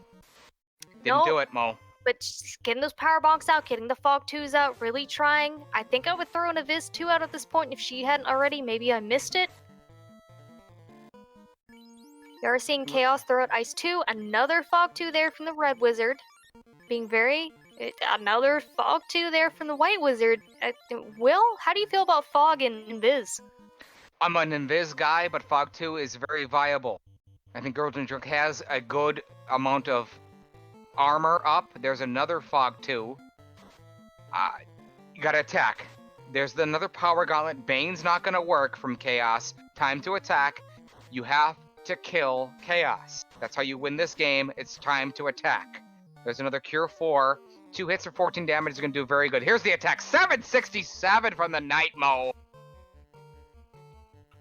Didn't do it, Mo. But just getting those power bonks out, getting the Fog 2s out, really trying. I think I would throw in a Viz 2 out at this point if she hadn't already. Maybe I missed it. You are seeing Chaos throw out Ice 2. Another Fog 2 there from the Red Wizard. Another Fog 2 there from the White Wizard. Will, how do you feel about Fog and Invis? I'm an Invis guy, but Fog 2 is very viable. I think Girl Drink Drunk has a good amount of armor up. There's another Fog 2. You gotta attack. There's another Power Gauntlet. Bane's not gonna work from Chaos. Time to attack. You have to kill Chaos. That's how you win this game. It's time to attack. There's another Cure 4. 2 hits for 14 damage is going to do very good. Here's the attack. 767 from the Knight, Mo.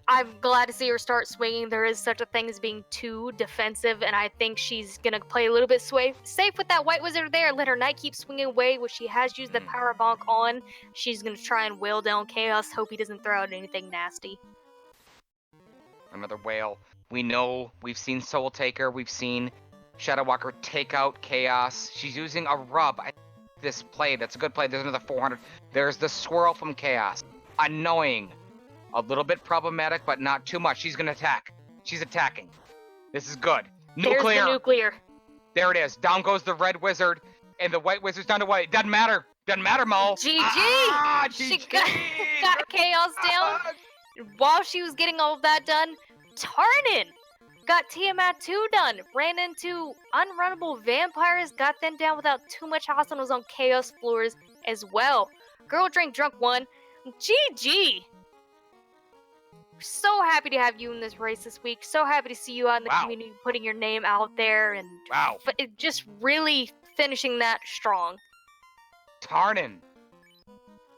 I'm glad to see her start swinging. There is such a thing as being too defensive, and I think she's going to play a little bit safe with that White Wizard there. Let her Knight keep swinging away, which she has used the Power Bonk on. She's going to try and wail down Chaos. Hope he doesn't throw out anything nasty. Another wail. We know. We've seen Soul Taker. We've seen Shadow Walker take out Chaos. She's using a rub. This play, that's a good play. There's another 400. There's the swirl from Chaos. Annoying. A little bit problematic, but not too much. She's going to attack. She's attacking. This is good. Nuclear. There's the nuclear. There it is. Down goes the Red Wizard, and the White Wizard's down to White. Doesn't matter. Doesn't matter, Mo. GG! She got Chaos down. While she was getting all of that done, Tarnin got Tiamat 2 done, ran into unrunnable vampires, got them down without too much hassle, was on Chaos floors as well. Girl Drink Drunk 1, GG! So happy to have you in this race this week. So happy to see you out in the community, putting your name out there, and just really finishing that strong. Tarnin.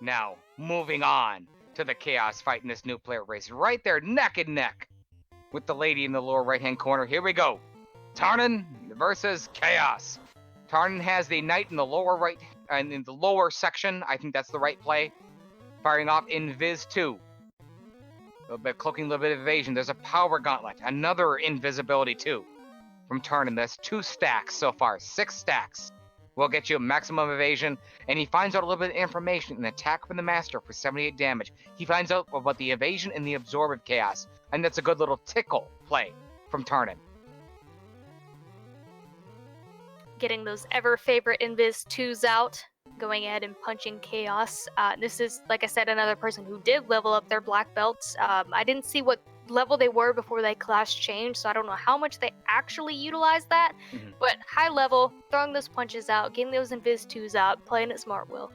Now, moving on to the Chaos fight in this new player race. Right there, neck and neck with the lady in the lower right-hand corner. Here we go. Tarnin versus Chaos. Tarnin has the Knight in the lower right, and in the lower section. I think that's the right play. Firing off Invis 2. A little bit cloaking, a little bit of evasion. There's a Power Gauntlet. Another Invisibility 2 from Tarnin. That's 2 stacks so far. 6 stacks will get you maximum evasion. And he finds out a little bit of information. An attack from the Master for 78 damage. He finds out about the evasion and the absorb of Chaos. And that's a good little tickle play from Tarnin. Getting those ever-favorite Invis 2s out. Going ahead and punching Chaos. This is, like I said, another person who did level up their black belts. I didn't see what level they were before they class changed, so I don't know how much they actually utilized that. But high level, throwing those punches out, getting those Invis 2s out, playing it smart, Will.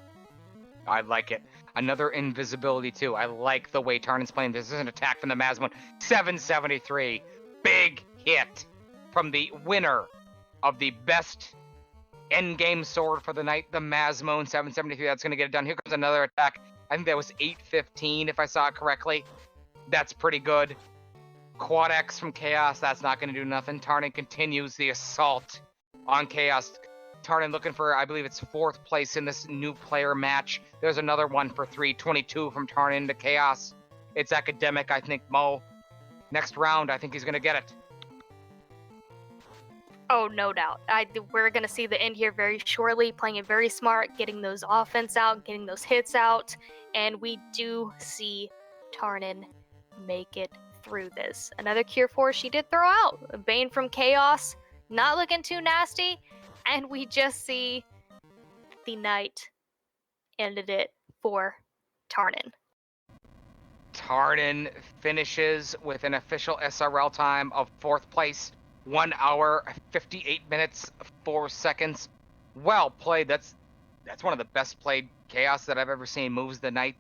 I like it. Another Invisibility 2. I like the way Tarnin's playing. This is an attack from the Masmon. 773. Big hit from the winner of the best endgame sword for the night, the Masmone 773. That's going to get it done. Here comes another attack. I think that was 815 if I saw it correctly. That's pretty good. Quad X from Chaos. That's not going to do nothing. Tarnin continues the assault on Chaos. Tarnin looking for, I believe it's 4th place in this new player match. There's another one for 322 from Tarnin to Chaos. It's academic, I think, Mo. Next round, I think he's going to get it. Oh, no doubt. We're going to see the end here very shortly, playing it very smart, getting those offense out, getting those hits out, and we do see Tarnin make it through this. Another Cure 4 she did throw out. A Bane from Chaos, not looking too nasty, and we just see the night ended it for Tarnin. Tarnin finishes with an official SRL time of 4th place, 1 hour, 58 minutes, 4 seconds. Well played. That's one of the best played Chaos that I've ever seen. Moves the knight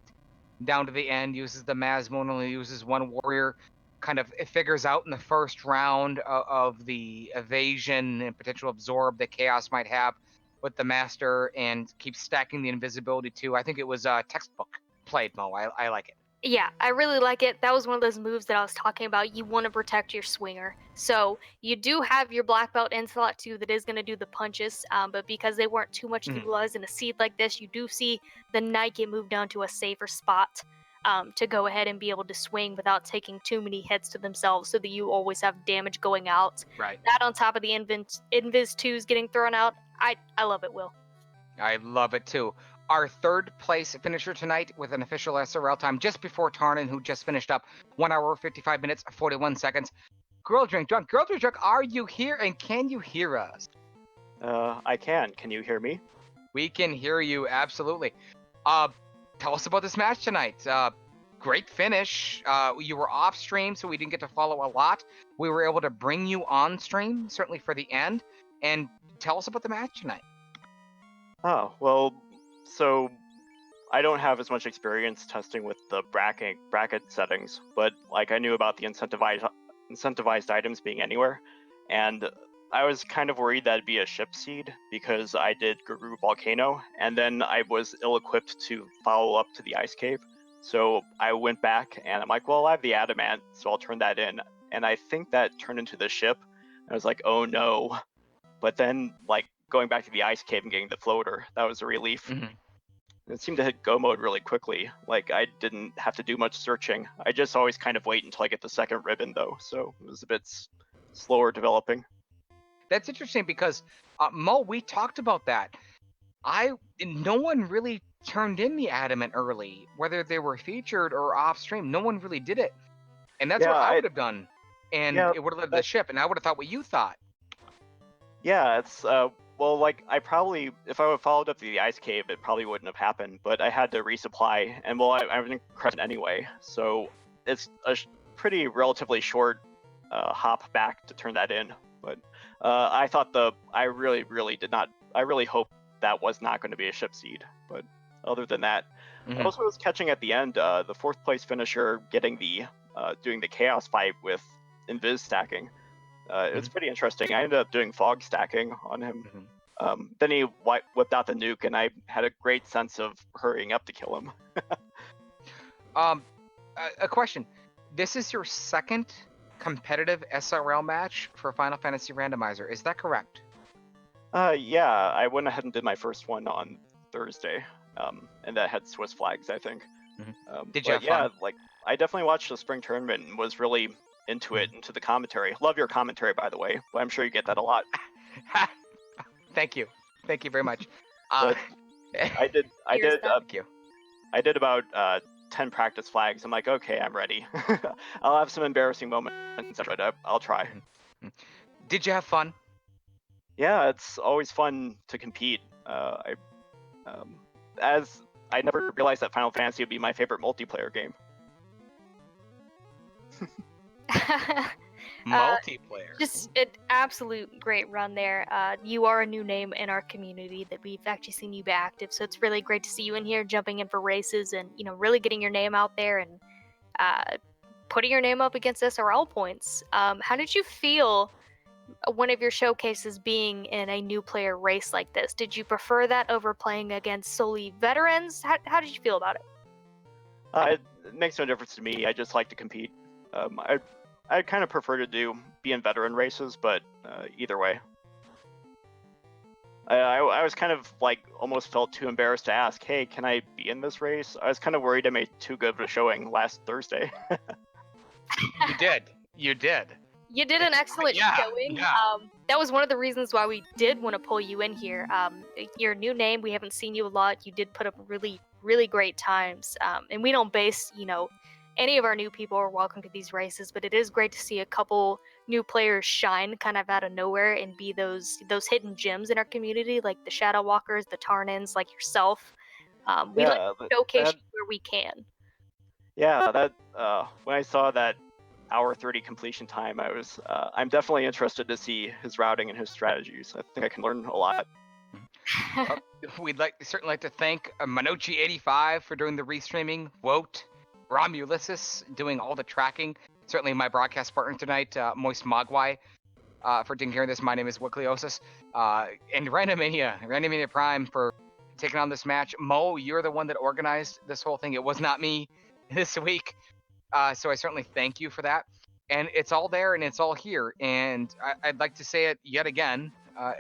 down to the end, uses the Masmone, only uses 1 warrior. Kind of it figures out in the first round of the evasion and potential absorb that Chaos might have with the master, and keeps stacking the invisibility too. I think it was textbook played, Mo. I like it. Yeah, I really like it. That was one of those moves that I was talking about. You want to protect your swinger. So you do have your black belt in slot 2 that is going to do the punches, but because they weren't too much utilized in a seed like this, you do see the knight get moved down to a safer spot to go ahead and be able to swing without taking too many hits to themselves, so that you always have damage going out. Right. That on top of the Invis 2s getting thrown out, I love it, Will. I love it too. Our 3rd place finisher tonight with an official SRL time just before Tarnin, who just finished up 1 hour, 55 minutes, 41 seconds. Girl Drink Drunk, are you here and can you hear us? I can. Can you hear me? We can hear you, absolutely. Tell us about this match tonight. Great finish. You were off stream, so we didn't get to follow a lot. We were able to bring you on stream, certainly for the end. And tell us about the match tonight. Oh, well, so I don't have as much experience testing with the bracket settings, but like I knew about the incentivized items being anywhere, and I was kind of worried that'd be a ship seed because I did Guru Volcano, and then I was ill-equipped to follow up to the ice cave. So I went back and I'm like, well, I have the adamant, so I'll turn that in. And I think that turned into the ship. I was like, oh no. But then, like, going back to the ice cave and getting the floater, that was a relief. It seemed to hit go mode really quickly. Like, I didn't have to do much searching. I just always kind of wait until I get the 2nd ribbon, though, so it was a bit slower developing. That's interesting because, Mo, we talked about that. No one really turned in the adamant early, whether they were featured or off stream. No one really did it, and that's what I would have done, and it would have led to the ship, and I would have thought what you thought. Yeah, it's well, like I probably, if I would have followed up the ice cave, it probably wouldn't have happened. But I had to resupply, and well, I'm in Crescent anyway, so it's a pretty relatively short hop back to turn that in. But I thought I really did not. I really hope that was not going to be a ship seed. But other than that, I also was catching at the end the 4th place finisher getting the doing the chaos fight with invis stacking. It was pretty interesting. I ended up doing fog stacking on him. Then he whipped out the nuke, and I had a great sense of hurrying up to kill him. A question. This is your 2nd competitive SRL match for Final Fantasy Randomizer. Is that correct? Yeah, I went ahead and did my first one on Thursday, and that had Swiss flags, I think. Did you have fun? Like I definitely watched the spring tournament and was really into it, into the commentary. Love your commentary, by the way. But I'm sure you get that a lot. Thank you very much. I did. Thank you. I did about 10 practice flags. I'm like, okay, I'm ready. I'll have some embarrassing moments, but I'll try. Did you have fun? Yeah, it's always fun to compete. As I never realized that Final Fantasy would be my favorite multiplayer game. Multiplayer. Just an absolute great run there. You are a new name in our community that we've actually seen you be active, so it's really great to see you in here jumping in for races and really getting your name out there and putting your name up against SRL points. How did you feel one of your showcases being in a new player race like this? Did you prefer that over playing against solely veterans? How did you feel about it? It makes no difference to me. I just like to compete. I kind of prefer to be in veteran races, but either way. I was kind of like almost felt too embarrassed to ask, hey, can I be in this race? I was kind of worried I made too good of a showing last Thursday. You did. You did. You did an excellent Yeah, showing. yeah. That was one of the reasons why we did want to pull you in here. Your new name, we haven't seen you a lot. You did put up really, really great times. And we don't base, any of our new people are welcome to these races, but it is great to see a couple new players shine kind of out of nowhere and be those hidden gems in our community, like the Shadow Walkers, the Tarnins, like yourself. We like to showcase you where we can. Yeah, when I saw that hour 30 completion time, I'm definitely interested to see his routing and his strategies. I think I can learn a lot. We'd certainly like to thank Manochi85 for doing the restreaming, Woat, Romulus's doing all the tracking, certainly my broadcast partner tonight, Moist Mogwai, for taking care of this. My name is Wickliosis, and Randomania Prime for taking on this match. Mo, you're the one that organized this whole thing. It was not me this week, so I certainly thank you for that. And it's all there and it's all here, and I'd like to say it yet again,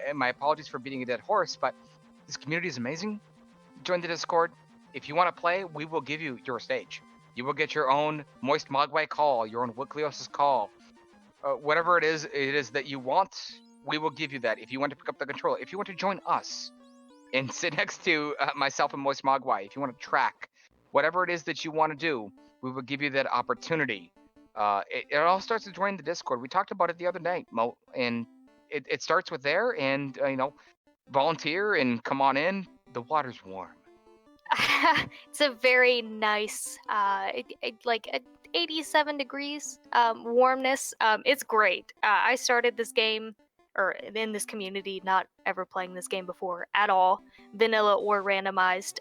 and my apologies for beating a dead horse, but this community is amazing. Join the Discord. If you want to play, we will give you your stage. You will get your own Moist Mogwai call, your own Wickliosis call. Whatever it is that you want, we will give you that. If you want to pick up the controller, if you want to join us and sit next to myself and Moist Mogwai, if you want to track, whatever it is that you want to do, we will give you that opportunity. It all starts with joining the Discord. We talked about it the other night, Mo, and it starts with there, and volunteer and come on in. The water's warm. It's a very nice, like 87 degrees warmness. It's great. I started this game, or in this community, not ever playing this game before at all, vanilla or randomized.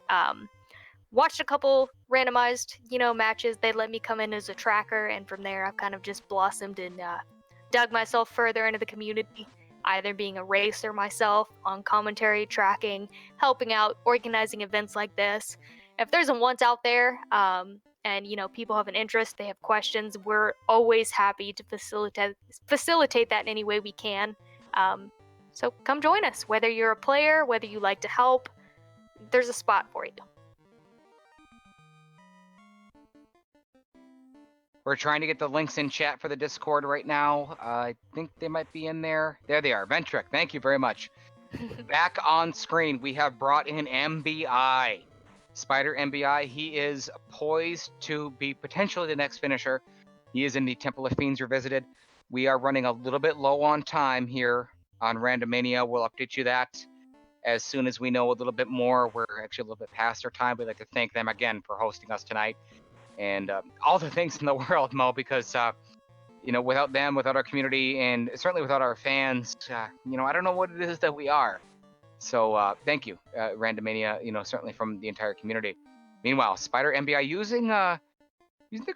Watched a couple randomized, matches. They let me come in as a tracker, and from there I've kind of just blossomed and dug myself further into the community, either being a racer myself, on commentary, tracking, helping out, organizing events like this. If there's a want out there, and people have an interest, they have questions, we're always happy to facilitate that in any way we can. So come join us, whether you're a player, whether you like to help, there's a spot for you. We're trying to get the links in chat for the Discord right now. I think they might be in there. There they are. Ventric, thank you very much. Back on screen, we have brought in MBI. Spider MBI, he is poised to be potentially the next finisher. He is in the Temple of Fiends Revisited. We are running a little bit low on time here on Randomania. We'll update you that as soon as we know a little bit more. We're actually a little bit past our time. We'd like to thank them again for hosting us tonight. And all the things in the world, Mo, because, without them, without our community, and certainly without our fans, I don't know what it is that we are. So thank you, Randomania, certainly from the entire community. Meanwhile, Spider MBI using the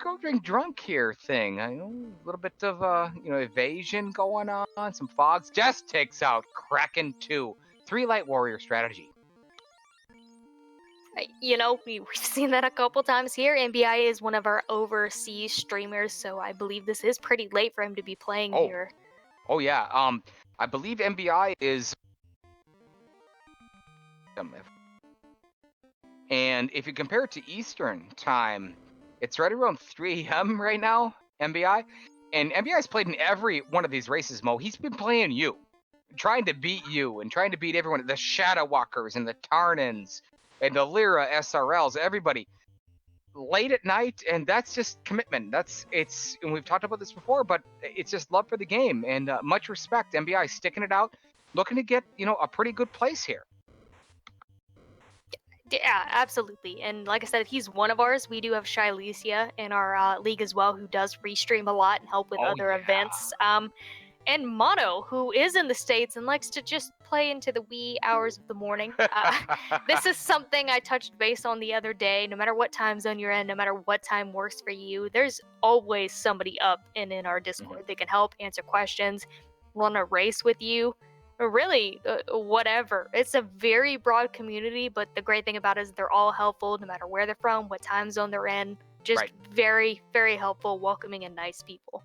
Go Drink Drunk here thing. A little bit of, evasion going on, some fogs. Just takes out Kraken 2. 3 Light Warrior strategy. We've seen that a couple times here. MBI is one of our overseas streamers, so I believe this is pretty late for him to be playing here. Oh yeah. I believe MBI is. And if you compare it to Eastern time, it's right around 3 a.m. right now, MBI. And MBI's played in every one of these races, Mo. He's been playing you, trying to beat you, and trying to beat everyone. The Shadow Walkers and the Tarnins and the Lyra SRLs, everybody. Late at night, and that's just commitment. And we've talked about this before, but it's just love for the game, and much respect. MBI sticking it out, looking to get, a pretty good place here. Yeah, absolutely. And like I said, he's one of ours. We do have Shylesia in our league as well, who does restream a lot and help with other events. And Mono, who is in the States and likes to just play into the wee hours of the morning. This is something I touched base on the other day. No matter what time zone you're in, no matter what time works for you, there's always somebody up and in our Discord that can help answer questions. want to race with you, or really whatever. It's a very broad community, but the great thing about it is they're all helpful no matter where they're from, what time zone they're in. Just Right. very, very helpful, welcoming, and nice people.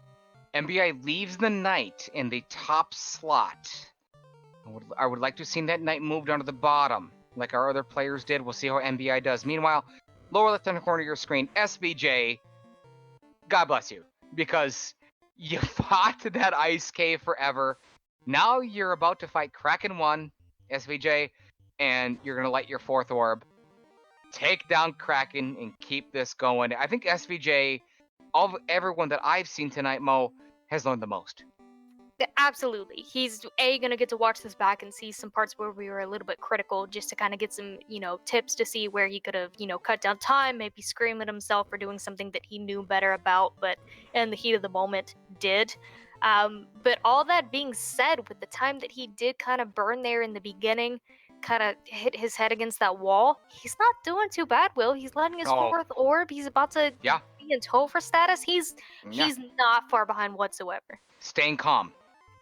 MBI leaves the knight in the top slot. I would like to see that knight moved onto the bottom, like our other players did. We'll see how MBI does. Meanwhile, lower left-hand corner of your screen, SBJ, God bless you, because you fought that ice cave forever. Now you're about to fight Kraken 1, SVJ, and you're going to light your 4th orb. Take down Kraken and keep this going. I think SVJ, of everyone that I've seen tonight, Mo, has learned the most. Absolutely. He's gonna get to watch this back and see some parts where we were a little bit critical, just to kind of get some, tips to see where he could have, cut down time, maybe scream at himself for doing something that he knew better about, but in the heat of the moment did. But all that being said, with the time that he did kind of burn there in the beginning, kind of hit his head against that wall, he's not doing too bad, Will. He's letting his Oh. 4th orb. He's about to Yeah. be in Topher status. He's Yeah. not far behind whatsoever. Staying calm.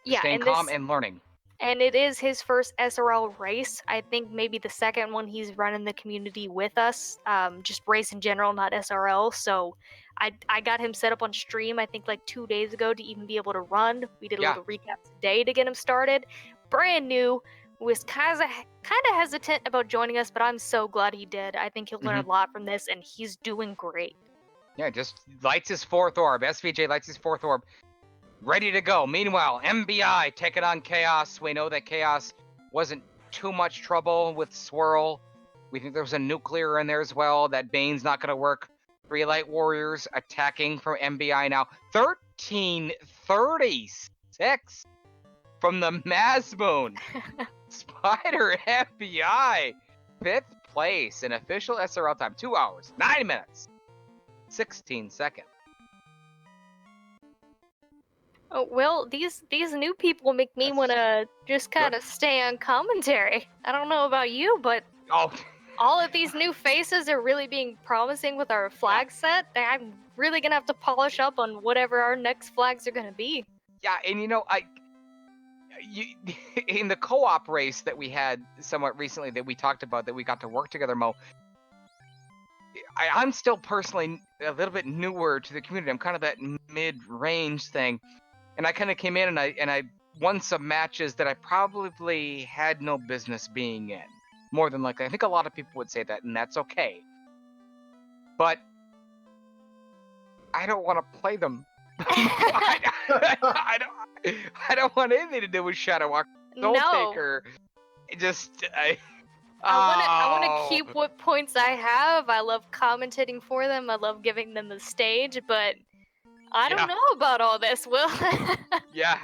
Yeah, Staying and calm this, and learning. and it is his first SRL race. I think maybe the second one he's running the community with us, just race in general, not SRL. So I got him set up on stream, I think like 2 days ago, to even be able to run. We did a Yeah. little recap today to get him started. Brand new, was kind of hesitant about joining us, but I'm so glad he did. I think he'll learn a lot from this, and he's doing great. Yeah, just lights his 4th orb. SVJ lights his 4th orb. Ready to go. Meanwhile, MBI taking on Chaos. We know that Chaos wasn't too much trouble with Swirl. We think there was a nuclear in there as well. That Bane's not going to work. 3 Light Warriors attacking from MBI now. 1336 from the Mazmoon. Spider MBI. 5th place in official SRL time. 2 hours, 9 minutes, 16 seconds. Oh, well, these new people make me want to just kind of stay on commentary. I don't know about you, but all of these new faces are really being promising with our flag set. I'm really gonna have to polish up on whatever our next flags are gonna be. Yeah, and in the co-op race that we had somewhat recently that we talked about, that we got to work together, Mo, I'm still personally a little bit newer to the community. I'm kind of that mid-range thing. And I kind of came in and I won some matches that I probably had no business being in. More than likely. I think a lot of people would say that, and that's okay. But I don't want to play them. I don't want anything to do with Shadow Walker, Soul Taker. I want to keep what points I have. I love commentating for them. I love giving them the stage, but I don't know about all this, Will. Yeah,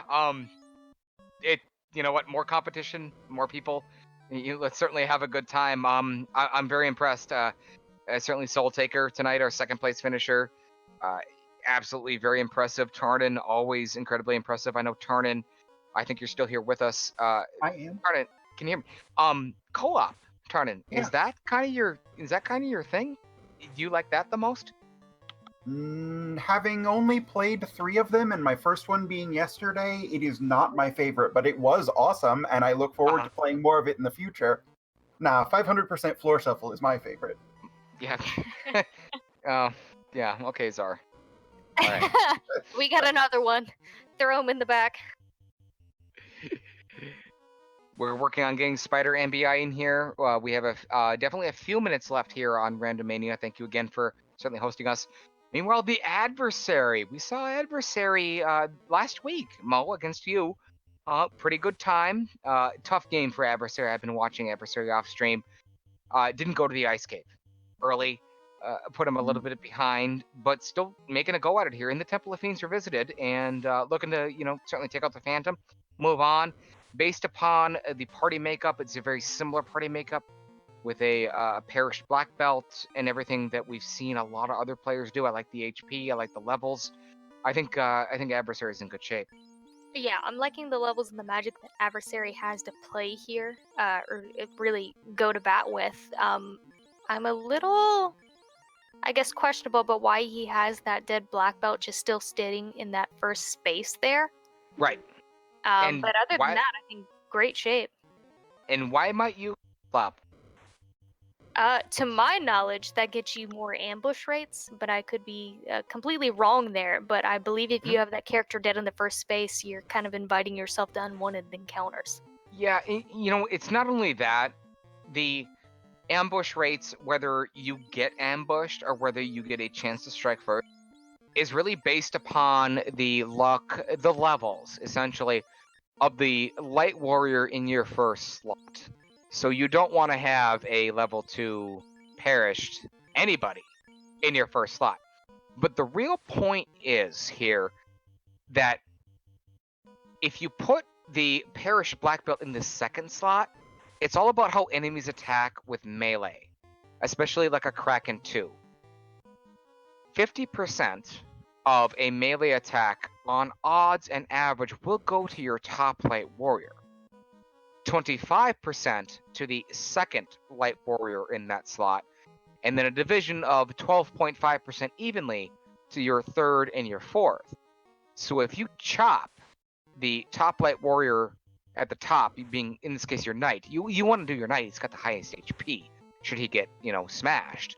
you know what? More competition, more people. Let's certainly have a good time. I'm very impressed. Certainly Soul Taker tonight, our 2nd place finisher. Absolutely very impressive. Tarnan, always incredibly impressive. I know Tarnan, I think you're still here with us. I am. Tarnan, can you hear me? Co-op, Tarnan, is that kind of your thing? Do you like that the most? Having only played 3 of them, and my first one being yesterday, it is not my favorite, but it was awesome, and I look forward to playing more of it in the future. 500% Floor Shuffle is my favorite. Yeah. Yeah, okay, Czar. All right. We got another one. Throw him in the back. We're working on getting Spider MBI in here. We have definitely a few minutes left here on Randomania. Thank you again for certainly hosting us. Meanwhile, the Adversary. We saw Adversary last week, Mo, against you. Pretty good time. Tough game for Adversary. I've been watching Adversary off stream. Didn't go to the Ice Cave early. Put him a little bit behind, but still making a go at it here in the Temple of Fiends Revisited, and looking to, certainly take out the Phantom, move on. Based upon the party makeup, it's a very similar party makeup with a perished black belt and everything that we've seen a lot of other players do. I like the HP, I like the levels. I think Adversary is in good shape. Yeah, I'm liking the levels and the magic that Adversary has to play here, or really go to bat with. I'm a little, I guess, questionable about why he has that dead black belt just still sitting in that first space there. Right. And But other why- than that, I think great shape. And why might you flop? To my knowledge, that gets you more ambush rates, but I could be completely wrong there. But I believe if you have that character dead in the first space, you're kind of inviting yourself to unwanted encounters. Yeah, it's not only that. The ambush rates, whether you get ambushed or whether you get a chance to strike first, is really based upon the luck, the levels, essentially, of the light warrior in your first slot. So you don't want to have a level 2 perished anybody in your first slot. But the real point is here that if you put the perished black belt in the second slot, it's all about how enemies attack with melee, especially like a Kraken 2. 50% of a melee attack on odds and average will go to your top light warrior. 25% to the second light warrior in that slot, and then a division of 12.5% evenly to your third and your fourth. So if you chop the top light warrior at the top, being in this case your knight, you want to do your knight. He's got the highest HP. Should he get smashed?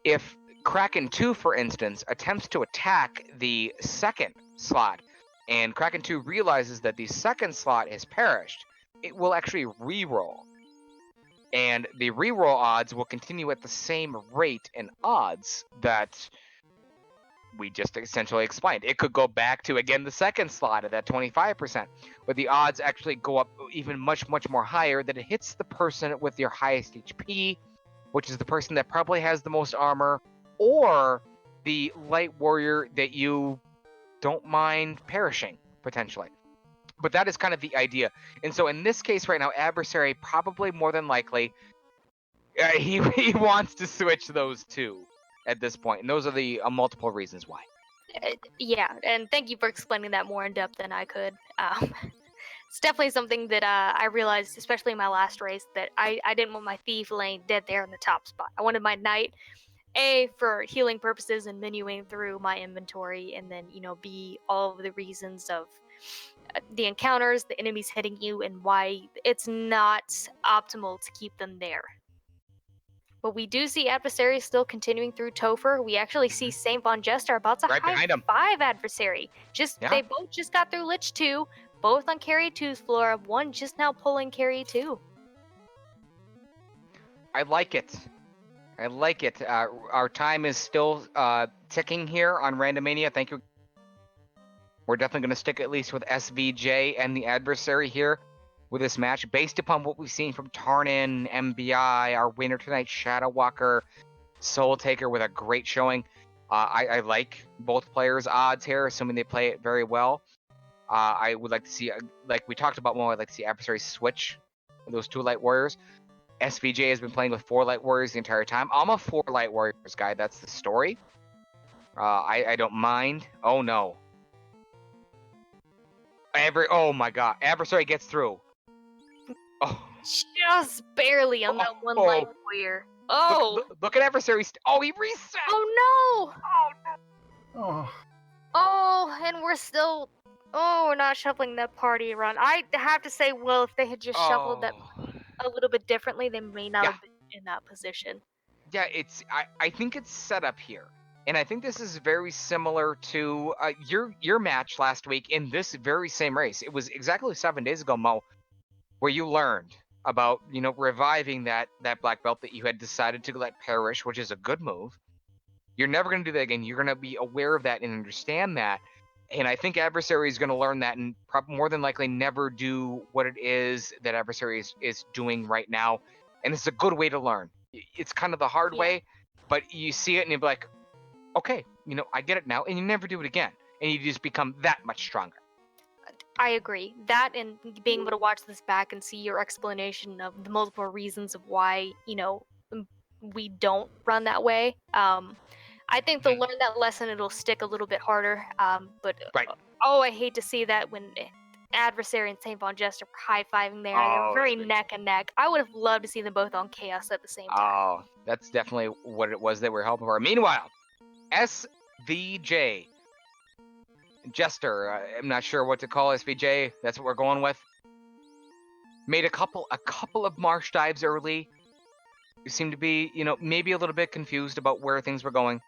If Kraken 2, for instance, attempts to attack the second slot, and Kraken 2 realizes that the second slot has perished, it will actually reroll. And the reroll odds will continue at the same rate and odds that we just essentially explained. It could go back to, again, the second slot at that 25%, where the odds actually go up even much, much more higher, that it hits the person with your highest HP, which is the person that probably has the most armor, or the light warrior that you don't mind perishing, potentially. But that is kind of the idea. And so in this case right now, Adversary probably more than likely, he wants to switch those two at this point. And those are the multiple reasons why. Yeah, and thank you for explaining that more in depth than I could. It's definitely something that I realized, especially in my last race, that I didn't want my thief laying dead there in the top spot. I wanted my knight, A, for healing purposes and menuing through my inventory, and then, B, all of the reasons of the encounters, the enemies hitting you, and why it's not optimal to keep them there. But we do see adversaries still continuing through Topher. We actually see Saint Von Jester about to Right behind him. high-five adversary. Yeah. They both just got through Lich 2, both on Carry 2's floor, one just now pulling Carry 2. I like it. Our time is still ticking here on Randomania. Thank you. We're definitely going to stick at least with SVJ and the adversary here with this match, based upon what we've seen from Tarnin, MBI, our winner tonight, Shadow Walker, Soul Taker with a great showing. I like both players' odds here, assuming they play it very well. I would like to see, like we talked about more, I'd like to see adversaries switch those two light warriors. SVJ has been playing with 4 light warriors the entire time. I'm a 4 light warriors guy. That's the story. I don't mind. Oh no. Oh my god. Adversary gets through. Oh. Just barely on that one light warrior. Oh. Look at adversary. He reset. Oh no. Oh, Oh, and we're still. Oh, we're not shuffling that party around. I have to say, well, if they had just shuffled that a little bit differently, they may not have been in that position. Yeah, I think it's set up here. And I think this is very similar to your match last week in this very same race. It was exactly 7 days ago, Mo, where you learned about, reviving that black belt that you had decided to let perish, which is a good move. You're never going to do that again. You're going to be aware of that and understand that. And I think adversary is going to learn that and more than likely never do what it is that adversary is doing right now. And it's a good way to learn. It's kind of the hard way, but you see it and you're like, okay, I get it now. And you never do it again. And you just become that much stronger. I agree. That and being able to watch this back and see your explanation of the multiple reasons of why, we don't run that way. I think they'll learn that lesson. It'll stick a little bit harder. But right. I hate to see that when adversary and Saint Von Jester were high-fiving there. They're very neck and neck. I would have loved to see them both on Chaos at the same time. Oh, that's definitely what it was that we're helping for. Meanwhile, SVJ Jester, I'm not sure what to call SVJ. That's what we're going with. Made a couple of marsh dives early. You seemed to be, maybe a little bit confused about where things were going.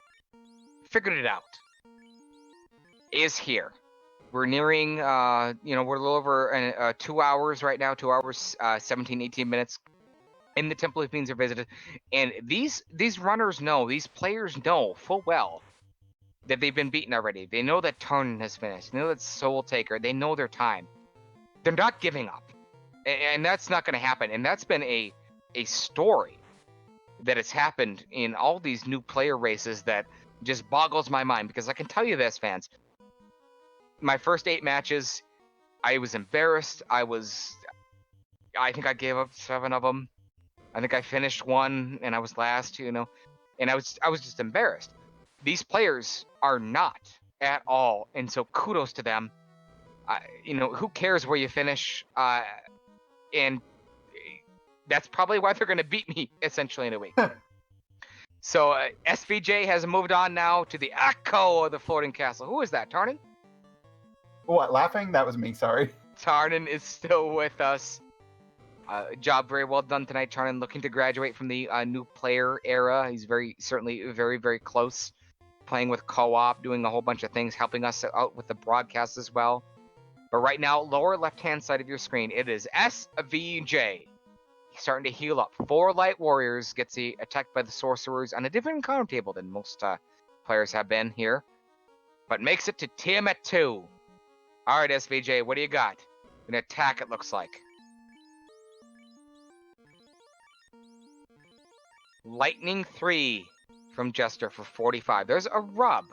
Figured it out. Is here. We're nearing, we're a little over 2 hours right now. 2 hours, 17, 18 minutes in the Temple of Fiends are visited. And these runners know, these players know full well that they've been beaten already. They know that Tarn has finished. They know that Soul Taker. They know their time. They're not giving up. And that's not going to happen. And that's been a story that has happened in all these new player races that just boggles my mind. Because I can tell you this, fans. My first 8 matches, I was embarrassed. I think I gave up 7 of them. I think I finished 1 and I was last, and I was just embarrassed. These players are not at all, and so kudos to them. Who cares where you finish? And that's probably why they're going to beat me essentially in a week. So SVJ has moved on now to the echo of the floating castle. Who is that, Tarnan? What, laughing? That was me, sorry. Tarnan is still with us. Job very well done tonight, Tarnan. Looking to graduate from the new player era. He's certainly very, very close. Playing with co-op, doing a whole bunch of things, helping us out with the broadcast as well. But right now, lower left-hand side of your screen, it is SVJ. He's starting to heal up. 4 light warriors gets attacked by the sorcerers on a different encounter table than most players have been here. But makes it to Tiamat 2. All right, SVJ, what do you got? An attack, it looks like. Lightning 3 from Jester for 45. There's a rub.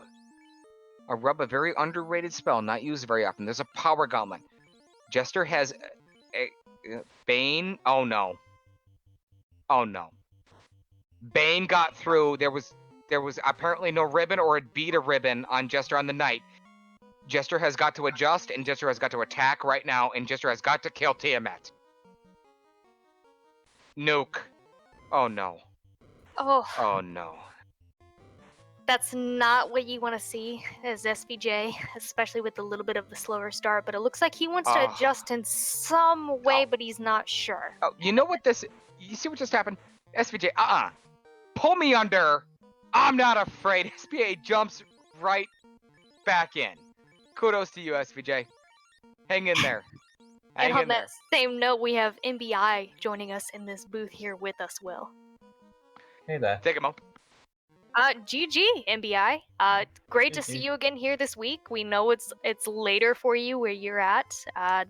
A very underrated spell, not used very often. There's a power gauntlet. Jester has a Bane. Oh no. Bane got through. There was apparently no ribbon, or it beat a ribbon on Jester on the night. Jester has got to adjust, and Jester has got to attack right now, and Jester has got to kill Tiamat. Nuke. Oh no. Oh no. That's not what you want to see as SVJ, especially with a little bit of the slower start, but it looks like he wants to adjust in some way, but he's not sure. Oh, you know what you see what just happened? SVJ, pull me under. I'm not afraid. SVJ jumps right back in. Kudos to you, SVJ. Hang in there. And on that same note, we have MBI joining us in this booth here with us, Will. Hey there. Take him out. GG, MBI. Great to see you again here this week. We know it's later for you where you're at. How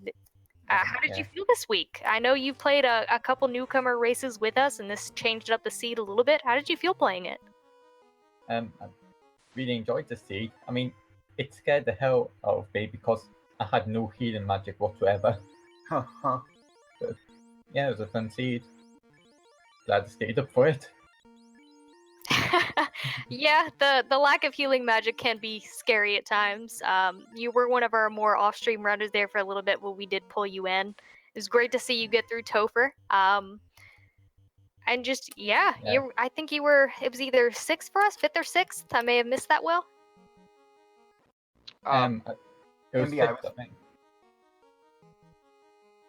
did you feel this week? I know you played a couple newcomer races with us, and this changed up the seed a little bit. How did you feel playing it? I really enjoyed the seed. I mean, it scared the hell out of me because I had no healing magic whatsoever. But, yeah, it was a fun seed. Glad I stayed up for it. Yeah, the lack of healing magic can be scary at times. You were one of our more off-stream runners there for a little bit, but we did pull you in. It was great to see you get through Topher. And just, I think it was either 6th for us, 5th or 6th. I may have missed that, Will. It was MBI 5th, I think.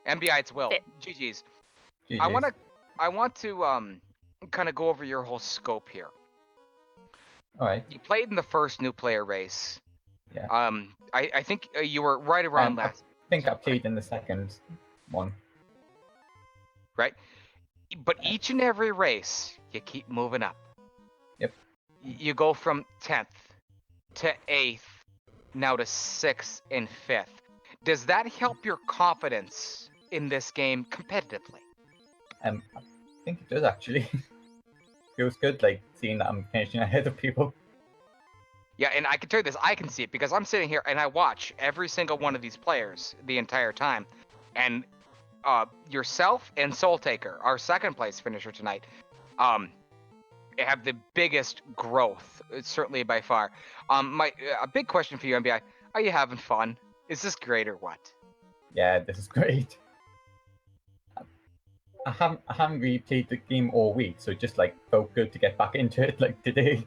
MBI, it's Will. 5th. GG's. GG's. I want to kind of go over your whole scope here. All right. You played in the first new player race. Yeah. I think you were right around last. I think I played in the second one. Right? But each and every race, you keep moving up. Yep. You go from 10th to 8th, now to 6th and 5th. Does that help your confidence in this game competitively? I think it does actually. Feels good, like seeing that I'm finishing ahead of people. Yeah, and I can tell you this, I can see it because I'm sitting here and I watch every single one of these players the entire time. And yourself and Soul Taker, our second place finisher tonight, have the biggest growth, certainly by far. A big question for you, MBI, are you having fun? Is this great or what? Yeah, this is great. I haven't really played the game all week, so it just felt good to get back into it like today.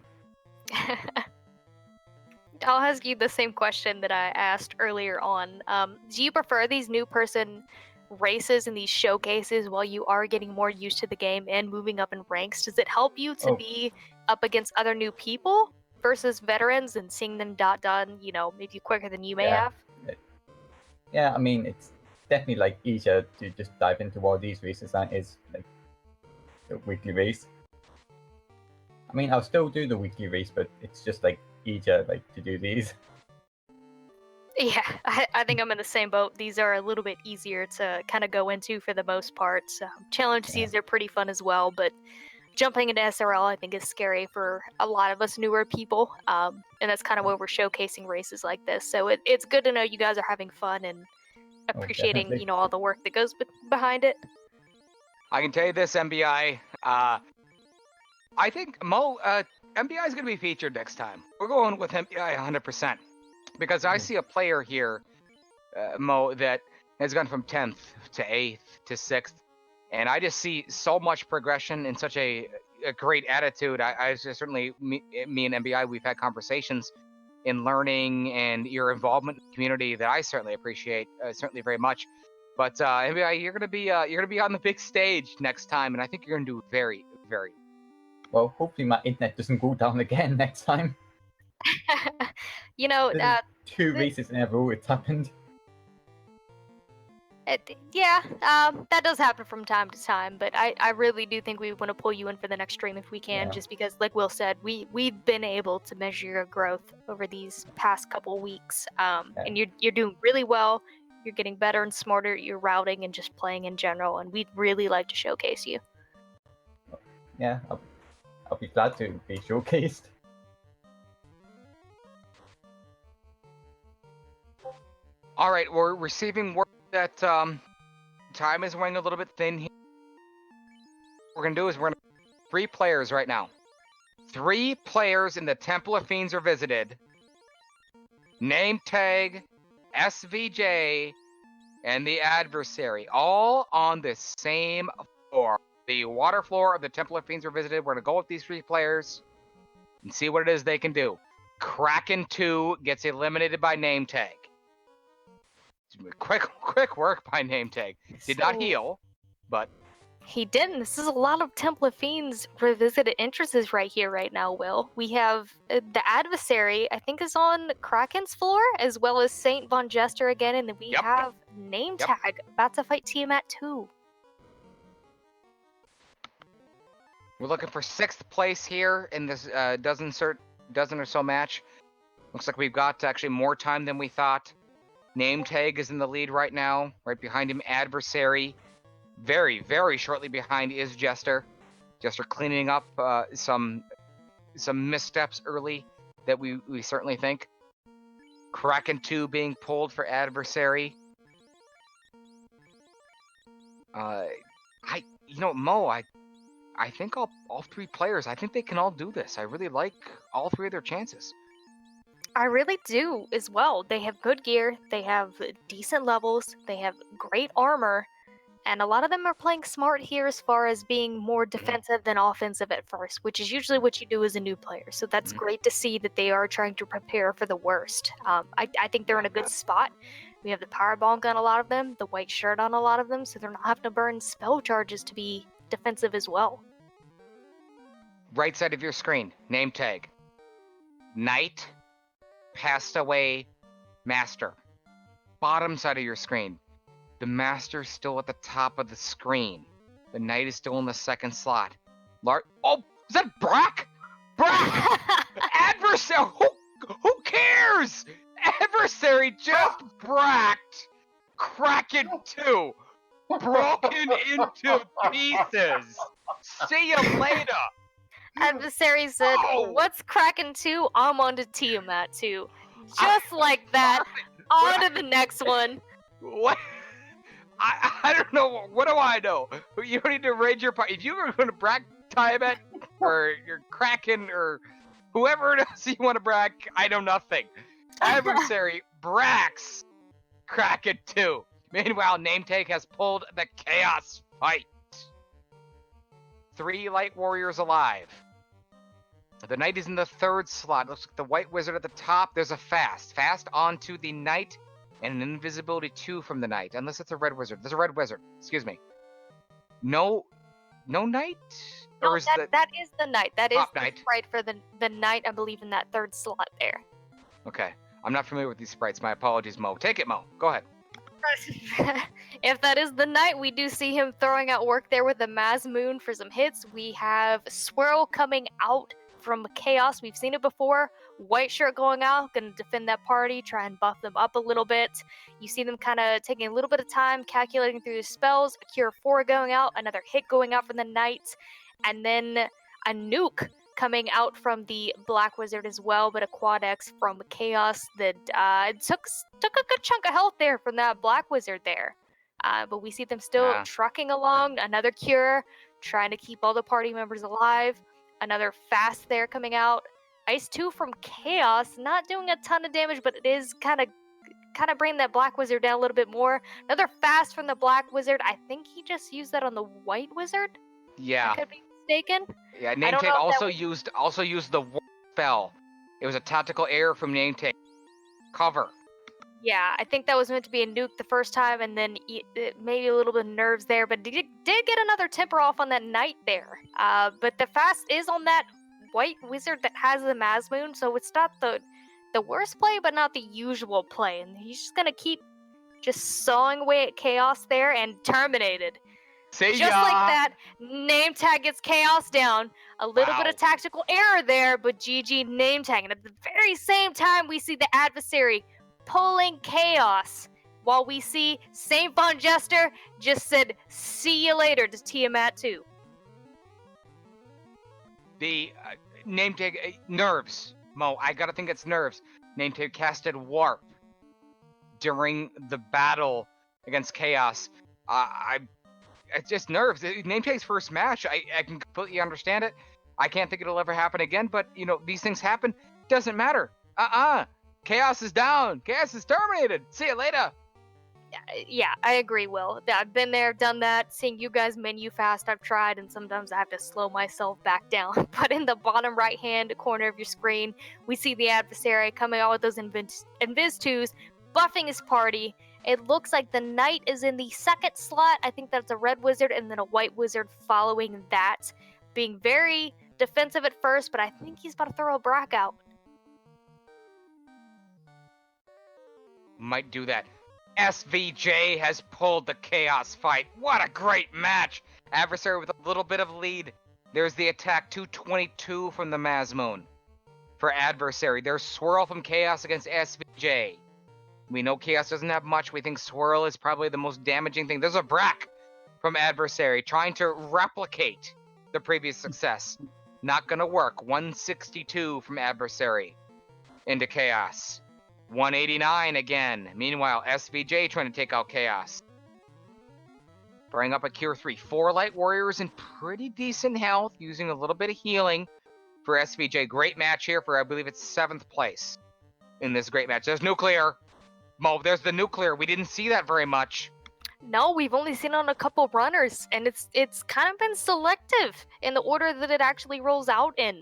I'll ask you the same question that I asked earlier on. Do you prefer these new person races and these showcases while you are getting more used to the game and moving up in ranks? Does it help you to Oh. be up against other new people versus veterans and seeing them done, maybe quicker than you may Yeah. have? Yeah, I mean, it's definitely like easier to just dive into all these races than it is like the weekly race. I mean, I'll still do the weekly race, but it's just like easier like to do these. Yeah, I think I'm in the same boat. These are a little bit easier to kind of go into for the most part. Challenge Cs are pretty fun as well, but jumping into SRL I think is scary for a lot of us newer people, and that's kind of where we're showcasing races like this. So it's good to know you guys are having fun and appreciating, definitely. all the work that goes behind it. I can tell you this, MBI. I think MBI is going to be featured next time. We're going with MBI 100% because I see a player here, Mo, that has gone from 10th to 8th to 6th, and I just see so much progression and such a great attitude. I certainly, me and MBI, we've had conversations in learning and your involvement in the community that I certainly appreciate, certainly very much. But MBI, you're gonna be on the big stage next time, and I think you're gonna do very, very. Well, hopefully my internet doesn't go down again next time. This is 2 races in a row it's happened. That does happen from time to time, but I really do think we want to pull you in for the next stream if we can, Yeah. just because, like Will said, we've been able to measure your growth over these past couple weeks, and you're doing really well. You're getting better and smarter at your routing and just playing in general, and we'd really like to showcase you. Yeah, I'll be glad to be showcased. All right, we're receiving word that time is running a little bit thin here. What we're gonna do is we're gonna 3 players right now. 3 players in the Temple of Fiends are visited. Name tag, SVJ, and the adversary, all on the same floor. The water floor of the Temple of Fiends are visited. We're gonna go with these 3 players and see what it is they can do. Kraken 2 gets eliminated by name tag. Quick work by name tag. Did not heal, but He didn't. This is a lot of Temple of Fiends revisited entrances right here, right now, Will. We have the adversary, I think, is on Kraken's floor, as well as Saint Von Jester again, and then we have name tag about to fight Tiamat 2. we're looking for 6th place here in this dozen or so match. Looks like we've got actually more time than we thought. Name tag is in the lead right now. Right behind him, adversary. Very, very shortly behind is Jester. Jester cleaning up some missteps early that we certainly think. Kraken 2 being pulled for adversary. Mo, I think all 3 players, I think they can all do this. I really like all 3 of their chances. I really do as well. They have good gear, they have decent levels, they have great armor, and a lot of them are playing smart here as far as being more defensive than offensive at first, which is usually what you do as a new player. So that's great to see that they are trying to prepare for the worst. I think they're in a good spot. We have the power bonk on a lot of them, the white shirt on a lot of them, so they're not having to burn spell charges to be defensive as well. Right side of your screen, name tag. Knight, passed away, master. Bottom side of your screen, the master's still at the top of the screen. The knight is still in the 2nd slot. Oh, is that Brack? Brack! Adversary! Who cares? Adversary just bracked Kraken 2. Broken into pieces. See you later. Adversary said, "What's Kraken 2? I'm on to Tiamat 2." Just like that. On to the next one. What? I don't know. What do I know? You don't need to raid your party. If you were going to brag Tiamat or your Kraken or whoever it is you want to brag, I know nothing. Adversary Brax Kraken 2. Meanwhile, name tag has pulled the chaos fight. 3 light warriors alive. The knight is in the 3rd slot. Looks like the white wizard at the top. There's a fast. Fast onto the knight, and an invisibility 2 from the knight. Unless it's a red wizard. There's a red wizard. Excuse me. No knight? No, Or is that is the knight. That is top the knight? sprite for the knight, I believe, in that 3rd slot there. Okay. I'm not familiar with these sprites. My apologies, Mo. Take it, Mo. Go ahead. If that is the knight, we do see him throwing out work there with the Maz Moon for some hits. We have Swirl coming out from Chaos. We've seen it before. White shirt going out, going to defend that party, try and buff them up a little bit. You see them kind of taking a little bit of time, calculating through the spells. A Cure 4 going out, another hit going out from the knight, and then a nuke coming out from the Black Wizard as well, but a Quad X from Chaos that took a good chunk of health there from that Black Wizard there. But we see them still Yeah. trucking along. Another Cure, trying to keep all the party members alive. Another Fast there coming out. Ice 2 from Chaos, not doing a ton of damage, but it is kind of bringing that Black Wizard down a little bit more. Another Fast from the Black Wizard. I think he just used that on the White Wizard. Yeah. I could be mistaken. Yeah, don't know Nametake if that also used the warp spell. It was a tactical error from Nametake. Cover. Yeah, I think that was meant to be a nuke the first time, and then maybe a little bit of nerves there, but did get another temper off on that knight there. But the fast is on that white wizard that has the Maz Moon, so it's not the worst play, but not the usual play. And he's just gonna keep just sawing away at Chaos there and terminated. See Just ya! like that, name tag gets Chaos down. A little bit Wow. of tactical error there, but GG name tag. And at the very same time, we see the adversary pulling Chaos, while we see Saint Von Jester just said, "See you later" to Tiamat 2. The name tag nerves, Mo. I gotta think it's nerves. Name tag casted warp during the battle against Chaos. It's just nerves. Name tag's first match. I can completely understand it. I can't think it'll ever happen again. But these things happen. Doesn't matter. Chaos is down. Chaos is terminated. See you later. Yeah, I agree, Will. I've been there, done that. Seeing you guys menu fast, I've tried, and sometimes I have to slow myself back down. But in the bottom right-hand corner of your screen, we see the adversary coming out with those Invis 2s, buffing his party. It looks like the knight is in the second slot. I think that's a red wizard, and then a white wizard following that. Being very defensive at first, but I think he's about to throw a Brack out. Might do that. SVJ has pulled the Chaos fight. What a great match. Adversary with a little bit of lead. There's the attack 222 from the Maz Moon. For adversary, there's Swirl from Chaos against SVJ. We know Chaos doesn't have much. We think Swirl is probably the most damaging thing. There's a Brack from adversary trying to replicate the previous success. Not gonna work. 162 from adversary into Chaos. 189 again. Meanwhile, SVJ trying to take out Chaos. Bring up a Cure 3. 4 Light Warriors in pretty decent health, using a little bit of healing for SVJ. Great match here for, I believe it's 7th place in this great match. There's Nuclear. Mo, there's the Nuclear. We didn't see that very much. No, we've only seen it on a couple runners, and it's kind of been selective in the order that it actually rolls out in.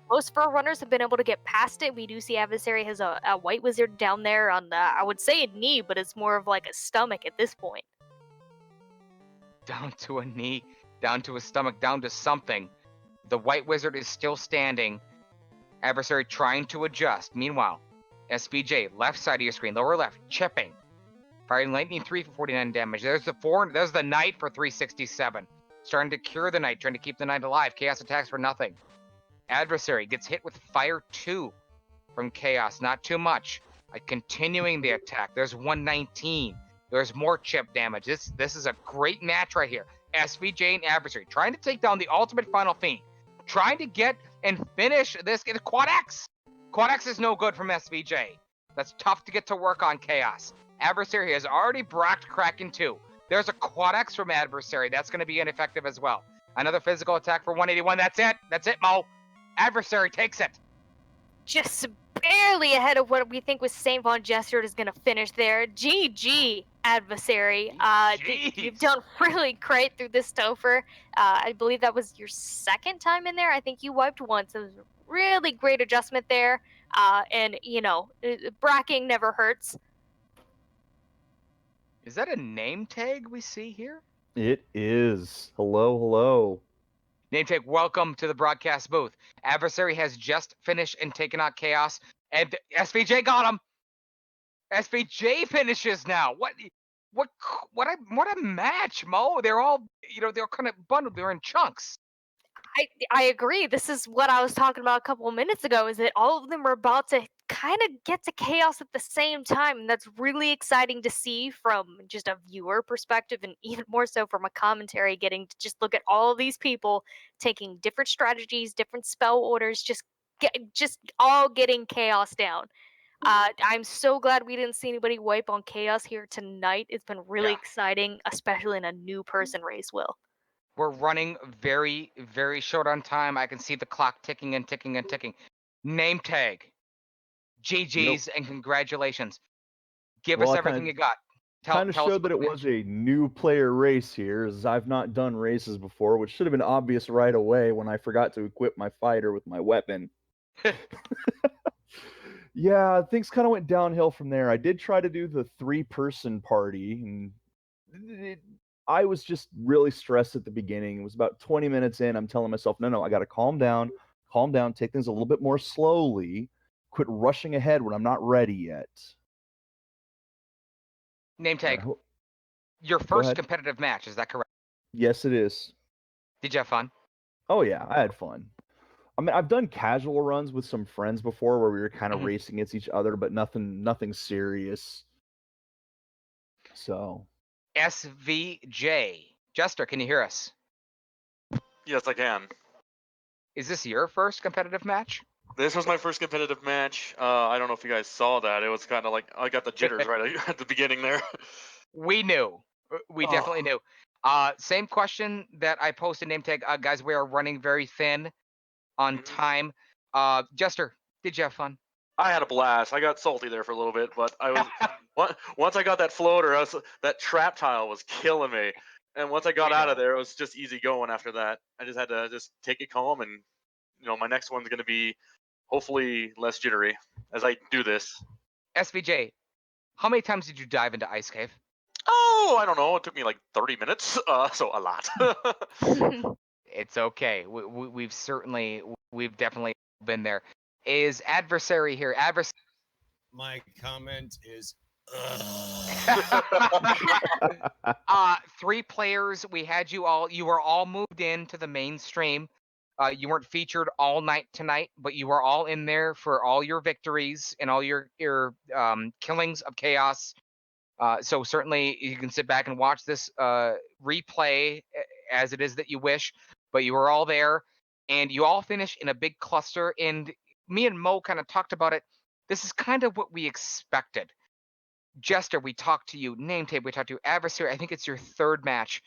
Most fur runners have been able to get past it. We do see adversary has a white wizard down there on the, I would say a knee, but it's more of like a stomach at this point. Down to a knee, down to a stomach, down to something. The white wizard is still standing. Adversary trying to adjust. Meanwhile, SVJ, left side of your screen, lower left, chipping. Firing lightning 3 for 49 damage. There's the knight for 367. Starting to cure the knight, trying to keep the knight alive. Chaos attacks for nothing. Adversary gets hit with fire 2 from Chaos. Not too much. Continuing the attack. There's 119. There's more chip damage. This is a great match right here. SVJ and adversary trying to take down the ultimate final fiend. Trying to get and finish this. Quad X. Quad X is no good from SVJ. That's tough to get to work on Chaos. Adversary has already bracked Kraken 2. There's a Quad X from adversary. That's going to be ineffective as well. Another physical attack for 181. That's it. That's it, Mo. Adversary takes it. Just barely ahead of what we think was Saint Von Jester is going to finish there. GG. Adversary. You've Jeez. done really great through this Topher. I believe that was your second time in there. I think you wiped once. It was a really great adjustment there. And bracking never hurts. Is that a name tag we see here? It is. Hello, hello. Name tag, welcome to the broadcast booth. Adversary has just finished and taken out Chaos, and SVJ got him. SVJ finishes now. What a match, Mo. They're all, they're kind of bundled. They're in chunks. I agree. This is what I was talking about a couple of minutes ago, is that all of them are about to kind of get to chaos at the same time. And that's really exciting to see from just a viewer perspective, and even more so from a commentary, getting to just look at all of these people taking different strategies, different spell orders, just all getting chaos down. I'm so glad we didn't see anybody wipe on chaos here tonight. It's been really exciting, especially in a new person race, Will. We're running very, very short on time. I can see the clock ticking and ticking and ticking. Name tag. GG's and congratulations. Give us everything you got. Kind of tell us showed that it about was a new player race here, as I've not done races before, which should have been obvious right away when I forgot to equip my fighter with my weapon. Yeah, things kind of went downhill from there. I did try to do the 3-person party, and I was just really stressed at the beginning. It was about 20 minutes in. I'm telling myself, no, I got to calm down, take things a little bit more slowly, quit rushing ahead when I'm not ready yet. Name tag. Right, Your first competitive match, is that correct? Yes, it is. Did you have fun? Oh, yeah, I had fun. I mean, I've done casual runs with some friends before where we were kind of racing against each other, but nothing serious. So. SVJ. Jester, can you hear us? Yes, I can. Is this your first competitive match? This was my first competitive match. I don't know if you guys saw that. It was kind of like I got the jitters right at the beginning there. We knew. We definitely knew. Same question that I posted, name tag. Guys, we are running very thin on time. Jester, did you have fun? I had a blast. I got salty there for a little bit, but I was once I got that floater, that trap tile was killing me. And once I got out of there, it was just easy going after that. I just had to just take it calm, and my next one's going to be hopefully less jittery as I do this. SVJ, how many times did you dive into Ice Cave? Oh, I don't know. It took me like 30 minutes, so a lot. It's okay. We've definitely been there. Is Adversary here? My comment is. 3 players. We had you all. You were all moved into the mainstream. You weren't featured all night tonight, but you were all in there for all your victories and all your killings of chaos. So certainly you can sit back and watch this replay as it is that you wish, but you were all there and you all finished in a big cluster. And me and Mo kind of talked about it. This is kind of what we expected. Jester, we talked to you. Name Tape, we talked to you. Adversary, I think it's your 3rd match.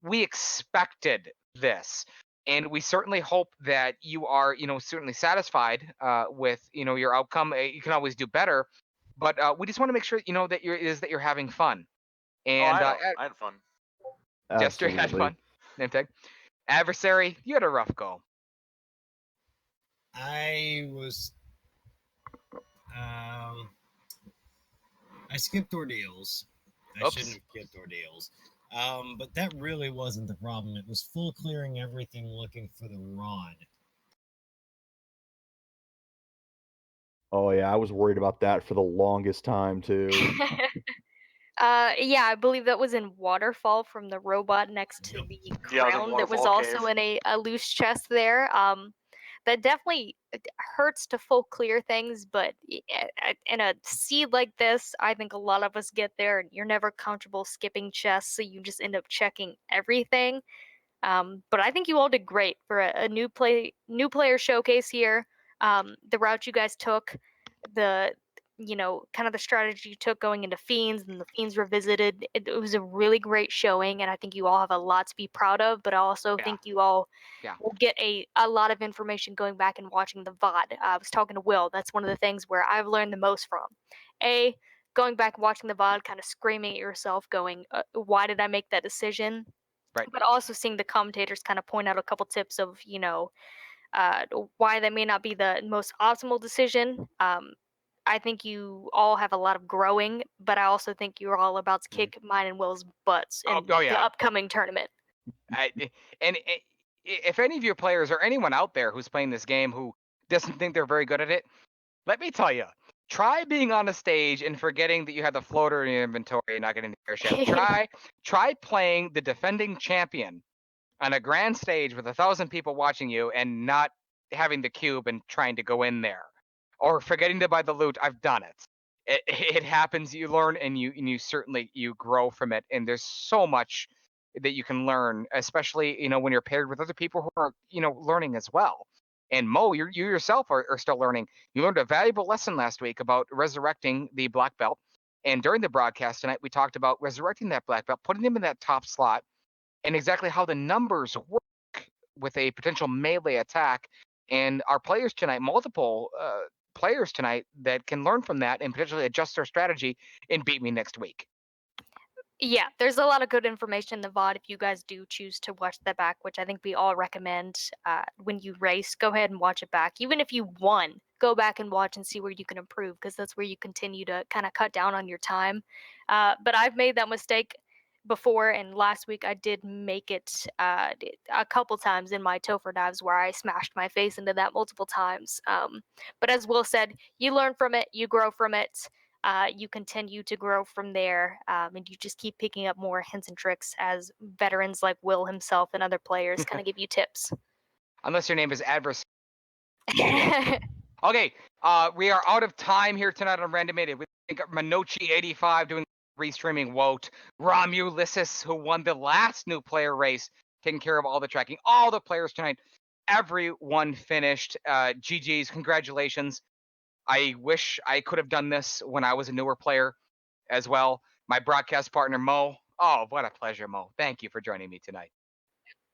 We expected this. And we certainly hope that you are, certainly satisfied with, your outcome. You can always do better. But we just want to make sure that you're having fun. And I had fun. Jester had fun. Name tag. Adversary, you had a rough go. I skipped ordeals. I shouldn't have skipped ordeals. But that really wasn't the problem. It was full clearing everything looking for the rod. Oh yeah, I was worried about that for the longest time too. Yeah, I believe that was in Waterfall from the robot next to the ground. There was also in a loose chest there. That definitely hurts to full clear things, but in a seed like this, I think a lot of us get there, and you're never comfortable skipping chests, so you just end up checking everything. But I think you all did great for a new player showcase here. The route you guys took, kind of the strategy you took going into Fiends, and the Fiends Revisited. It was a really great showing, and I think you all have a lot to be proud of. But I also think you all will get a lot of information going back and watching the VOD. I was talking to Will. That's one of the things where I've learned the most from. going back and watching the VOD, kind of screaming at yourself, going, "Why did I make that decision?" Right. But also seeing the commentators kind of point out a couple tips of, why that may not be the most optimal decision. I think you all have a lot of growing, but I also think you're all about to kick mine and Will's butts in the yeah. upcoming tournament. If any of your players or anyone out there who's playing this game who doesn't think they're very good at it, let me tell you, try being on a stage and forgetting that you have the floater in your inventory and not getting the airship. Try playing the defending champion on a grand stage with 1,000 people watching you and not having the cube and trying to go in there, or forgetting to buy the loot. I've done it. It happens. You learn, and you certainly you grow from it. And there's so much that you can learn, especially when you're paired with other people who are learning as well. And Mo, you yourself are still learning. You learned a valuable lesson last week about resurrecting the black belt. And during the broadcast tonight, we talked about resurrecting that black belt, putting them in that top slot, and exactly how the numbers work with a potential melee attack. And our players tonight, multiple players tonight that can learn from that and potentially adjust their strategy and beat me next week. Yeah, there's a lot of good information in the VOD if you guys do choose to watch that back, which I think we all recommend. When you race, go ahead and watch it back. Even if you won, go back and watch and see where you can improve, because that's where you continue to kind of cut down on your time. But I've made that mistake before, and last week I did make it a couple times in my Topher dives where I smashed my face into that multiple times. But as Will said, you learn from it, you grow from it. You continue to grow from there, and you just keep picking up more hints and tricks as veterans like Will himself and other players kind of give you tips. Unless your name is Adversary. Okay, we are out of time here tonight on Randomizer. We got Manochi85 doing restreaming Woat, Romulissus, who won the last new player race, taking care of all the tracking, all the players tonight. Everyone finished. GG's, congratulations. I wish I could have done this when I was a newer player as well. My broadcast partner, Mo. Oh, what a pleasure, Mo. Thank you for joining me tonight.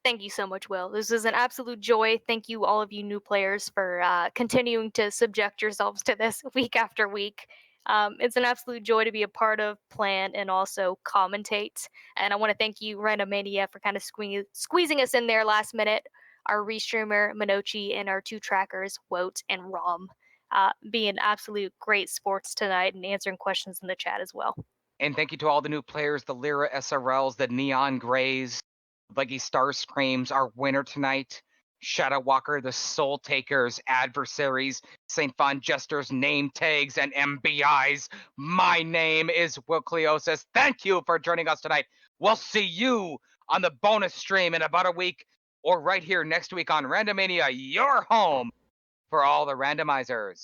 Thank you so much, Will. This is an absolute joy. Thank you, all of you new players, for continuing to subject yourselves to this week after week. It's an absolute joy to be a part of, plan, and also commentate. And I want to thank you, Randomania, for kind of squeezing us in there last minute. Our restreamer, Minochi, and our two trackers, Woat and Rom, being absolute great sports tonight and answering questions in the chat as well. And thank you to all the new players, the Lyra SRLs, the Neon Grays, Leggy Star Screams, our winner tonight, Shadow Walker, the Soul Takers, Adversaries, St. Fon Jesters, Name Tags, and MBIs. My name is Will Cleosis. Thank you for joining us tonight. We'll see you on the bonus stream in about a week, or right here next week on Randomania, your home for all the randomizers.